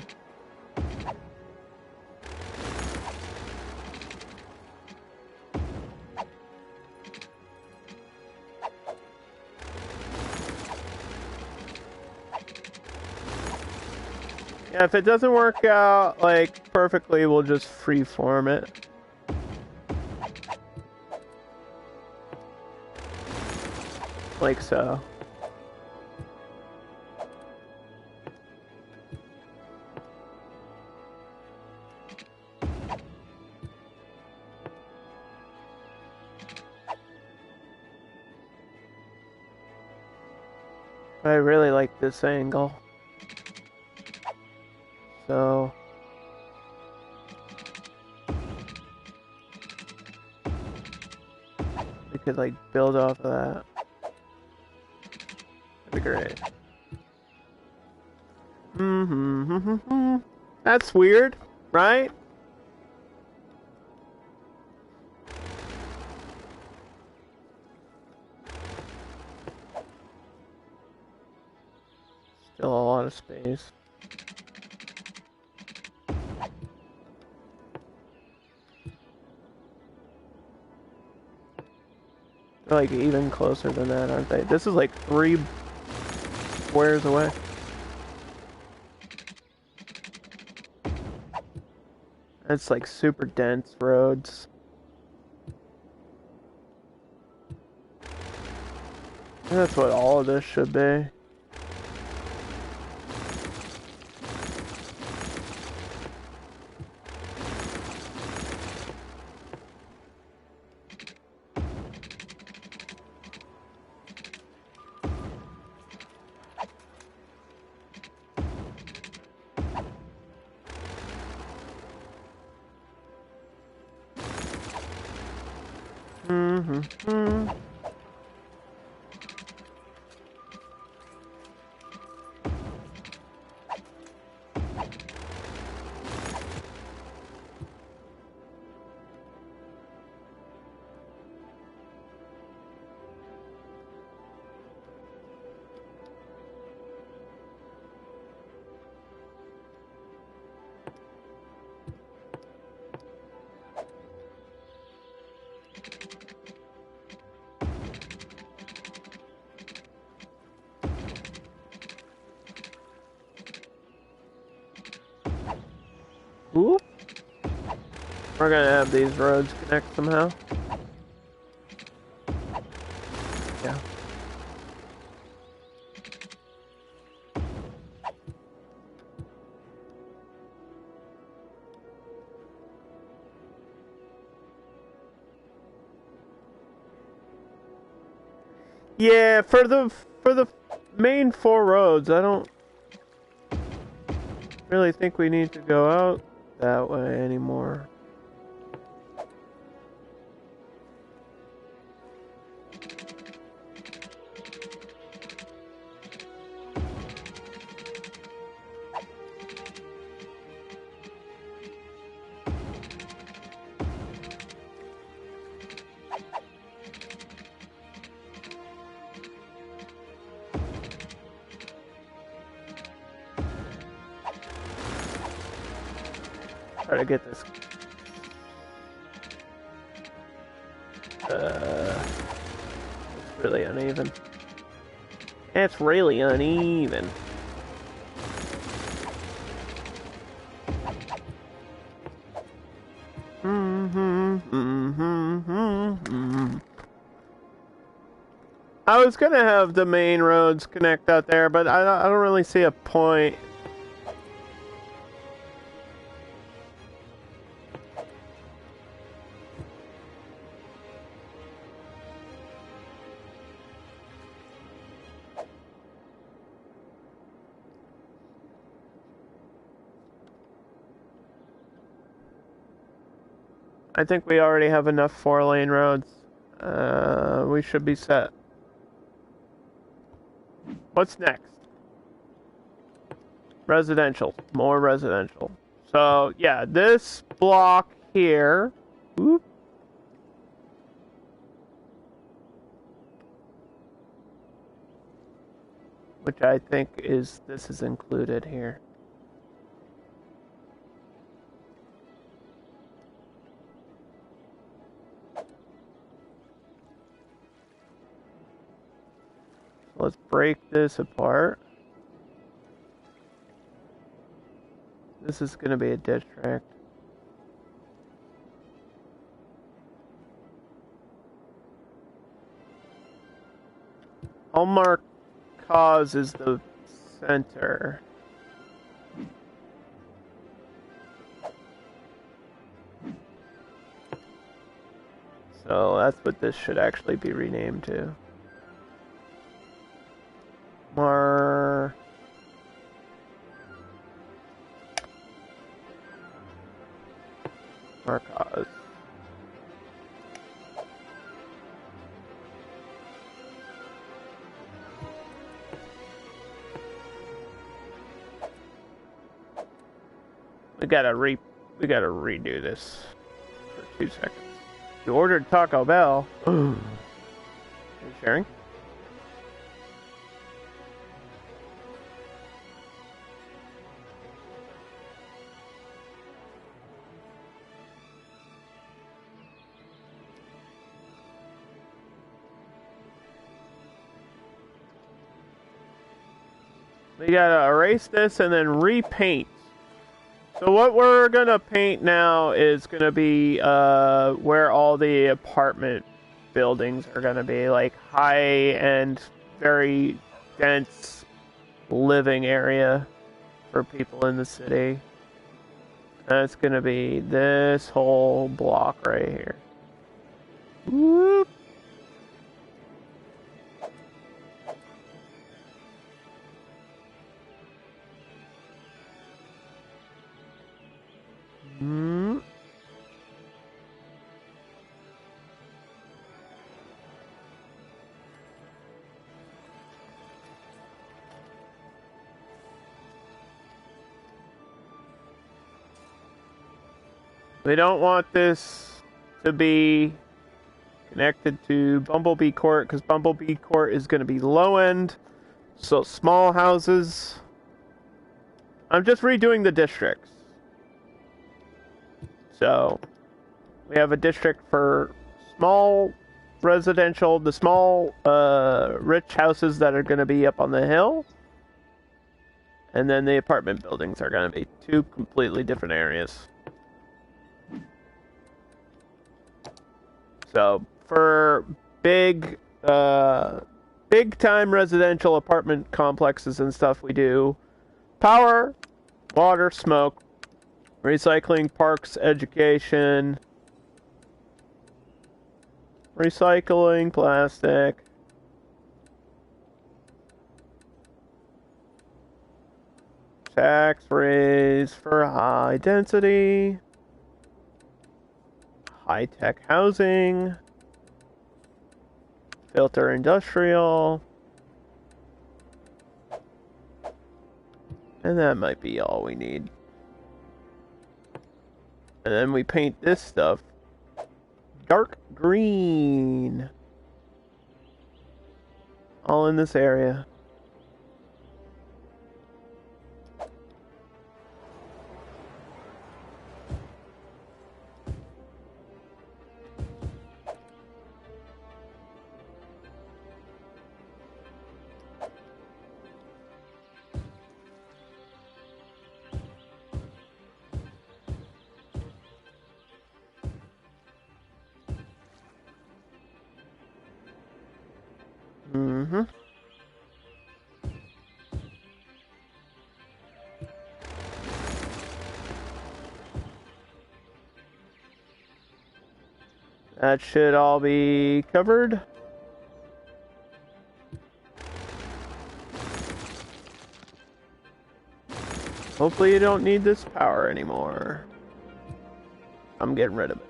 Yeah, if it doesn't work out, like, perfectly, we'll just freeform it. Like so. But I really like this angle. So... we could, like, build off of that. That'd be great. That's weird, right? Still a lot of space. They're like even closer than that, aren't they? This is like 3 squares away. It's like super dense roads. That's what all of this should be. Oop. We're gonna have these roads connect somehow. Yeah. Yeah, for the main 4 roads, I don't really think we need to go out that way anymore. Try to get this. It's really uneven. It's really uneven. I was gonna have the main roads connect out there, but I don't really see a point. I think we already have enough 4-lane roads. We should be set. What's next? Residential. More residential. So, yeah, this block here. Whoop. Which I think is, this is included here. let's break this apart. This is going to be a district. Hallmark Cause is the center. So that's what this should actually be renamed to. Marcos. We gotta redo this for 2 seconds. You ordered Taco Bell. Are you sharing? We gotta erase this and then repaint. So what we're gonna paint now is gonna be where all the apartment buildings are gonna be, like high-end, very dense living area for people in the city. That's gonna be this whole block right here. Whoop. We don't want this to be connected to Bumblebee Court, because Bumblebee Court is going to be low end, so small houses. I'm just redoing the districts. So we have a district for small residential, the small rich houses that are going to be up on the hill, and then the apartment buildings are going to be 2 completely different areas. So for big time residential apartment complexes and stuff, we do power, water, smoke, recycling, parks, education, recycling, plastic, tax raise for high density, high-tech housing, filter industrial, and that might be all we need. And then we paint this stuff dark green, all in this area. That should all be covered. Hopefully you don't need this power anymore. I'm getting rid of it.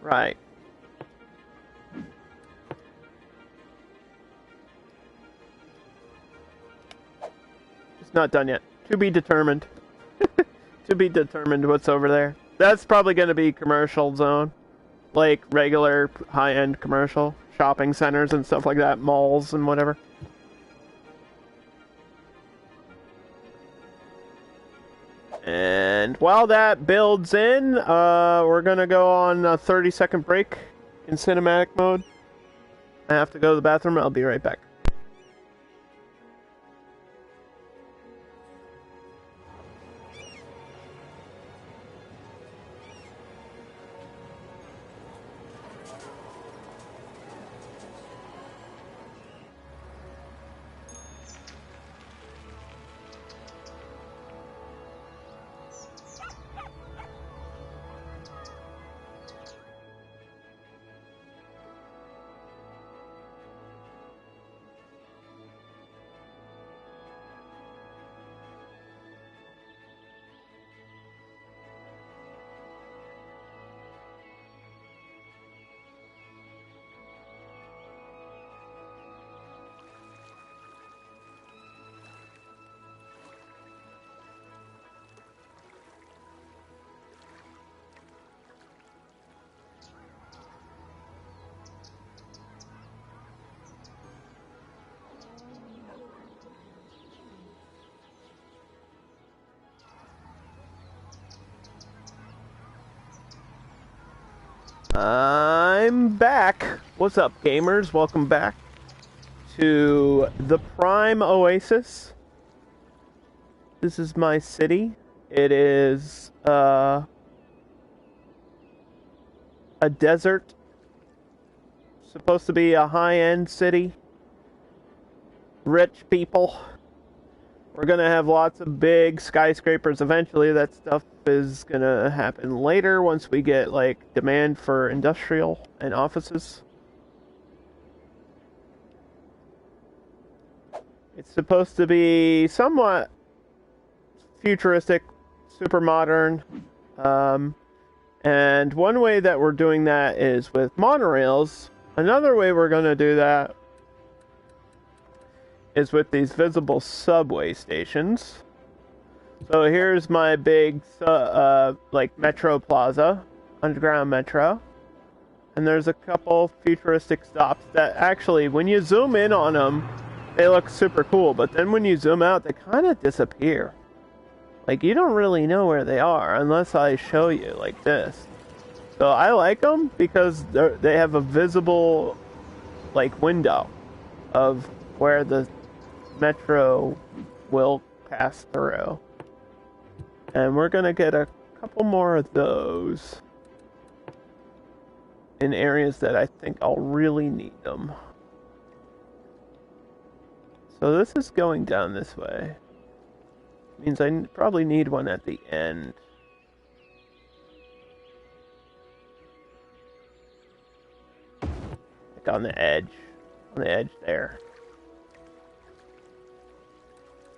Right. It's not done yet. To be determined. To be determined what's over there. That's probably going to be commercial zone. Like regular high-end commercial. Shopping centers and stuff like that. Malls and whatever. And while that builds in, we're gonna go on a 30-second break in cinematic mode. I have to go to the bathroom. I'll be right back. I'm back. What's up, gamers? Welcome back to the Prime Oasis. This is my city. It is a desert. Supposed to be a high-end city. Rich people. We're gonna have lots of big skyscrapers eventually. That stuff is gonna happen later once we get like demand for industrial and offices. It's supposed to be somewhat futuristic, super modern, and one way that we're doing that is with monorails. Another way we're gonna do that is with these visible subway stations. So here's my big like metro plaza, underground metro, and there's a couple futuristic stops that actually, when you zoom in on them, they look super cool, but then when you zoom out, they kind of disappear. Like, you don't really know where they are unless I show you like this. So I like them because they have a visible like window of where the metro will pass through. And we're gonna get a couple more of those in areas that I think I'll really need them. So this is going down this way. Means I probably need one at the end. Like on the edge there.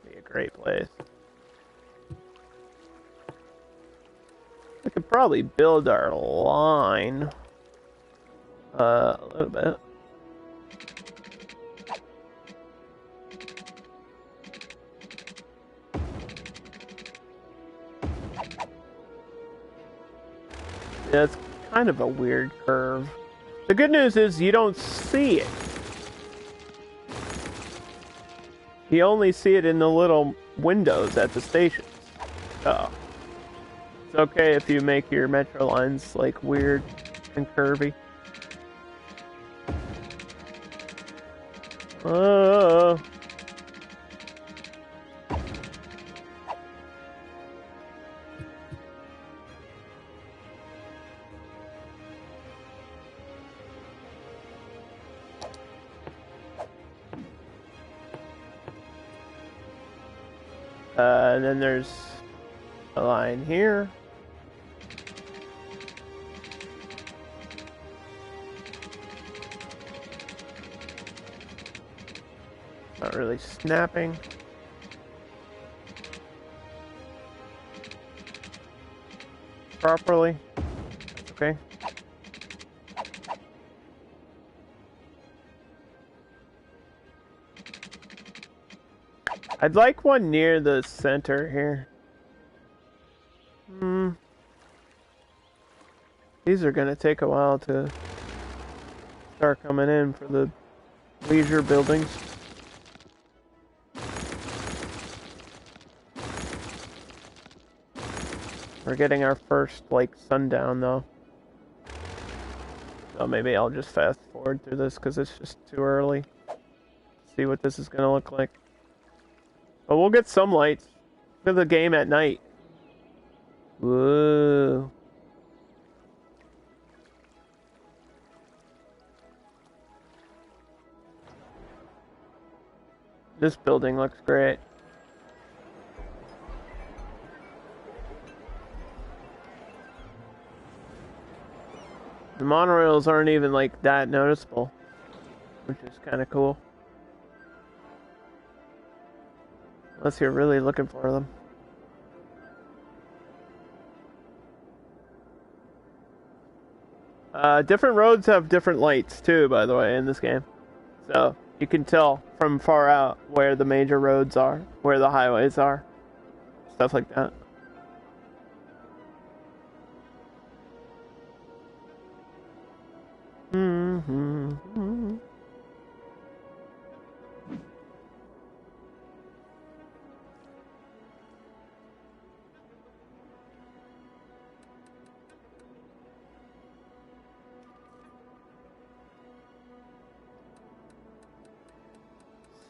Be a great place. We could probably build our line a little bit. Yeah, it's kind of a weird curve. The good news is you don't see it. You only see it in the little windows at the stations. So it's okay if you make your metro lines like weird and curvy. And then there's a line here. Not really snapping. Properly. That's okay. I'd like one near the center here. These are gonna take a while to start coming in for the leisure buildings. We're getting our first, like, sundown, though. So maybe I'll just fast forward through this, because it's just too early. See what this is going to look like. But we'll get some lights. Look at the game at night. Whoa. This building looks great. The monorails aren't even like that noticeable, which is kind of cool. Unless you're really looking for them. Different roads have different lights too, by the way, in this game. So you can tell from far out where the major roads are, where the highways are, stuff like that. Mm-hmm.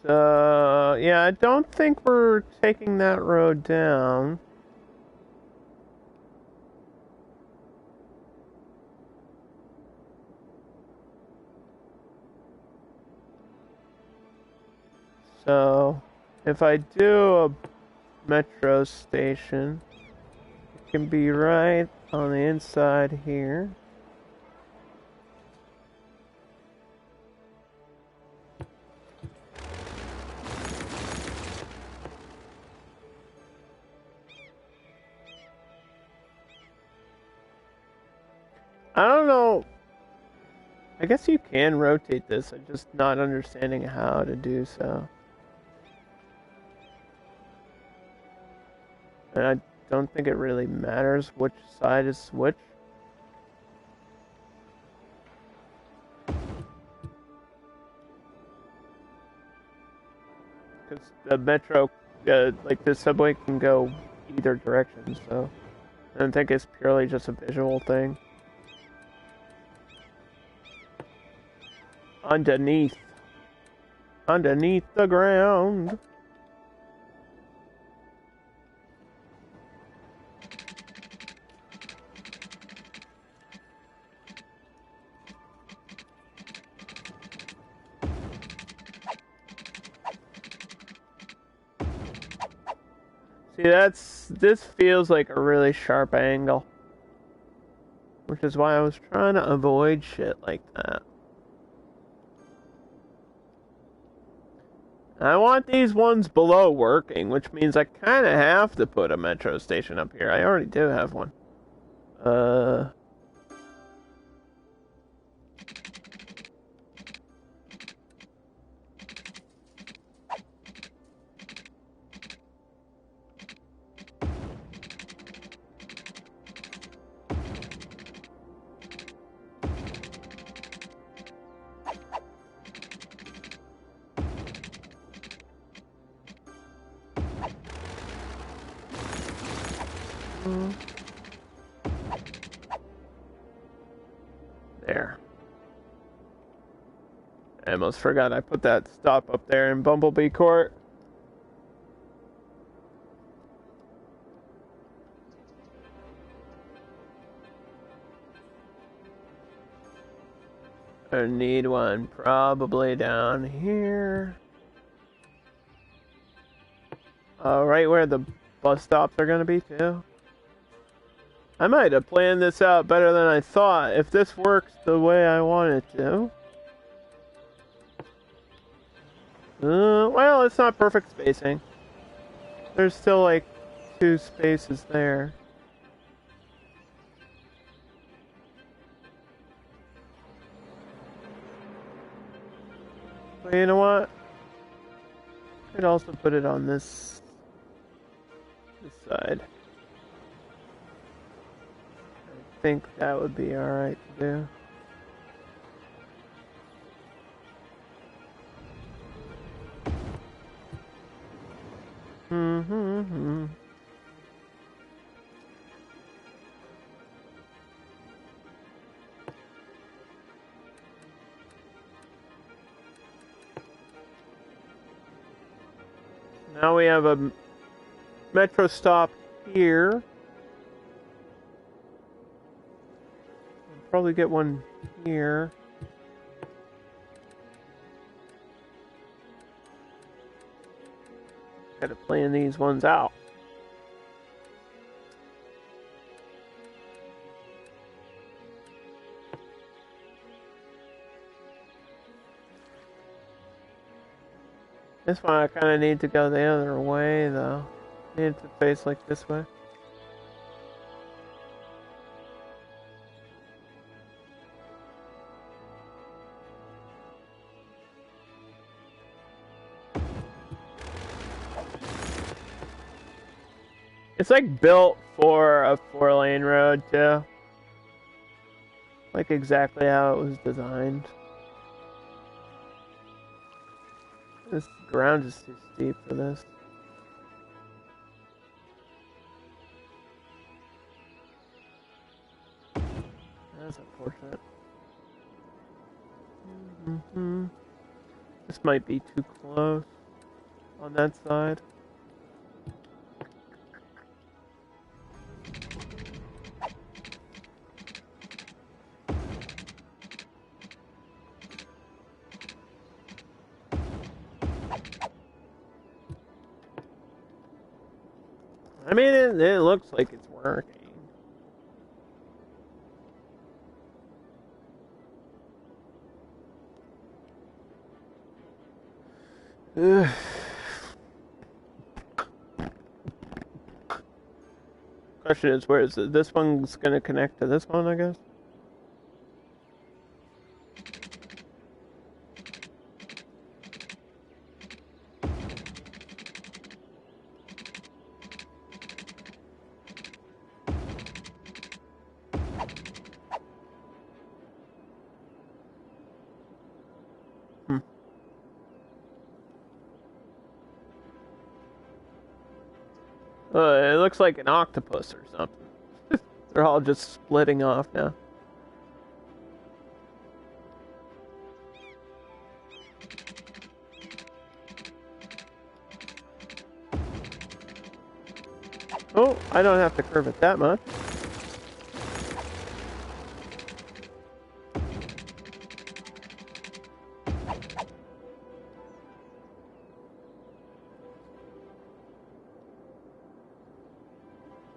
So, yeah, I don't think we're taking that road down. So, if I do a metro station, it can be right on the inside here. I don't know. I guess you can rotate this. I'm just not understanding how to do so. And I don't think it really matters which side is which. Because the metro, like the subway can go either direction, so I don't think it's purely just a visual thing. Underneath the ground. See, this feels like a really sharp angle. Which is why I was trying to avoid shit like that. I want these ones below working, which means I kind of have to put a metro station up here. I already do have one. There. I almost forgot I put that stop up there in Bumblebee Court. I need one probably down here. Right where the bus stops are gonna be too. I might have planned this out better than I thought if this works the way I want it to. Well, it's not perfect spacing. There's still like 2 spaces there. But you know what? I could also put it on this side. I think that would be alright to do. Now we have a metro stop here. We'll probably get one here. Gotta plan these ones out. This one I kind of need to go the other way, though. Need to face like this way. It's like built for a 4-lane road, too. Like exactly how it was designed. This ground is too steep for this. That's unfortunate. This might be too close on that side. I mean, it looks like it's working. Ugh. Question is, where is it? This one's gonna connect to this one, I guess? It looks like an octopus or something. They're all just splitting off now. Oh, I don't have to curve it that much.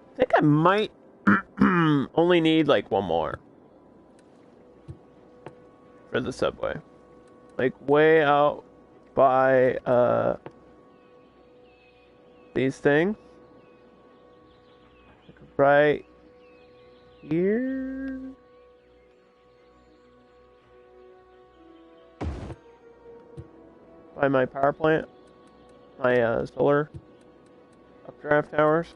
I think I might only need like one more for the subway. Like way out by these things. Like right here. By my power plant. My solar updraft towers.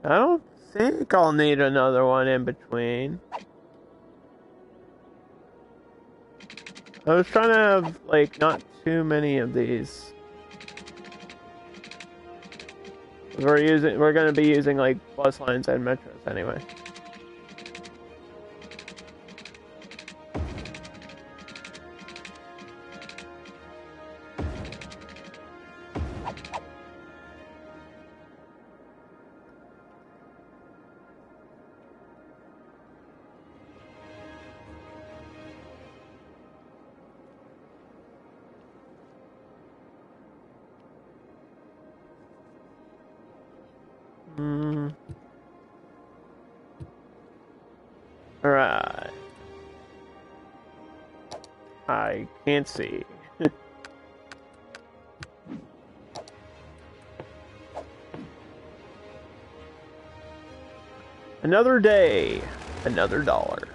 I don't think I'll need another one in between. I was trying to have, like, not too many of these. We're gonna be using, like, bus lines and metros anyway. Alright. I can't see. Another day, another dollar.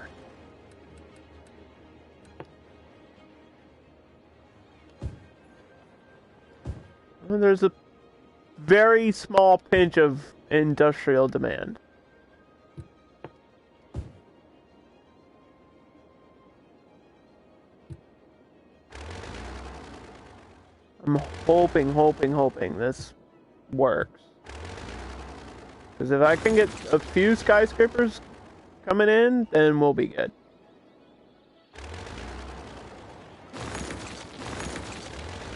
And there's a very small pinch of industrial demand. I'm hoping this works. Because if I can get a few skyscrapers coming in, then we'll be good.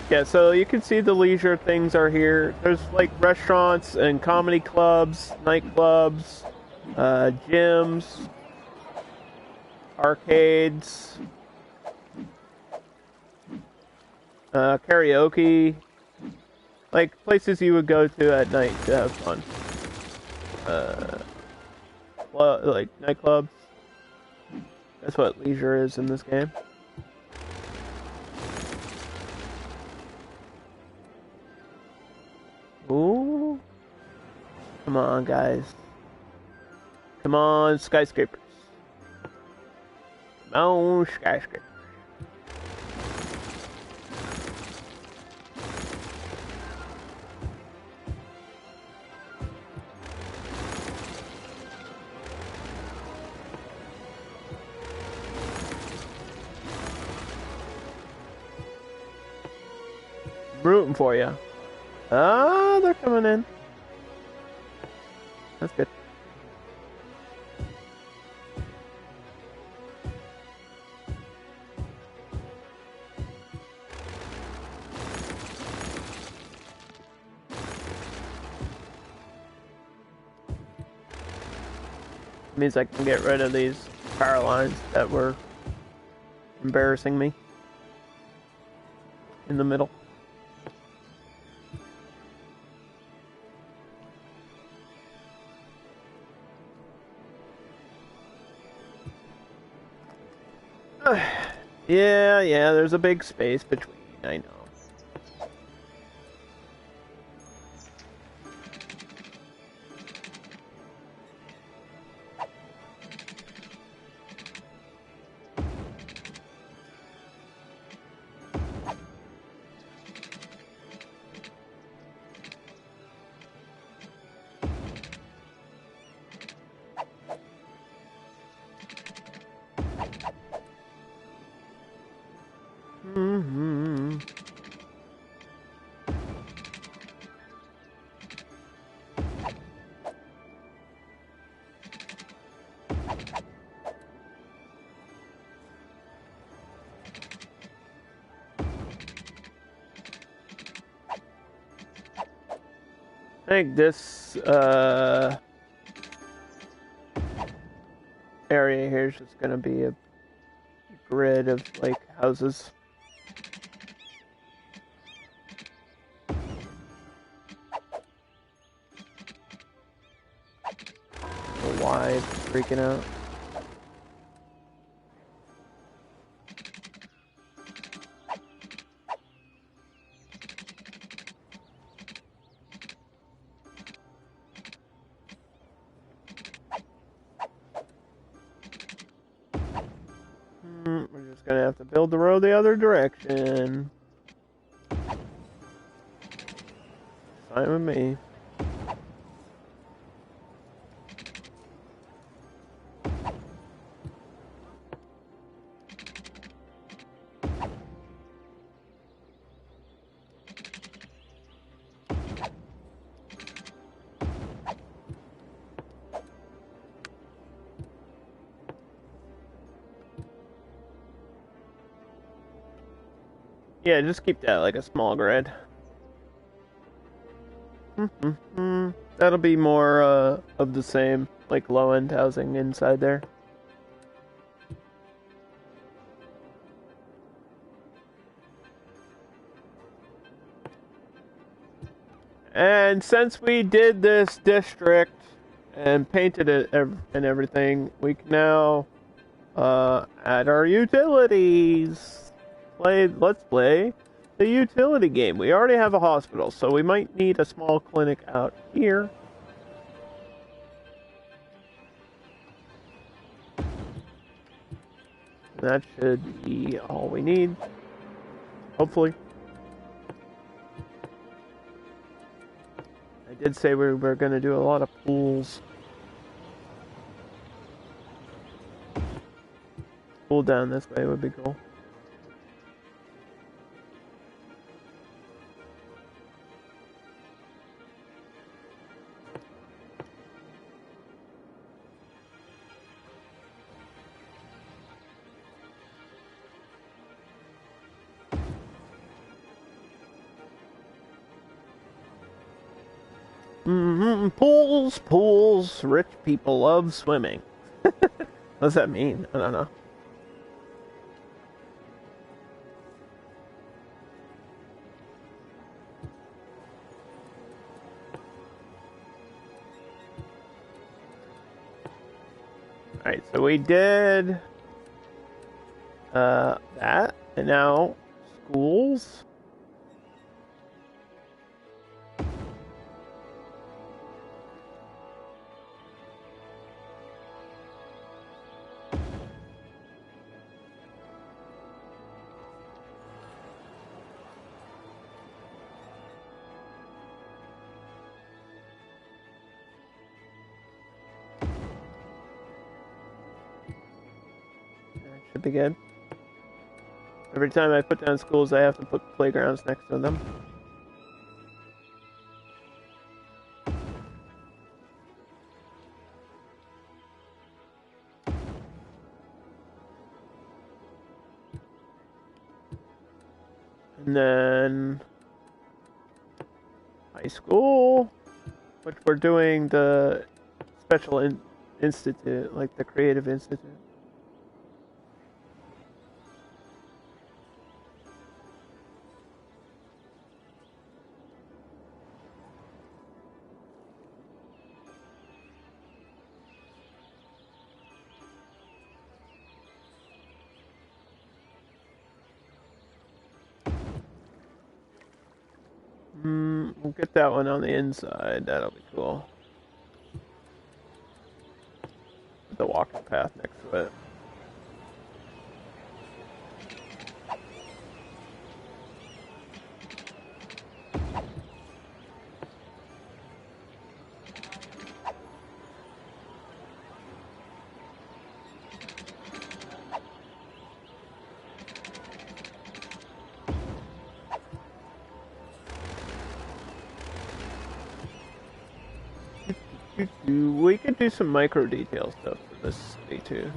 Yeah, so you can see the leisure things are here. There's like restaurants and comedy clubs, nightclubs, gyms, arcades, karaoke, like places you would go to at night to have fun. Well, like nightclubs. That's what leisure is in this game. Ooh. Come on, guys. Come on, skyscrapers. Come on, skyscrapers. I'm rooting for you. Ah, they're coming in. That's good. Means I can get rid of these power lines that were embarrassing me in the middle. Yeah, there's a big space between, I know. I think this area here is just gonna be a grid of like houses. Why it's freaking out. We're just gonna have to build the road the other direction. Fine with me. Yeah, just keep that like a small grid. That'll be more of the same, like low-end housing inside there. And since we did this district and painted it and everything, we can now add our utilities. Let's play the utility game. We already have a hospital, so we might need a small clinic out here. That should be all we need. Hopefully. I did say we were going to do a lot of pools. Pool down this way would be cool. Pools, pools. Rich people love swimming. What does that mean? I don't know. Alright, so we did that, and now schools. Should be good. Every time I put down schools, I have to put playgrounds next to them. And then high school, which we're doing the special institute, like the creative institute. We'll get that one on the inside. That'll be cool. Put the walking path next to it. We could do some micro detail stuff for this city too.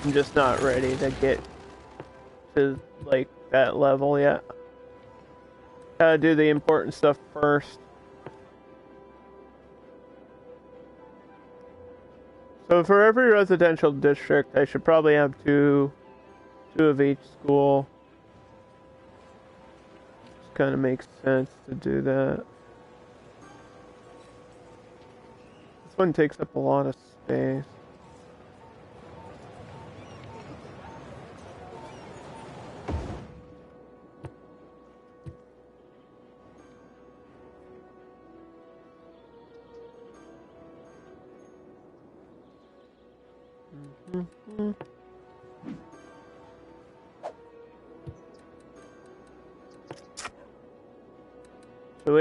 I'm just not ready to get to like that level yet. Gotta do the important stuff first. So for every residential district, I should probably have two of each school. Just kind of makes sense to do that. This one takes up a lot of space. So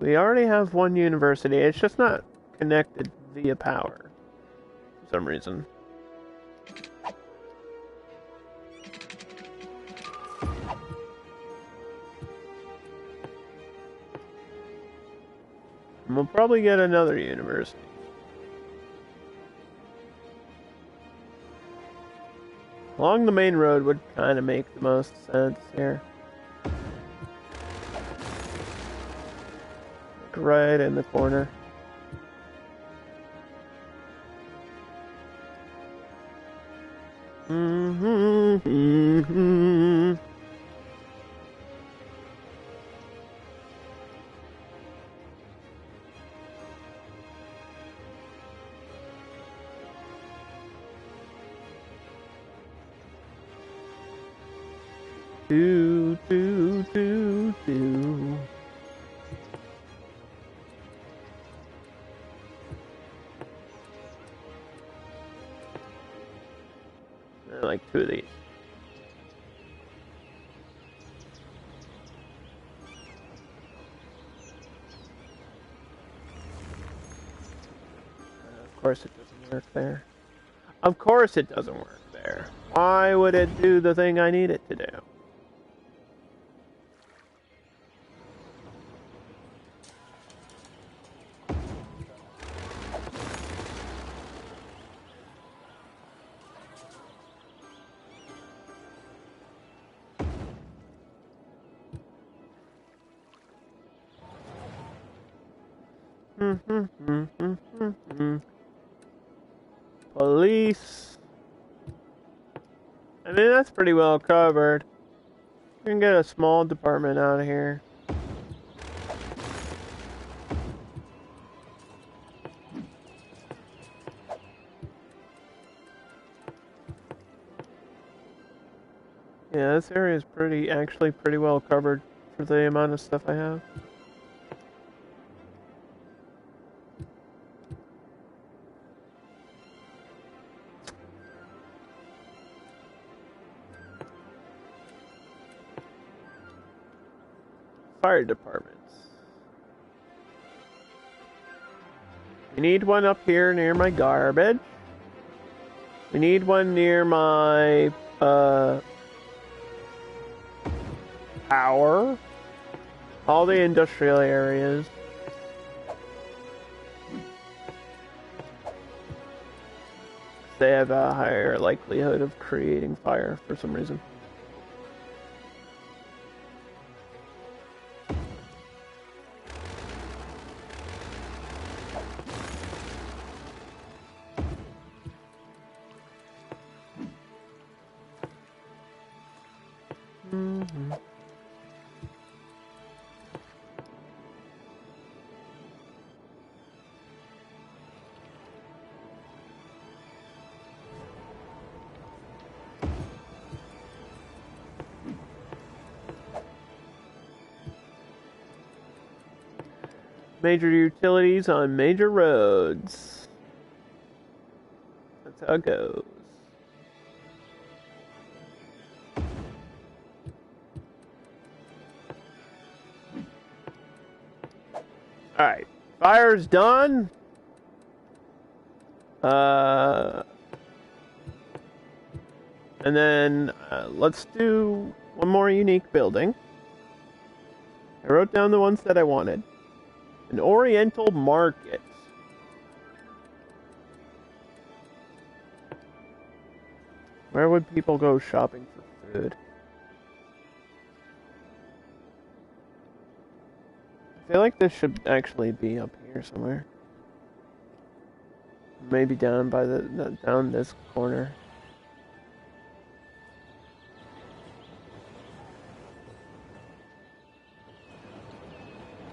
we already have one university. It's just not connected via power for some reason. And we'll probably get another university. Along the main road would kind of make the most sense here. Right in the corner. Do. I like two of these. Of course it doesn't work there. Of course it doesn't work there. Why would it do the thing I need it to do? Police. I mean, that's pretty well covered. We can get a small department out of here. Yeah, this area is actually pretty well covered for the amount of stuff I have. Fire departments. We need one up here near my garbage. We need one near my power. All the industrial areas. They have a higher likelihood of creating fire for some reason. Major utilities on major roads. That's how it goes. Alright. Fire's done. And then let's do one more unique building. I wrote down the ones that I wanted. An Oriental Market. Where would people go shopping for food? I feel like this should actually be up here somewhere. Maybe down by down this corner.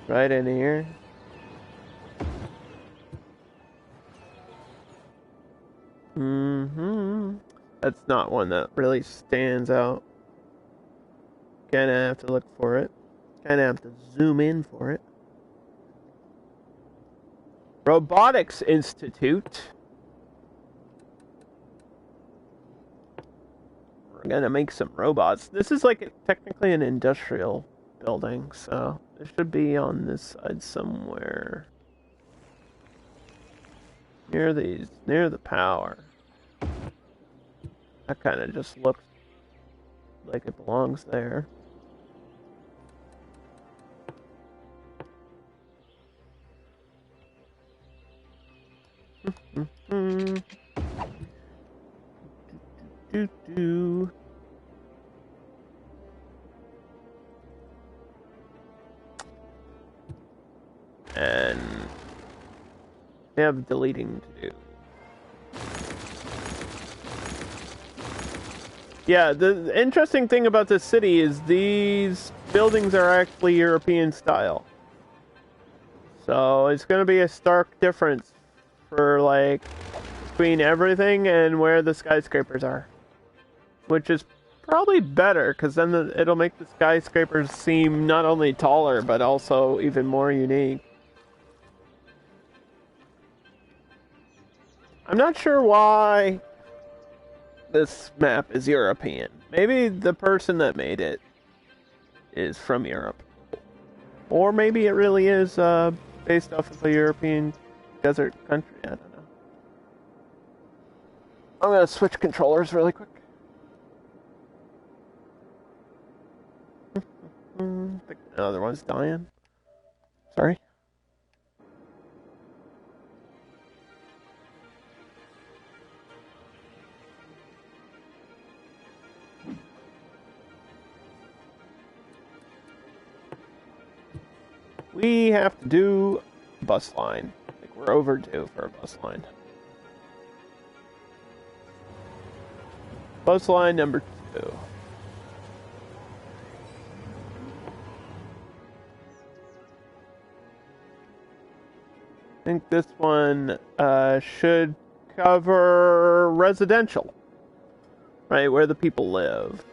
Right in here. That's not one that really stands out. Kinda have to look for it. Kinda have to zoom in for it. Robotics Institute. We're gonna make some robots. This is like technically an industrial building, so it should be on this side somewhere. Near the power. That kind of just looks like it belongs there. And we have deleting to do. Yeah, the interesting thing about this city is these buildings are actually European style. So it's going to be a stark difference for like between everything and where the skyscrapers are. Which is probably better because then it'll make the skyscrapers seem not only taller but also even more unique. I'm not sure why this map is European. Maybe the person that made it is from Europe. Or maybe it really is based off of a European desert country. I don't know. I'm going to switch controllers really quick. I think another one's dying. Sorry. We have to do bus line. Like, we're overdue for a bus line. Bus line number 2. I think this one should cover residential, right, where the people live.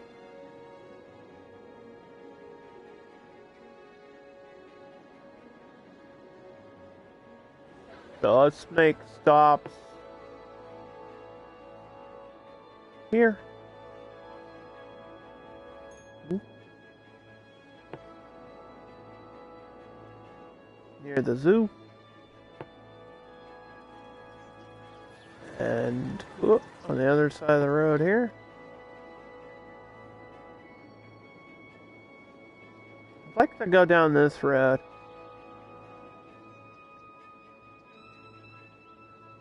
So let's make stops here. Near the zoo. And on the other side of the road here. I'd like to go down this road.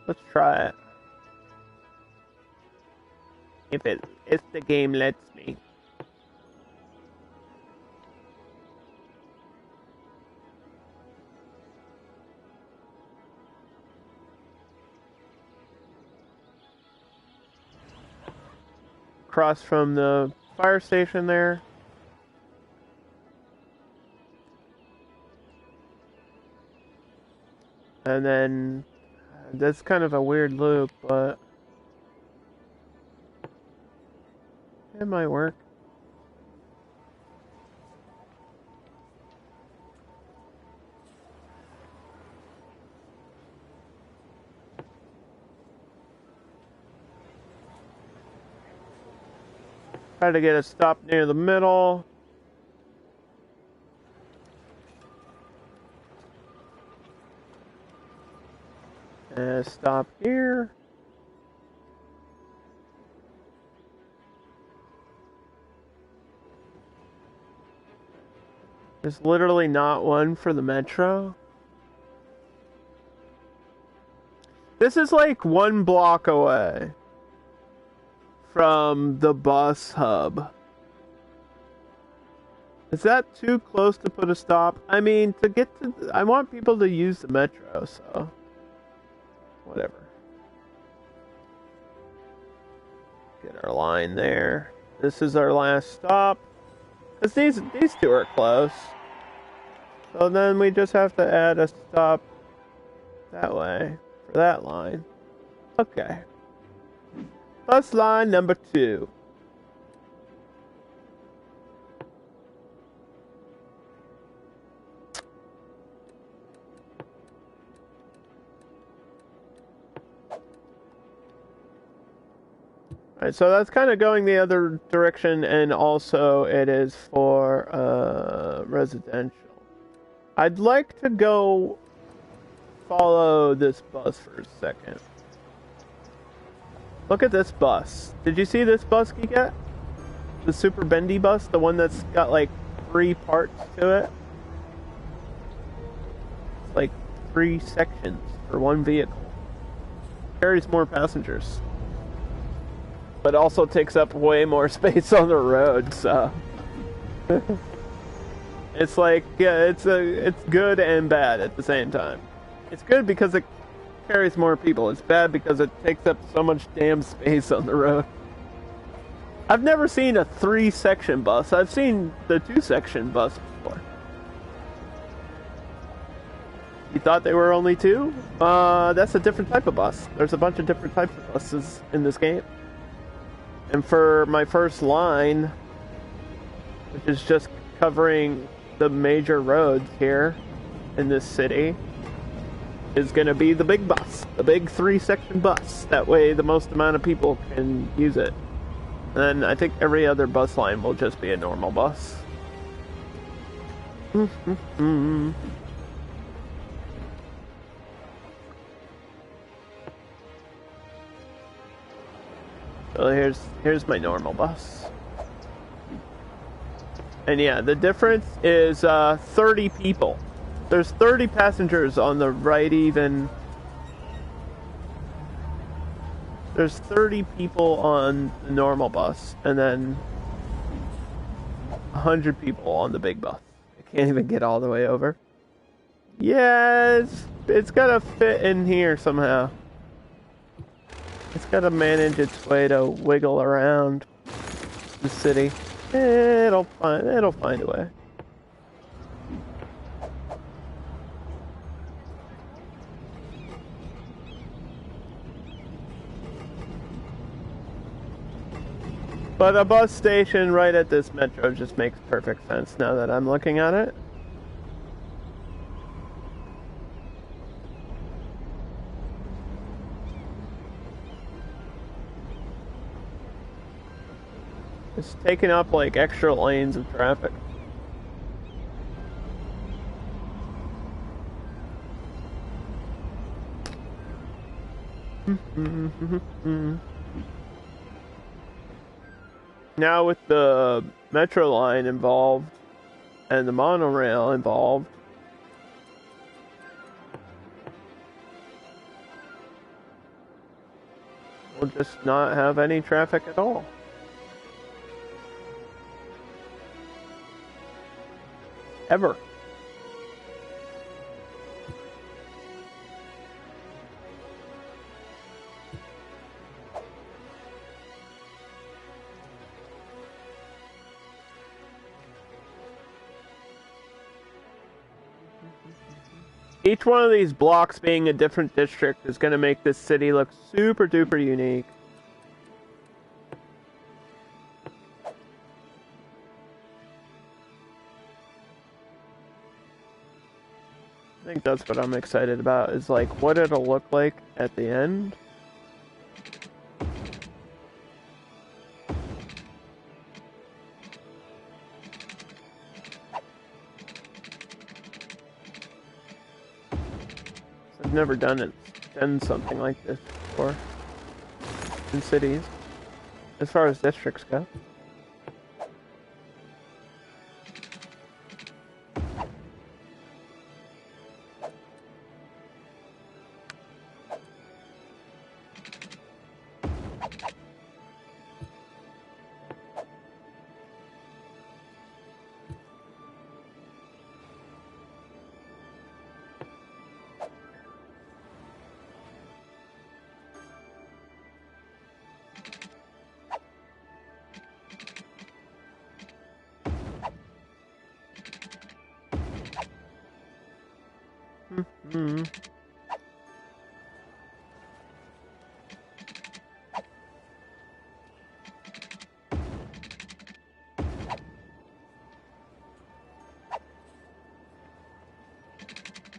Let's try it. If the game lets me. Across from the fire station there. And then that's kind of a weird loop, but it might work. Try to get a stop near the middle. And stop here. There's literally not one for the metro. This is like 1 block away from the bus hub. Is that too close to put a stop? I mean, to get to... I want people to use the metro, so... whatever. Get our line there. This is our last stop. Because these two are close. So then we just have to add a stop that way for that line. Okay. Bus line number 2. Alright, so that's kind of going the other direction, and also it is for residential. I'd like to go follow this bus for a second. Look at this bus. Did you see this bus, Geekette? The Super Bendy Bus, the one that's got like 3 parts to it. It's like 3 sections for one vehicle. Carries more passengers. But also takes up way more space on the road, so... It's like, yeah, it's good and bad at the same time. It's good because it carries more people. It's bad because it takes up so much damn space on the road. I've never seen a 3-section bus. I've seen the 2-section bus before. You thought they were only 2? That's a different type of bus. There's a bunch of different types of buses in this game. And for my first line, which is just covering the major roads here in this city, is going to be the big bus, the big 3-section bus. That way the most amount of people can use it. And then I think every other bus line will just be a normal bus. So here's my normal bus. And yeah, the difference is 30 people. There's 30 passengers on the right even. There's 30 people on the normal bus, and then 100 people on the big bus. I can't even get all the way over. Yeah, it's gotta fit in here somehow. It's gotta manage its way to wiggle around the city. It'll find a way. But a bus station right at this metro just makes perfect sense now that I'm looking at it. It's taking up like extra lanes of traffic. Now with the metro line involved and the monorail involved, we'll just not have any traffic at all. Ever. Each one of these blocks being a different district is going to make this city look super duper unique. I think that's what I'm excited about, is like what it'll look like at the end. I've never done something like this before in cities, as far as districts go.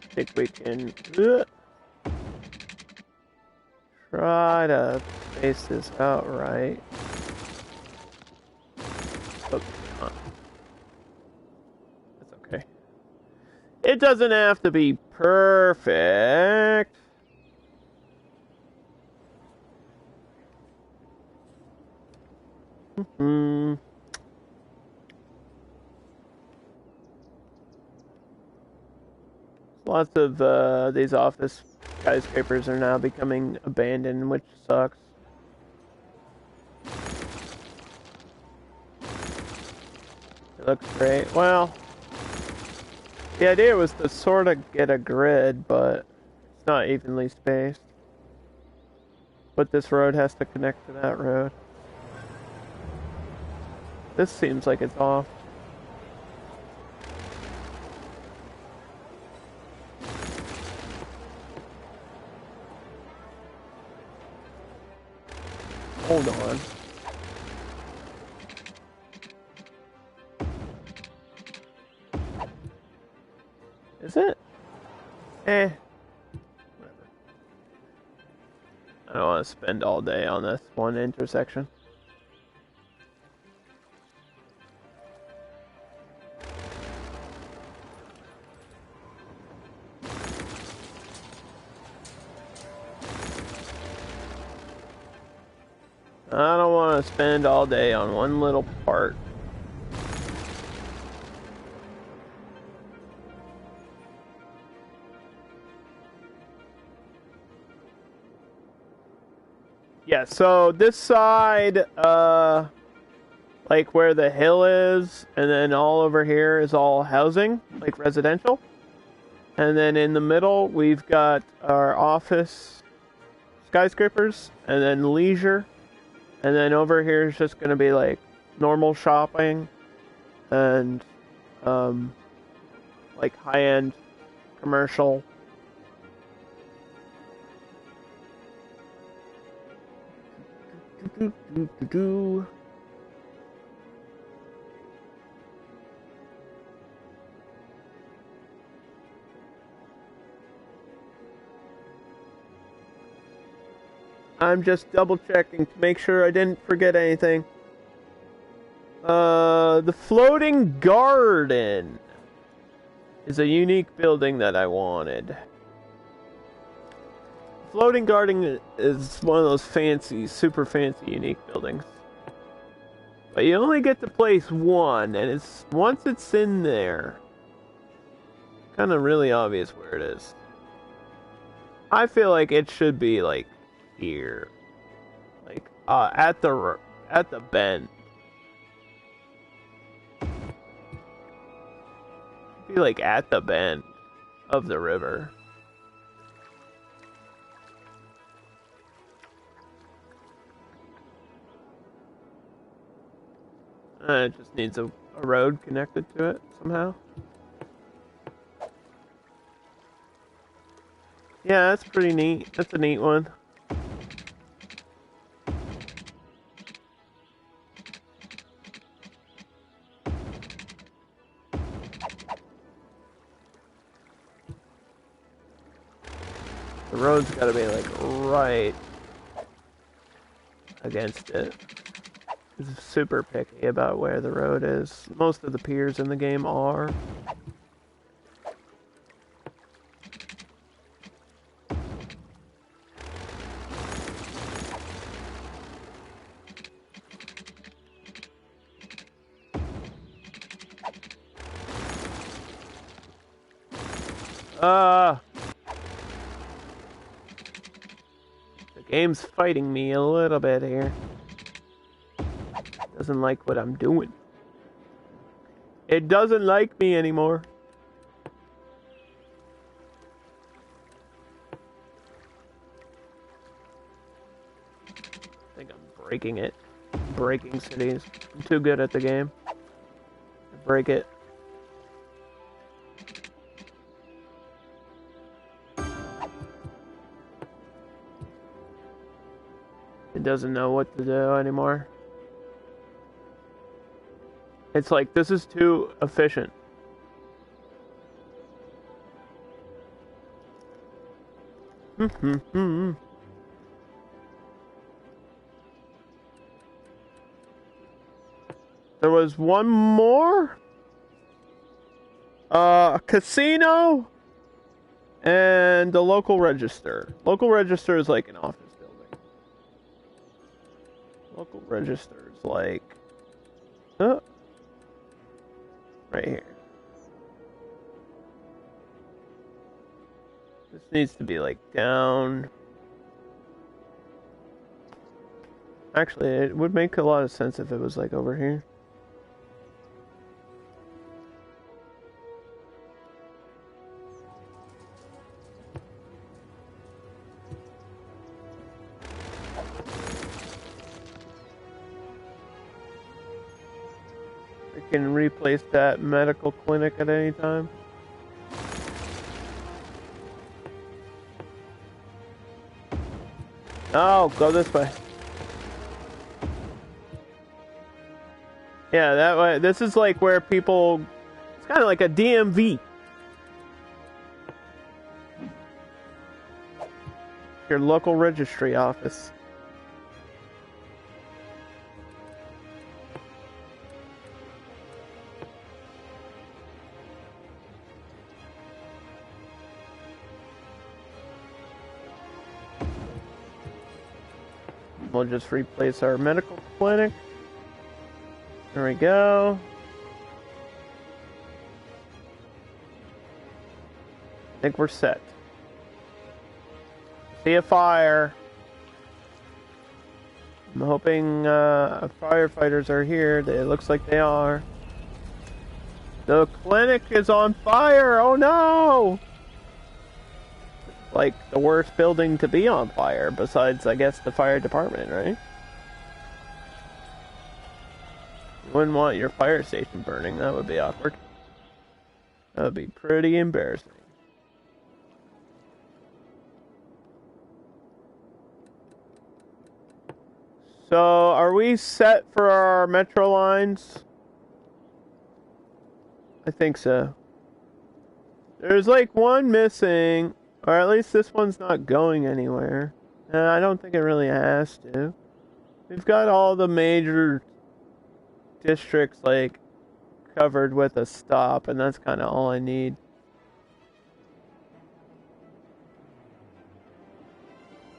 I think we can try to space this out right. But that's okay. It doesn't have to be perfect. Lots of these office skyscrapers are now becoming abandoned, which sucks. It looks great. Well, the idea was to sort of get a grid, but it's not evenly spaced. But this road has to connect to that road. This seems like it's off. Hold on. Is it? Whatever. I don't want to spend all day on this one intersection. I don't want to spend all day on one little part. Yeah, so this side, like where the hill is, and then all over here is all housing, like residential. And then in the middle, we've got our office skyscrapers, and then leisure. And then over here is just going to be like normal shopping and like high-end commercial. I'm just double checking to make sure I didn't forget anything. The floating garden is a unique building that I wanted. Floating garden is one of those fancy, super fancy, unique buildings. But you only get to place one, and it's once it's in there, kind of really obvious where it is. I feel like it should be like here, like at the bend. Be like at the bend of the river. It just needs a road connected to it somehow. Yeah, that's pretty neat. That's a neat one. The road's gotta be like right against it. It's super picky about where the road is. Most of the piers in the game are. The game's fighting me a little bit here. Doesn't like what I'm doing. It doesn't like me anymore. I think I'm breaking it. Breaking cities. I'm too good at the game. Break it. It doesn't know what to do anymore. It's like, this is too efficient. There was one more? A casino and the local register. Local register is like an office building. Local register is like... right here. This needs to be like down. Actually, it would make a lot of sense if it was like over here. Can replace that medical clinic at any time. Oh, go this way. Yeah, that way. This is like where people... It's kind of like a DMV. Your local registry office. We'll just replace our medical clinic. There we go. I think we're set. See a fire. I'm hoping firefighters are here. It looks like they are. The clinic is on fire! Oh no! like the worst building to be on fire, besides, I guess, the fire department, right? You wouldn't want your fire station burning. That would be awkward. That would be pretty embarrassing. So, are we set for our metro lines? I think so. There's like one missing, or at least this one's not going anywhere. And I don't think it really has to. We've got all the major districts like covered with a stop, and that's kind of all I need.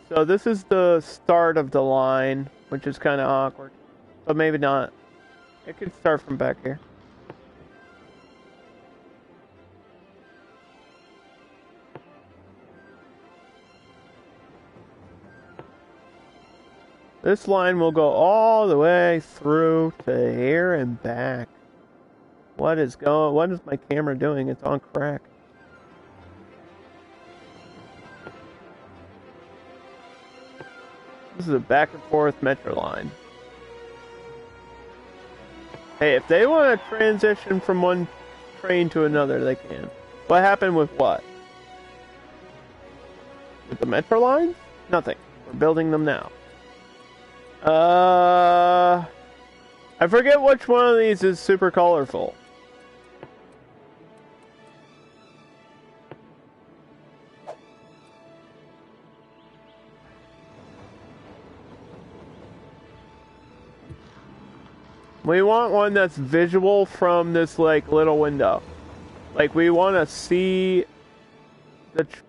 So this is the start of the line, which is kind of awkward, but maybe not. It could start from back here. This line will go all the way through to here and back. What is my camera doing? It's on crack. This is a back and forth metro line. Hey, if they want to transition from one train to another, they can. What happened with what? With the metro lines? Nothing. We're building them now. I forget which one of these is super colorful. We want one that's visual from this, like, little window. Like, we want to see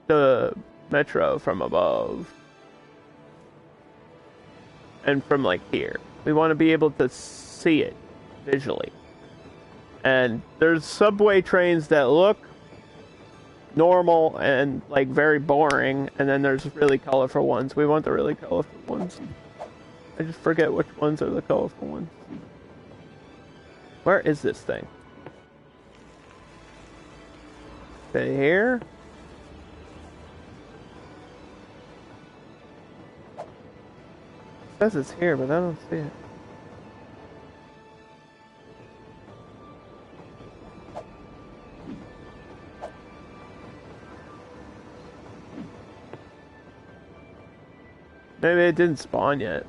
the metro from above. And from, like, here. We want to be able to see it visually. And there's subway trains that look normal and, like, very boring. And then there's really colorful ones. We want the really colorful ones. I just forget which ones are the colorful ones. Where is this thing? Okay, here? It says it's here, but I don't see it. Maybe it didn't spawn yet.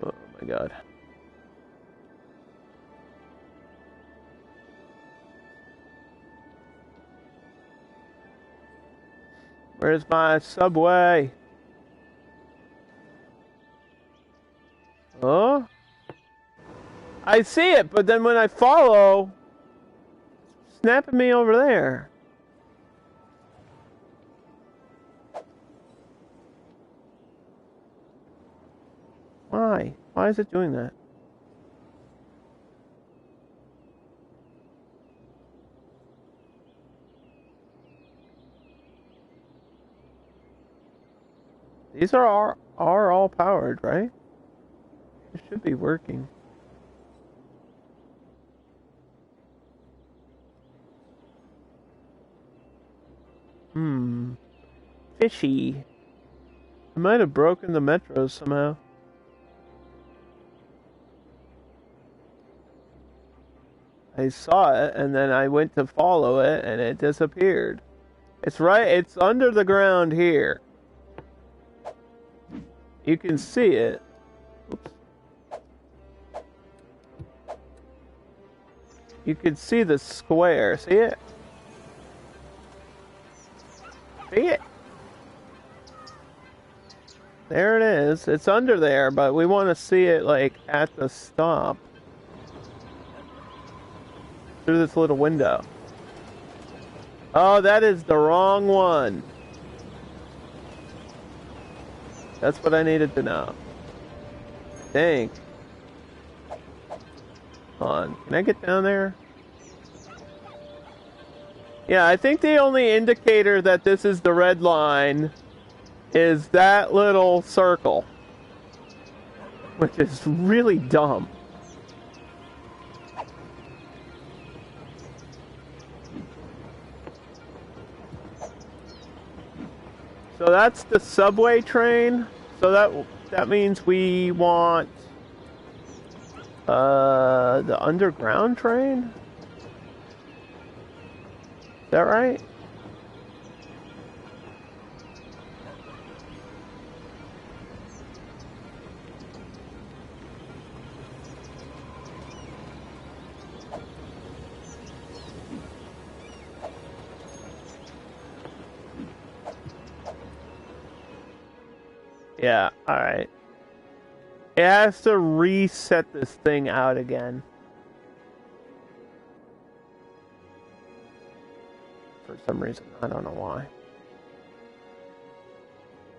Oh my god. Where's my subway? Oh? I see it, but then when I follow, it's snapping me over there. Why? Why is it doing that? These are all powered, right? It should be working. Fishy. I might have broken the metro somehow. I saw it, and then I went to follow it, and it disappeared. It's under the ground here. You can see it. Oops. You can see the square. See it? See it? There it is. It's under there, but we want to see it, like, at the stop. Through this little window. Oh, that is the wrong one. That's what I needed to know. I think. Hold on. Can I get down there? Yeah, I think the only indicator that this is the red line is that little circle. Which is really dumb. So that's the subway train. So that means we want the underground train? Is that right? Yeah, alright. It has to reset this thing out again. For some reason. I don't know why.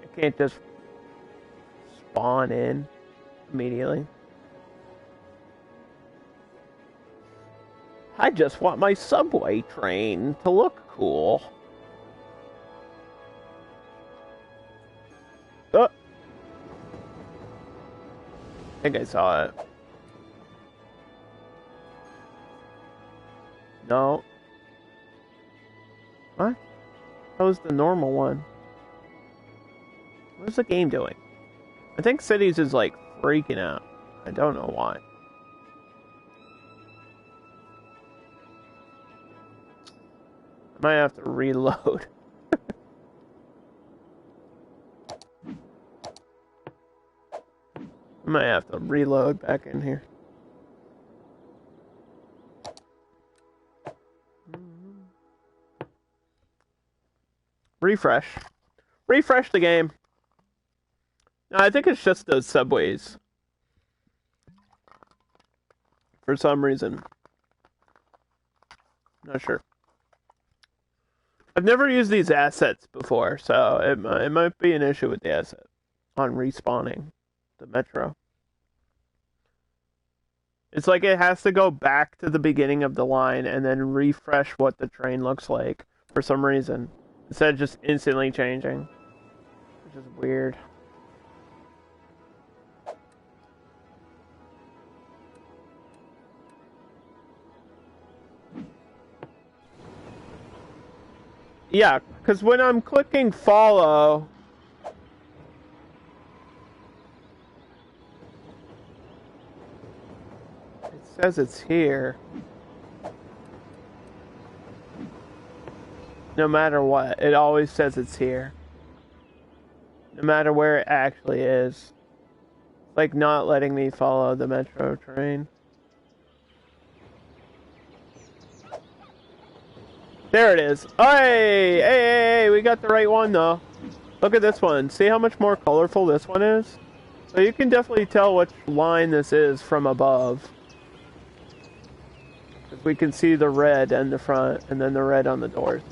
It can't just spawn in immediately. I just want my subway train to look cool. Oh! I think I saw it. No. What? That was the normal one. What's the game doing? I think Cities is like freaking out. I don't know why. I might have to reload. I might have to reload back in here. Refresh. Refresh the game. No, I think it's just those subways. For some reason. Not sure. I've never used these assets before, so it might be an issue with the asset on respawning the metro. It's like it has to go back to the beginning of the line and then refresh what the train looks like for some reason, instead of just instantly changing, which is weird. Yeah, because when I'm clicking follow, it says it's here. No matter what, it always says it's here. No matter where it actually is. It's like not letting me follow the metro train. There it is. Hey, we got the right one though. Look at this one. See how much more colorful this one is? So you can definitely tell which line this is from above. We can see the red in the front and then the red on the doors.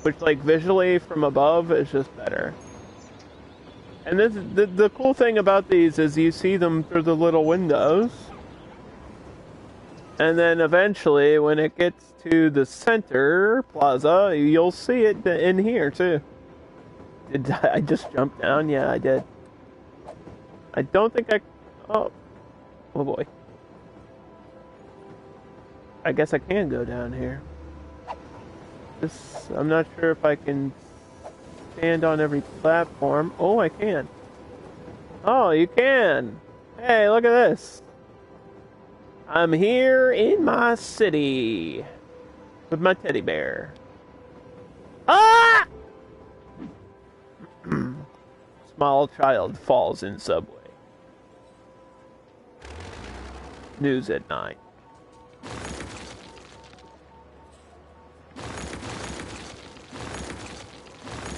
Which, like, visually from above is just better. And this, the cool thing about these is you see them through the little windows. And then eventually, when it gets to the center plaza, you'll see it in here too. Did I just jump down? Yeah, I did. I don't think I... Oh boy. I guess I can go down here. I'm not sure if I can stand on every platform. Oh, I can. Oh, you can. Hey, look at this. I'm here in my city with my teddy bear. Ah! Small child falls in subway. News at 9.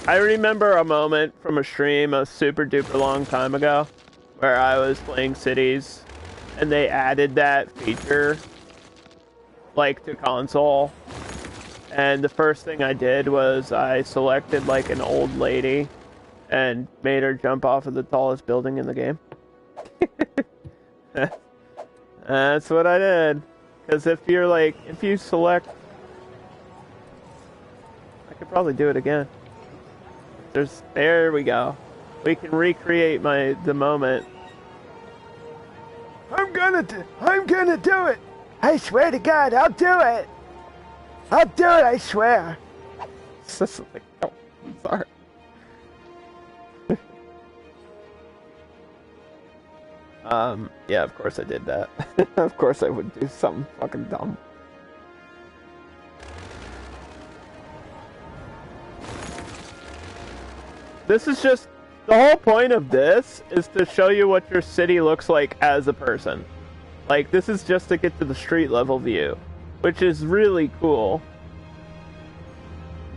I remember a moment from a stream a super duper long time ago where I was playing Cities and they added that feature like to console, and the first thing I did was I selected like an old lady and made her jump off of the tallest building in the game. That's what I did. Because if you select, I could probably do it again. There we go. We can recreate the moment. I'm gonna do it. I swear to God, I'll do it. I'll do it, I swear. Oh, sorry. Yeah, of course I did that. Of course I would do something fucking dumb. This is just... The whole point of this is to show you what your city looks like as a person. Like, this is just to get to the street level view, which is really cool.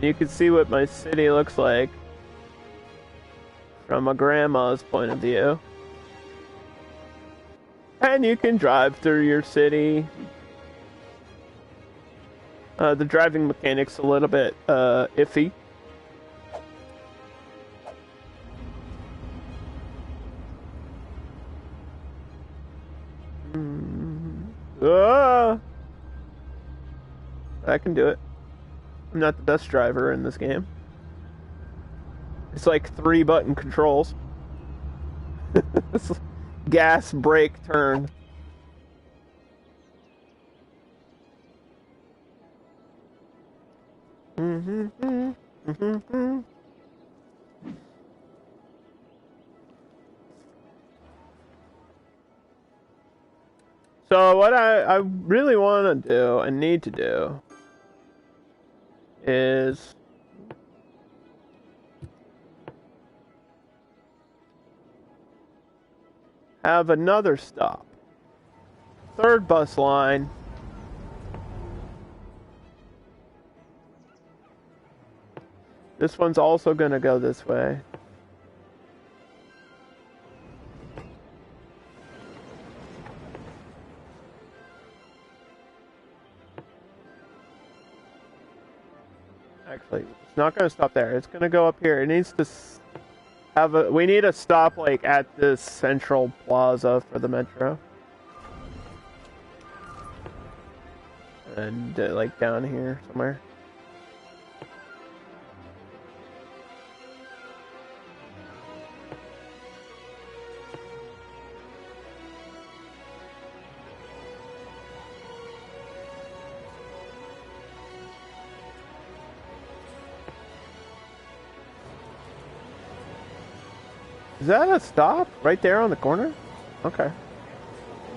You can see what my city looks like from a grandma's point of view. And you can drive through your city. The driving mechanic's a little bit iffy. I can do it. I'm not the best driver in this game. It's like 3-button controls. It's gas, brake, turn. So what I really want to do and need to do is have another stop. Third bus line. This one's also going to go this way. Actually, it's not going to stop there. It's going to go up here. It needs to have a... We need a stop, like, at this central plaza for the metro. And, like, down here somewhere. Is that a stop right there on the corner? Okay.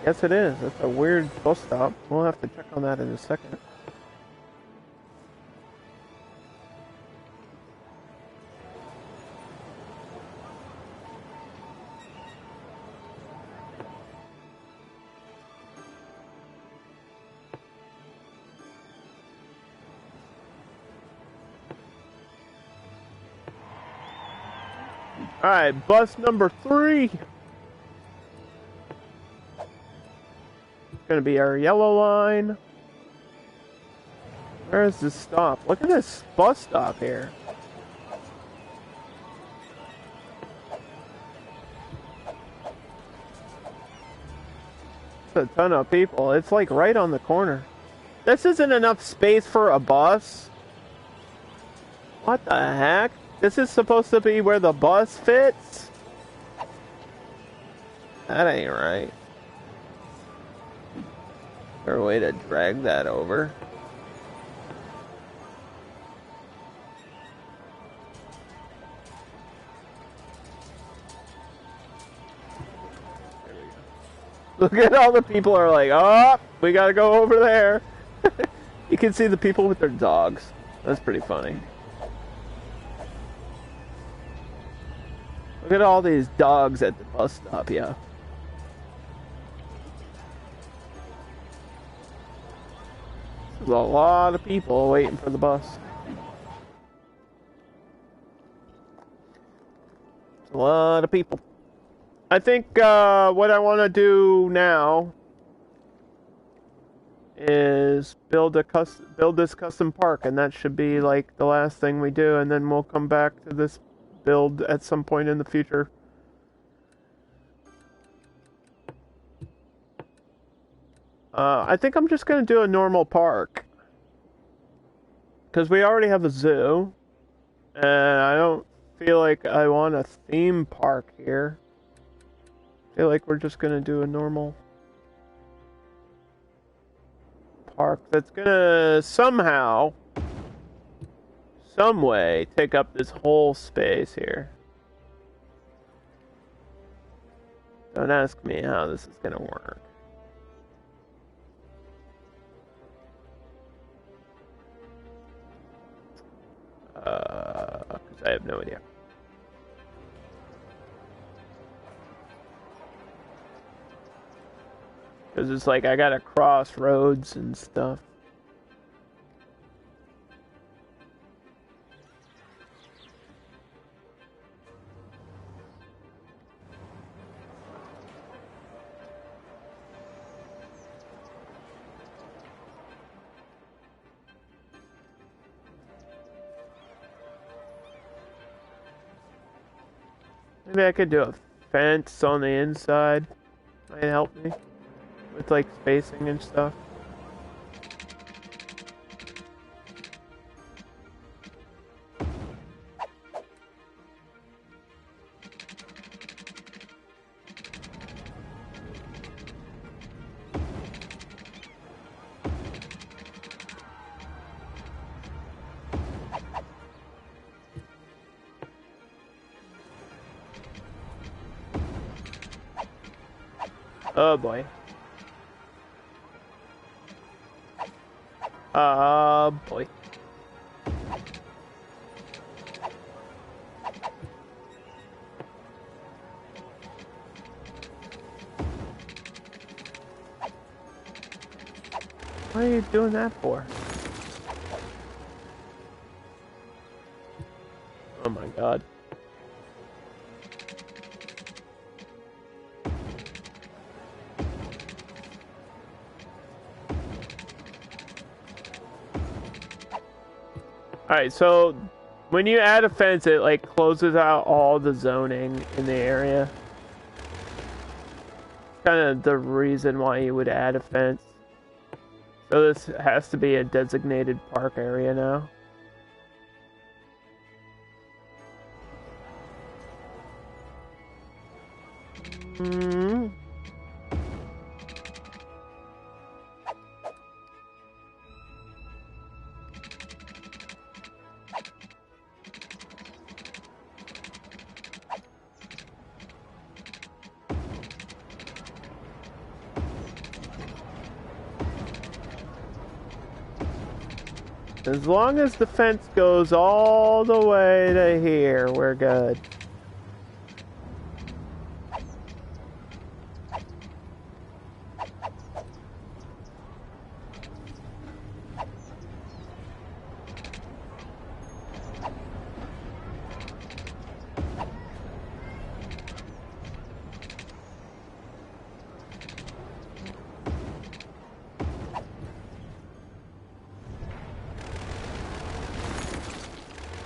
Yes, it is. That's a weird bus stop. We'll have to check on that in a second. Alright, bus number 3. It's gonna be our yellow line. Where is this stop? Look at this bus stop here. It's a ton of people. It's like right on the corner. This isn't enough space for a bus. What the heck? This is supposed to be where the bus fits? That ain't right. Is there a way to drag that over? There we go. Look at all the people are like, oh, we gotta go over there. You can see the people with their dogs. That's pretty funny. Look at all these dogs at the bus stop, yeah. There's a lot of people waiting for the bus. It's a lot of people. I think what I want to do now is build this custom park, and that should be like the last thing we do, and then we'll come back to this build at some point in the future. I think I'm just going to do a normal park. Because we already have a zoo. And I don't feel like I want a theme park here. I feel like we're just going to do a normal park that's going to somehow... some way take up this whole space here. Don't ask me how this is gonna work. Because I have no idea. Because it's like I gotta cross roads and stuff. Maybe I could do a fence on the inside. Might help me with like spacing and stuff. Oh boy. Boy. What are you doing that for? Oh my god. Alright, so when you add a fence, it like closes out all the zoning in the area. Kind of the reason why you would add a fence. So this has to be a designated park area now. As long as the fence goes all the way to here, we're good.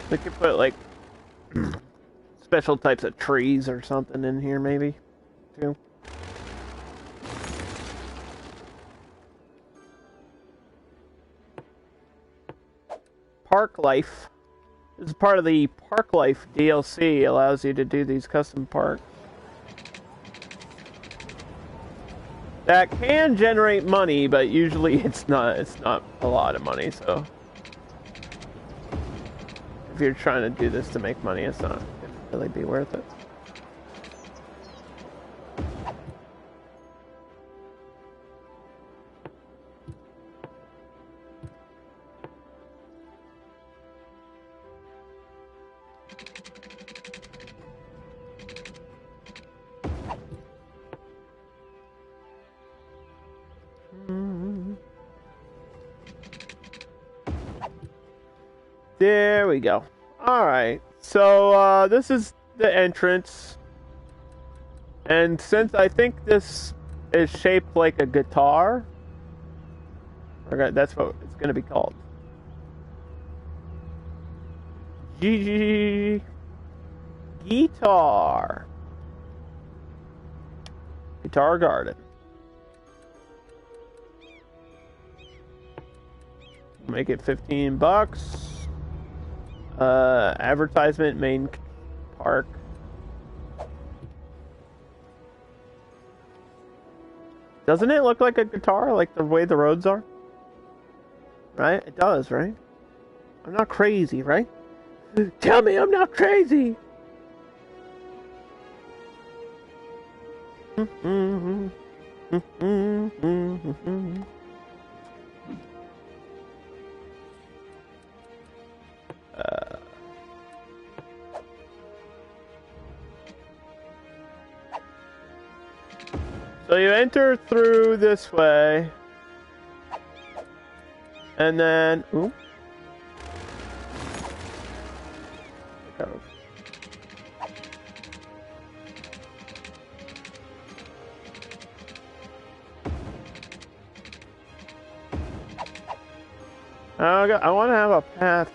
We could put like special types of trees or something in here maybe too. Park Life. This is part of the Park Life DLC, allows you to do these custom parks. That can generate money, but usually it's not a lot of money, so if you're trying to do this to make money, it's not going to really be worth it. There we go. Alright, so this is the entrance. And since I think this is shaped like a guitar, that's what it's going to be called. Guitar. Guitar Garden. Make it $15. Advertisement, main park. Doesn't it look like a guitar, like the way the roads are? Right? It does, right? I'm not crazy, right? Tell me I'm not crazy! So you enter through this way, and then, ooh. I want to have a path.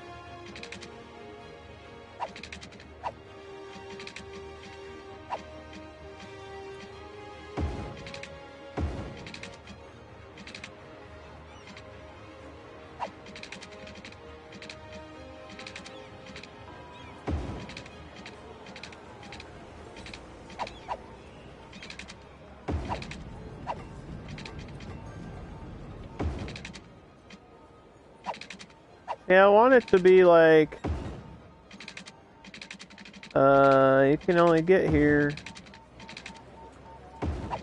Yeah, I want it to be like, you can only get here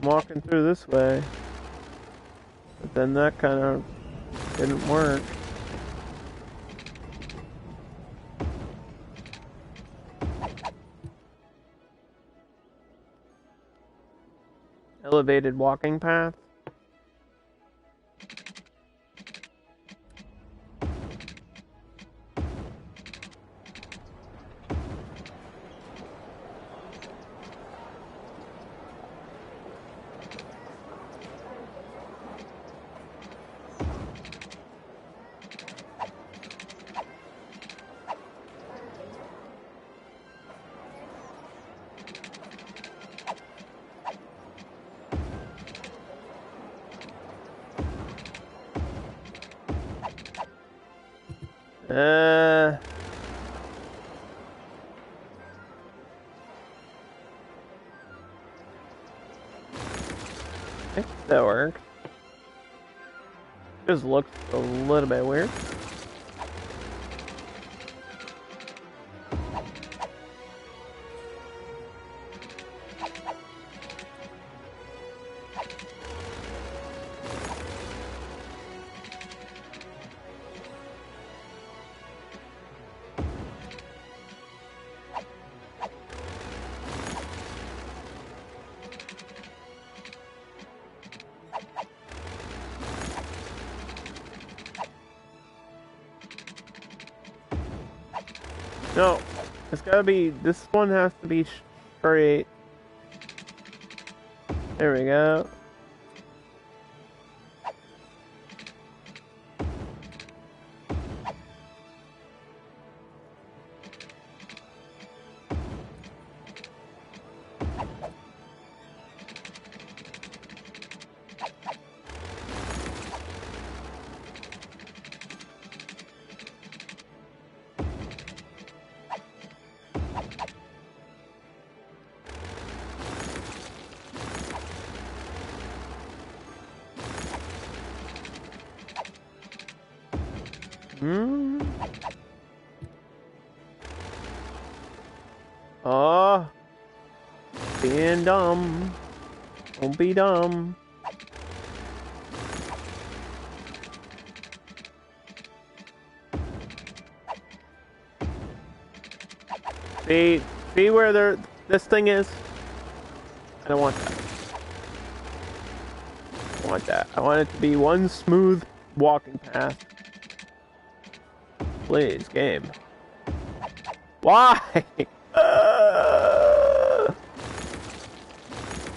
walking through this way. But then that kind of didn't work. Elevated walking path. I think that works. Just looks a little bit weird. No, it's gotta be, this one has to be straight. There we go. Oh, being dumb. Don't be dumb. See where this thing is? I don't want that. I want that. I want it to be one smooth walking path. Please, game. Why?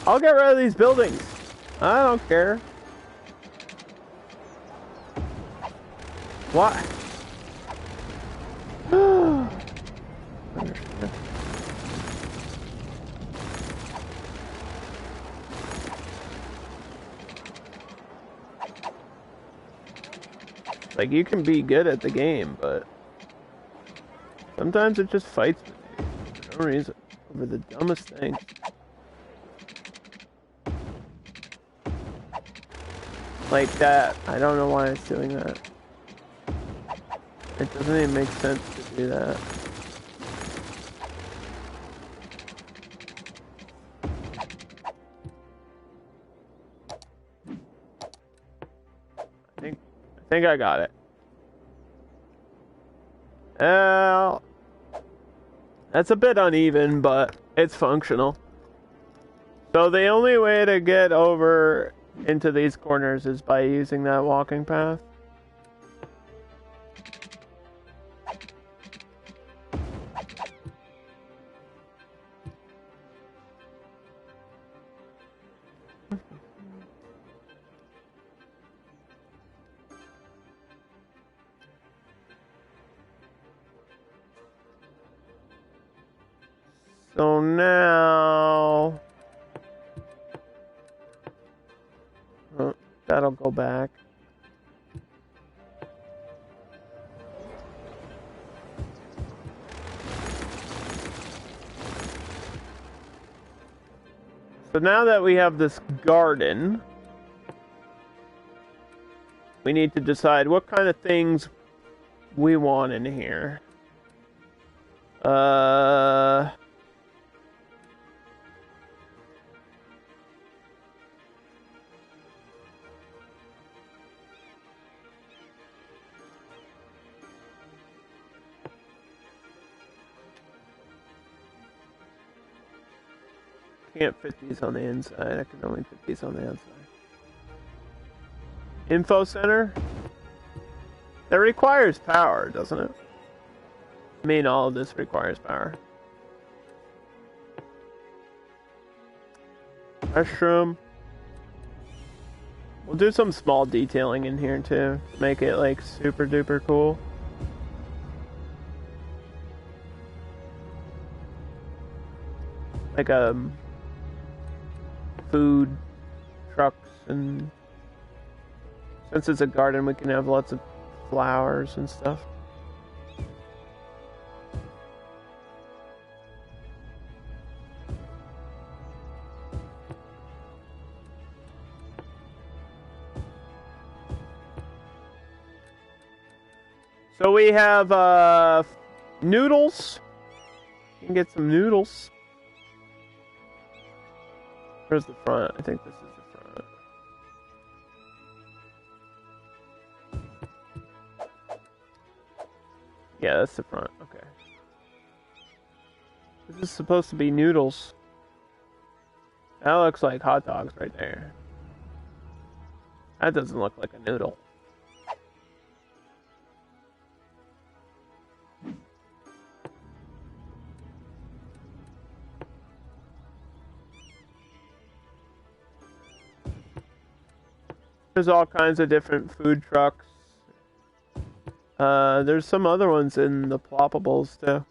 I'll get rid of these buildings. I don't care. Why? Like, you can be good at the game, but sometimes it just fights with you for no reason over the dumbest things. Like that. I don't know why it's doing that. It doesn't even make sense to do that. think I got it. Well, that's a bit uneven, but it's functional. So the only way to get over into these corners is by using that walking path. So now... oh, that'll go back. So now that we have this garden, we need to decide what kind of things we want in here. Can't fit these on the inside. I can only fit these on the outside. Info center? That requires power, doesn't it? I mean, all of this requires power. Restroom. We'll do some small detailing in here too, to make it like super duper cool. Like food trucks, and since it's a garden we can have lots of flowers and stuff. So we have noodles. You can get some noodles. Where's the front? I think this is the front. Yeah, that's the front. Okay. This is supposed to be noodles. That looks like hot dogs right there. That doesn't look like a noodle. There's all kinds of different food trucks. There's some other ones in the ploppables too.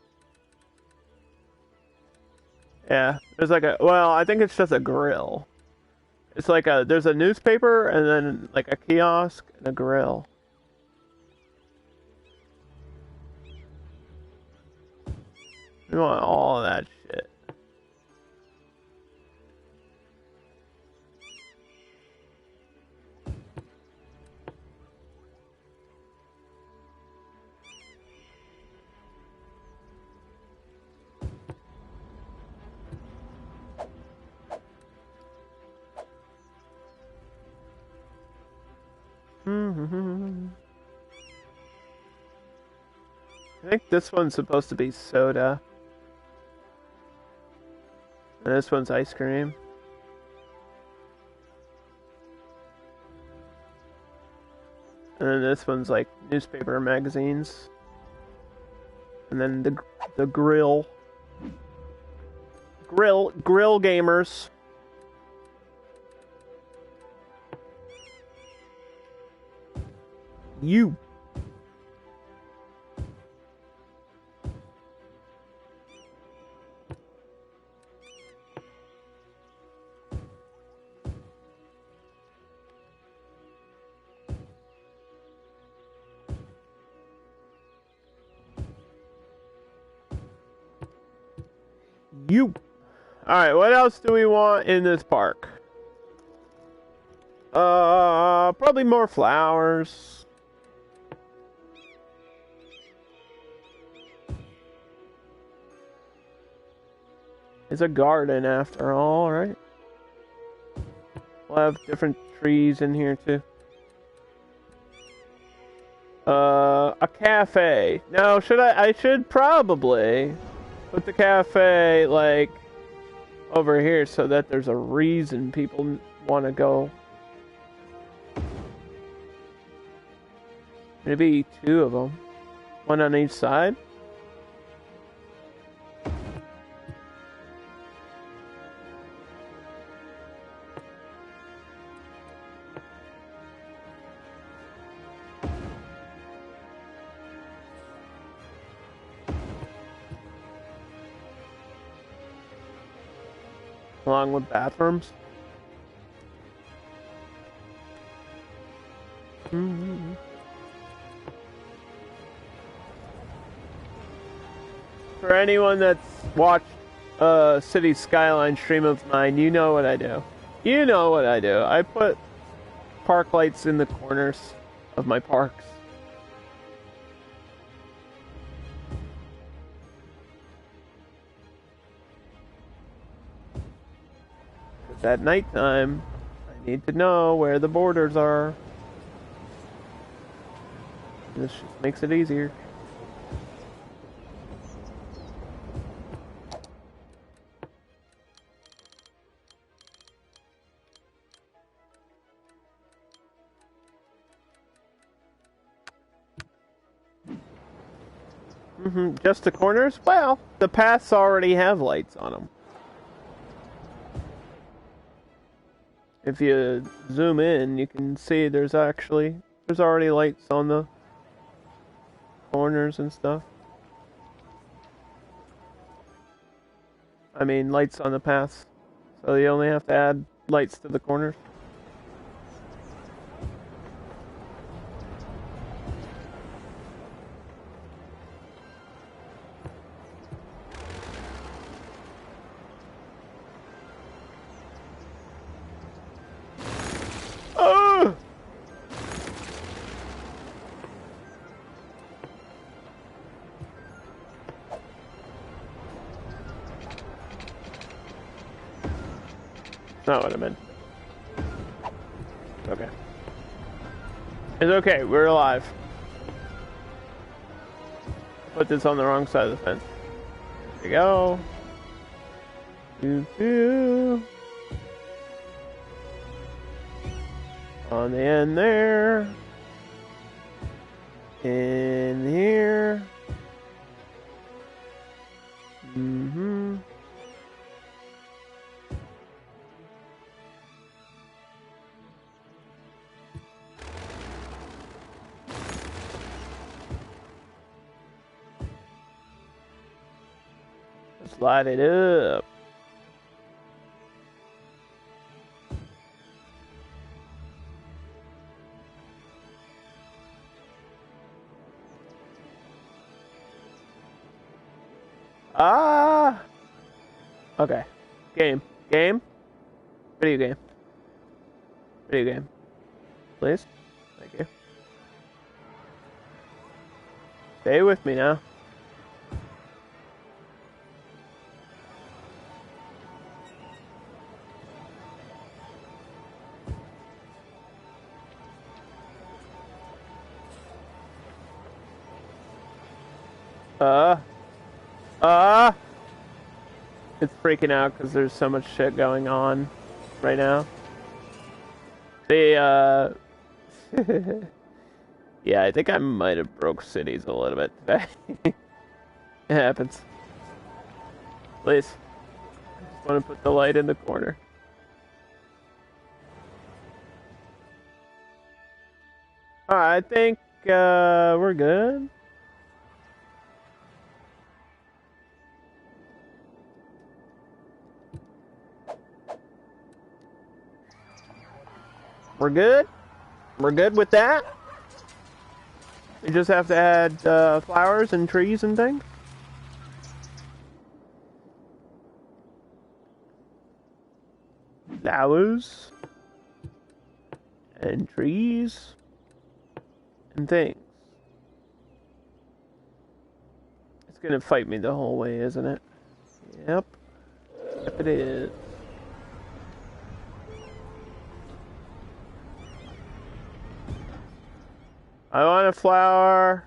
Yeah, there's like a, well, I think it's just a grill. It's like there's a newspaper and then like a kiosk and a grill. We want all of that shit. I think this one's supposed to be soda. And this one's ice cream. And then this one's like newspaper magazines. And then the grill gamers. You. You. Alright, what else do we want in this park? Probably more flowers. It's a garden after all, right? We'll have different trees in here too. A cafe. Now, I should probably put the cafe, like, over here so that there's a reason people want to go. Maybe 2 of them. 1 on each side. Along with bathrooms. Mm-hmm. For anyone that's watched City Skyline stream of mine, you know what I do. You know what I do. I put park lights in the corners of my parks. At nighttime, I need to know where the borders are. This just makes it easier. Just the corners? Well, the paths already have lights on them. If you zoom in, you can see there's already lights on the corners and stuff. I mean, lights on the paths. So you only have to add lights to the corners. Not what I meant. Okay. It's okay, we're alive. Put this on the wrong side of the fence. There we go. Doo-doo. On the end there. In here. Slide it up. Okay. Game. Video game. Please. Thank you. Stay with me now. It's freaking out because there's so much shit going on right now. Yeah, I think I might have broke cities a little bit today. It happens. Please. I just want to put the light in the corner. Alright, I think we're good. We're good? We're good with that? We just have to add flowers and trees and things? Flowers and trees and things. It's gonna fight me the whole way, isn't it? Yep. Yep, it is. I want a flower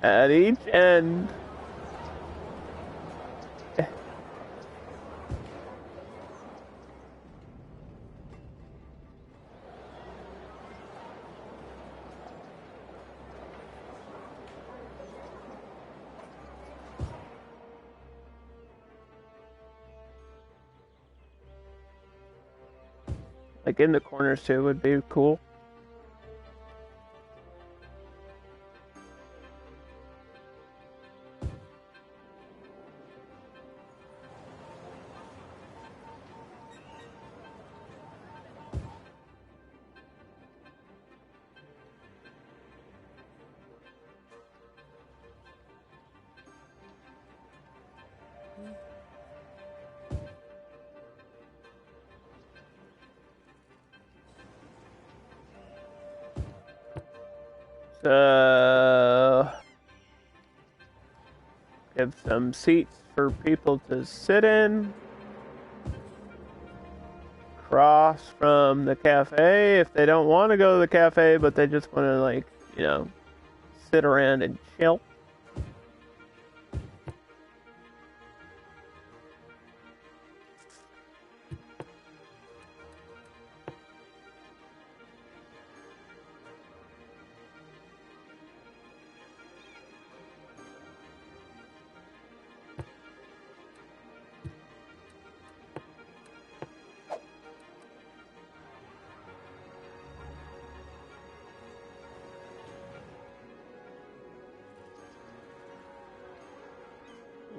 at each end. Like in the corners too would be cool. Give some seats for people to sit in. Across from the cafe if they don't want to go to the cafe, but they just want to, like, you know, sit around and chill.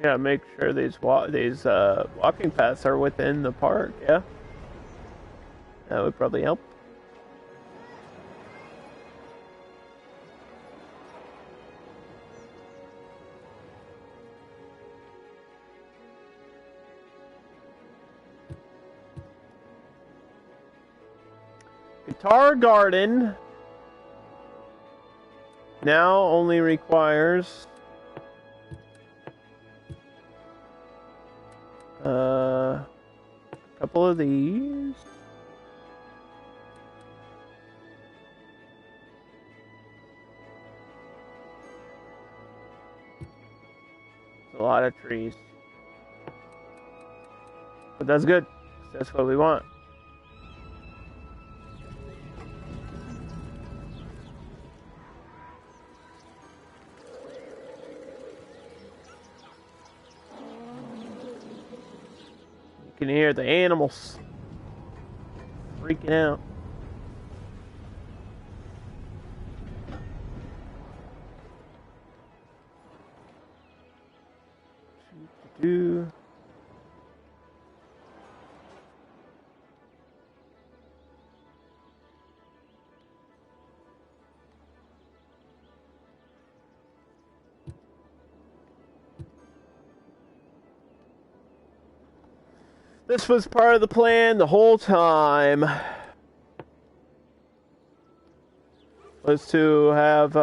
Yeah, make sure these walking paths are within the park. Yeah, that would probably help. Guitar Garden now only requires a couple of these. It's a lot of trees. But that's good. That's what we want. You can hear the animals freaking out. This was part of the plan the whole time. Was to have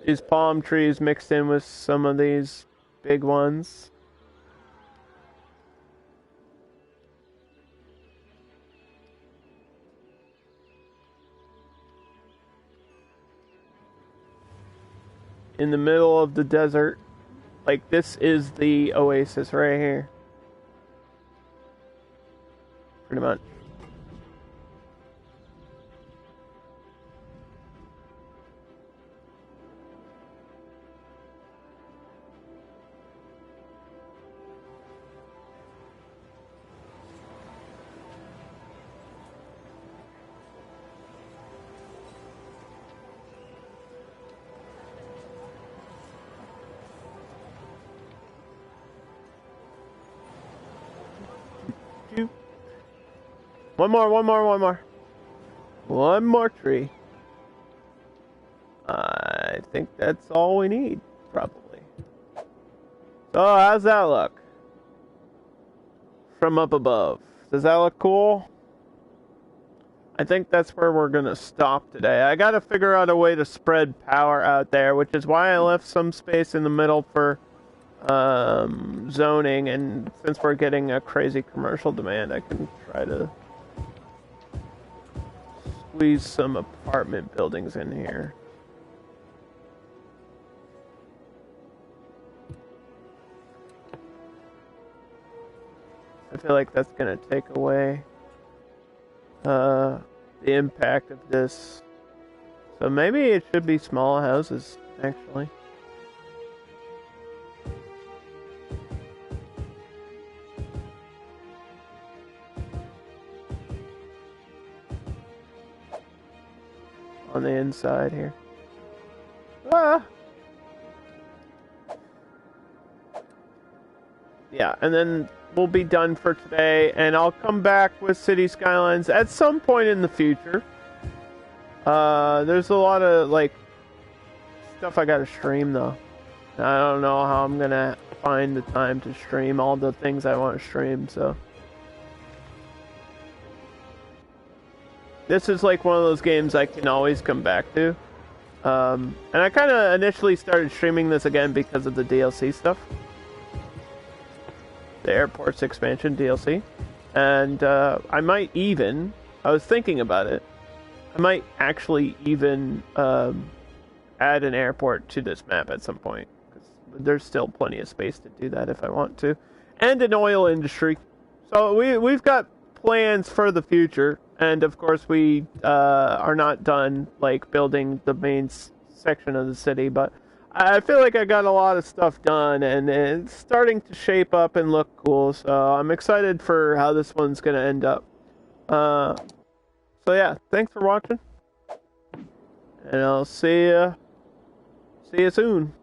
these palm trees mixed in with some of these big ones. In the middle of the desert. Like, this is the Oasis right here. Pretty much. One more. One more tree. I think that's all we need, probably. So, how's that look? From up above. Does that look cool? I think that's where we're gonna stop today. I gotta figure out a way to spread power out there, which is why I left some space in the middle for zoning, and since we're getting a crazy commercial demand, I can try to squeeze some apartment buildings in here. I feel like that's gonna take away the impact of this. So maybe it should be small houses, actually. On the inside here. Ah! Yeah, and then we'll be done for today, and I'll come back with City Skylines at some point in the future. There's a lot of, like, stuff I gotta stream, though. I don't know how I'm gonna find the time to stream all the things I want to stream, so... This is like one of those games I can always come back to. And I kind of initially started streaming this again because of the DLC stuff. The Airports Expansion DLC. And I might even, I was thinking about it, I might actually even add an airport to this map at some point. Because there's still plenty of space to do that if I want to. And an oil industry. So we've got plans for the future. And of course we are not done like building the main section of the city, but I feel like I got a lot of stuff done and it's starting to shape up and look cool, so I'm excited for how this one's gonna end up. So yeah, thanks for watching, and I'll see you soon.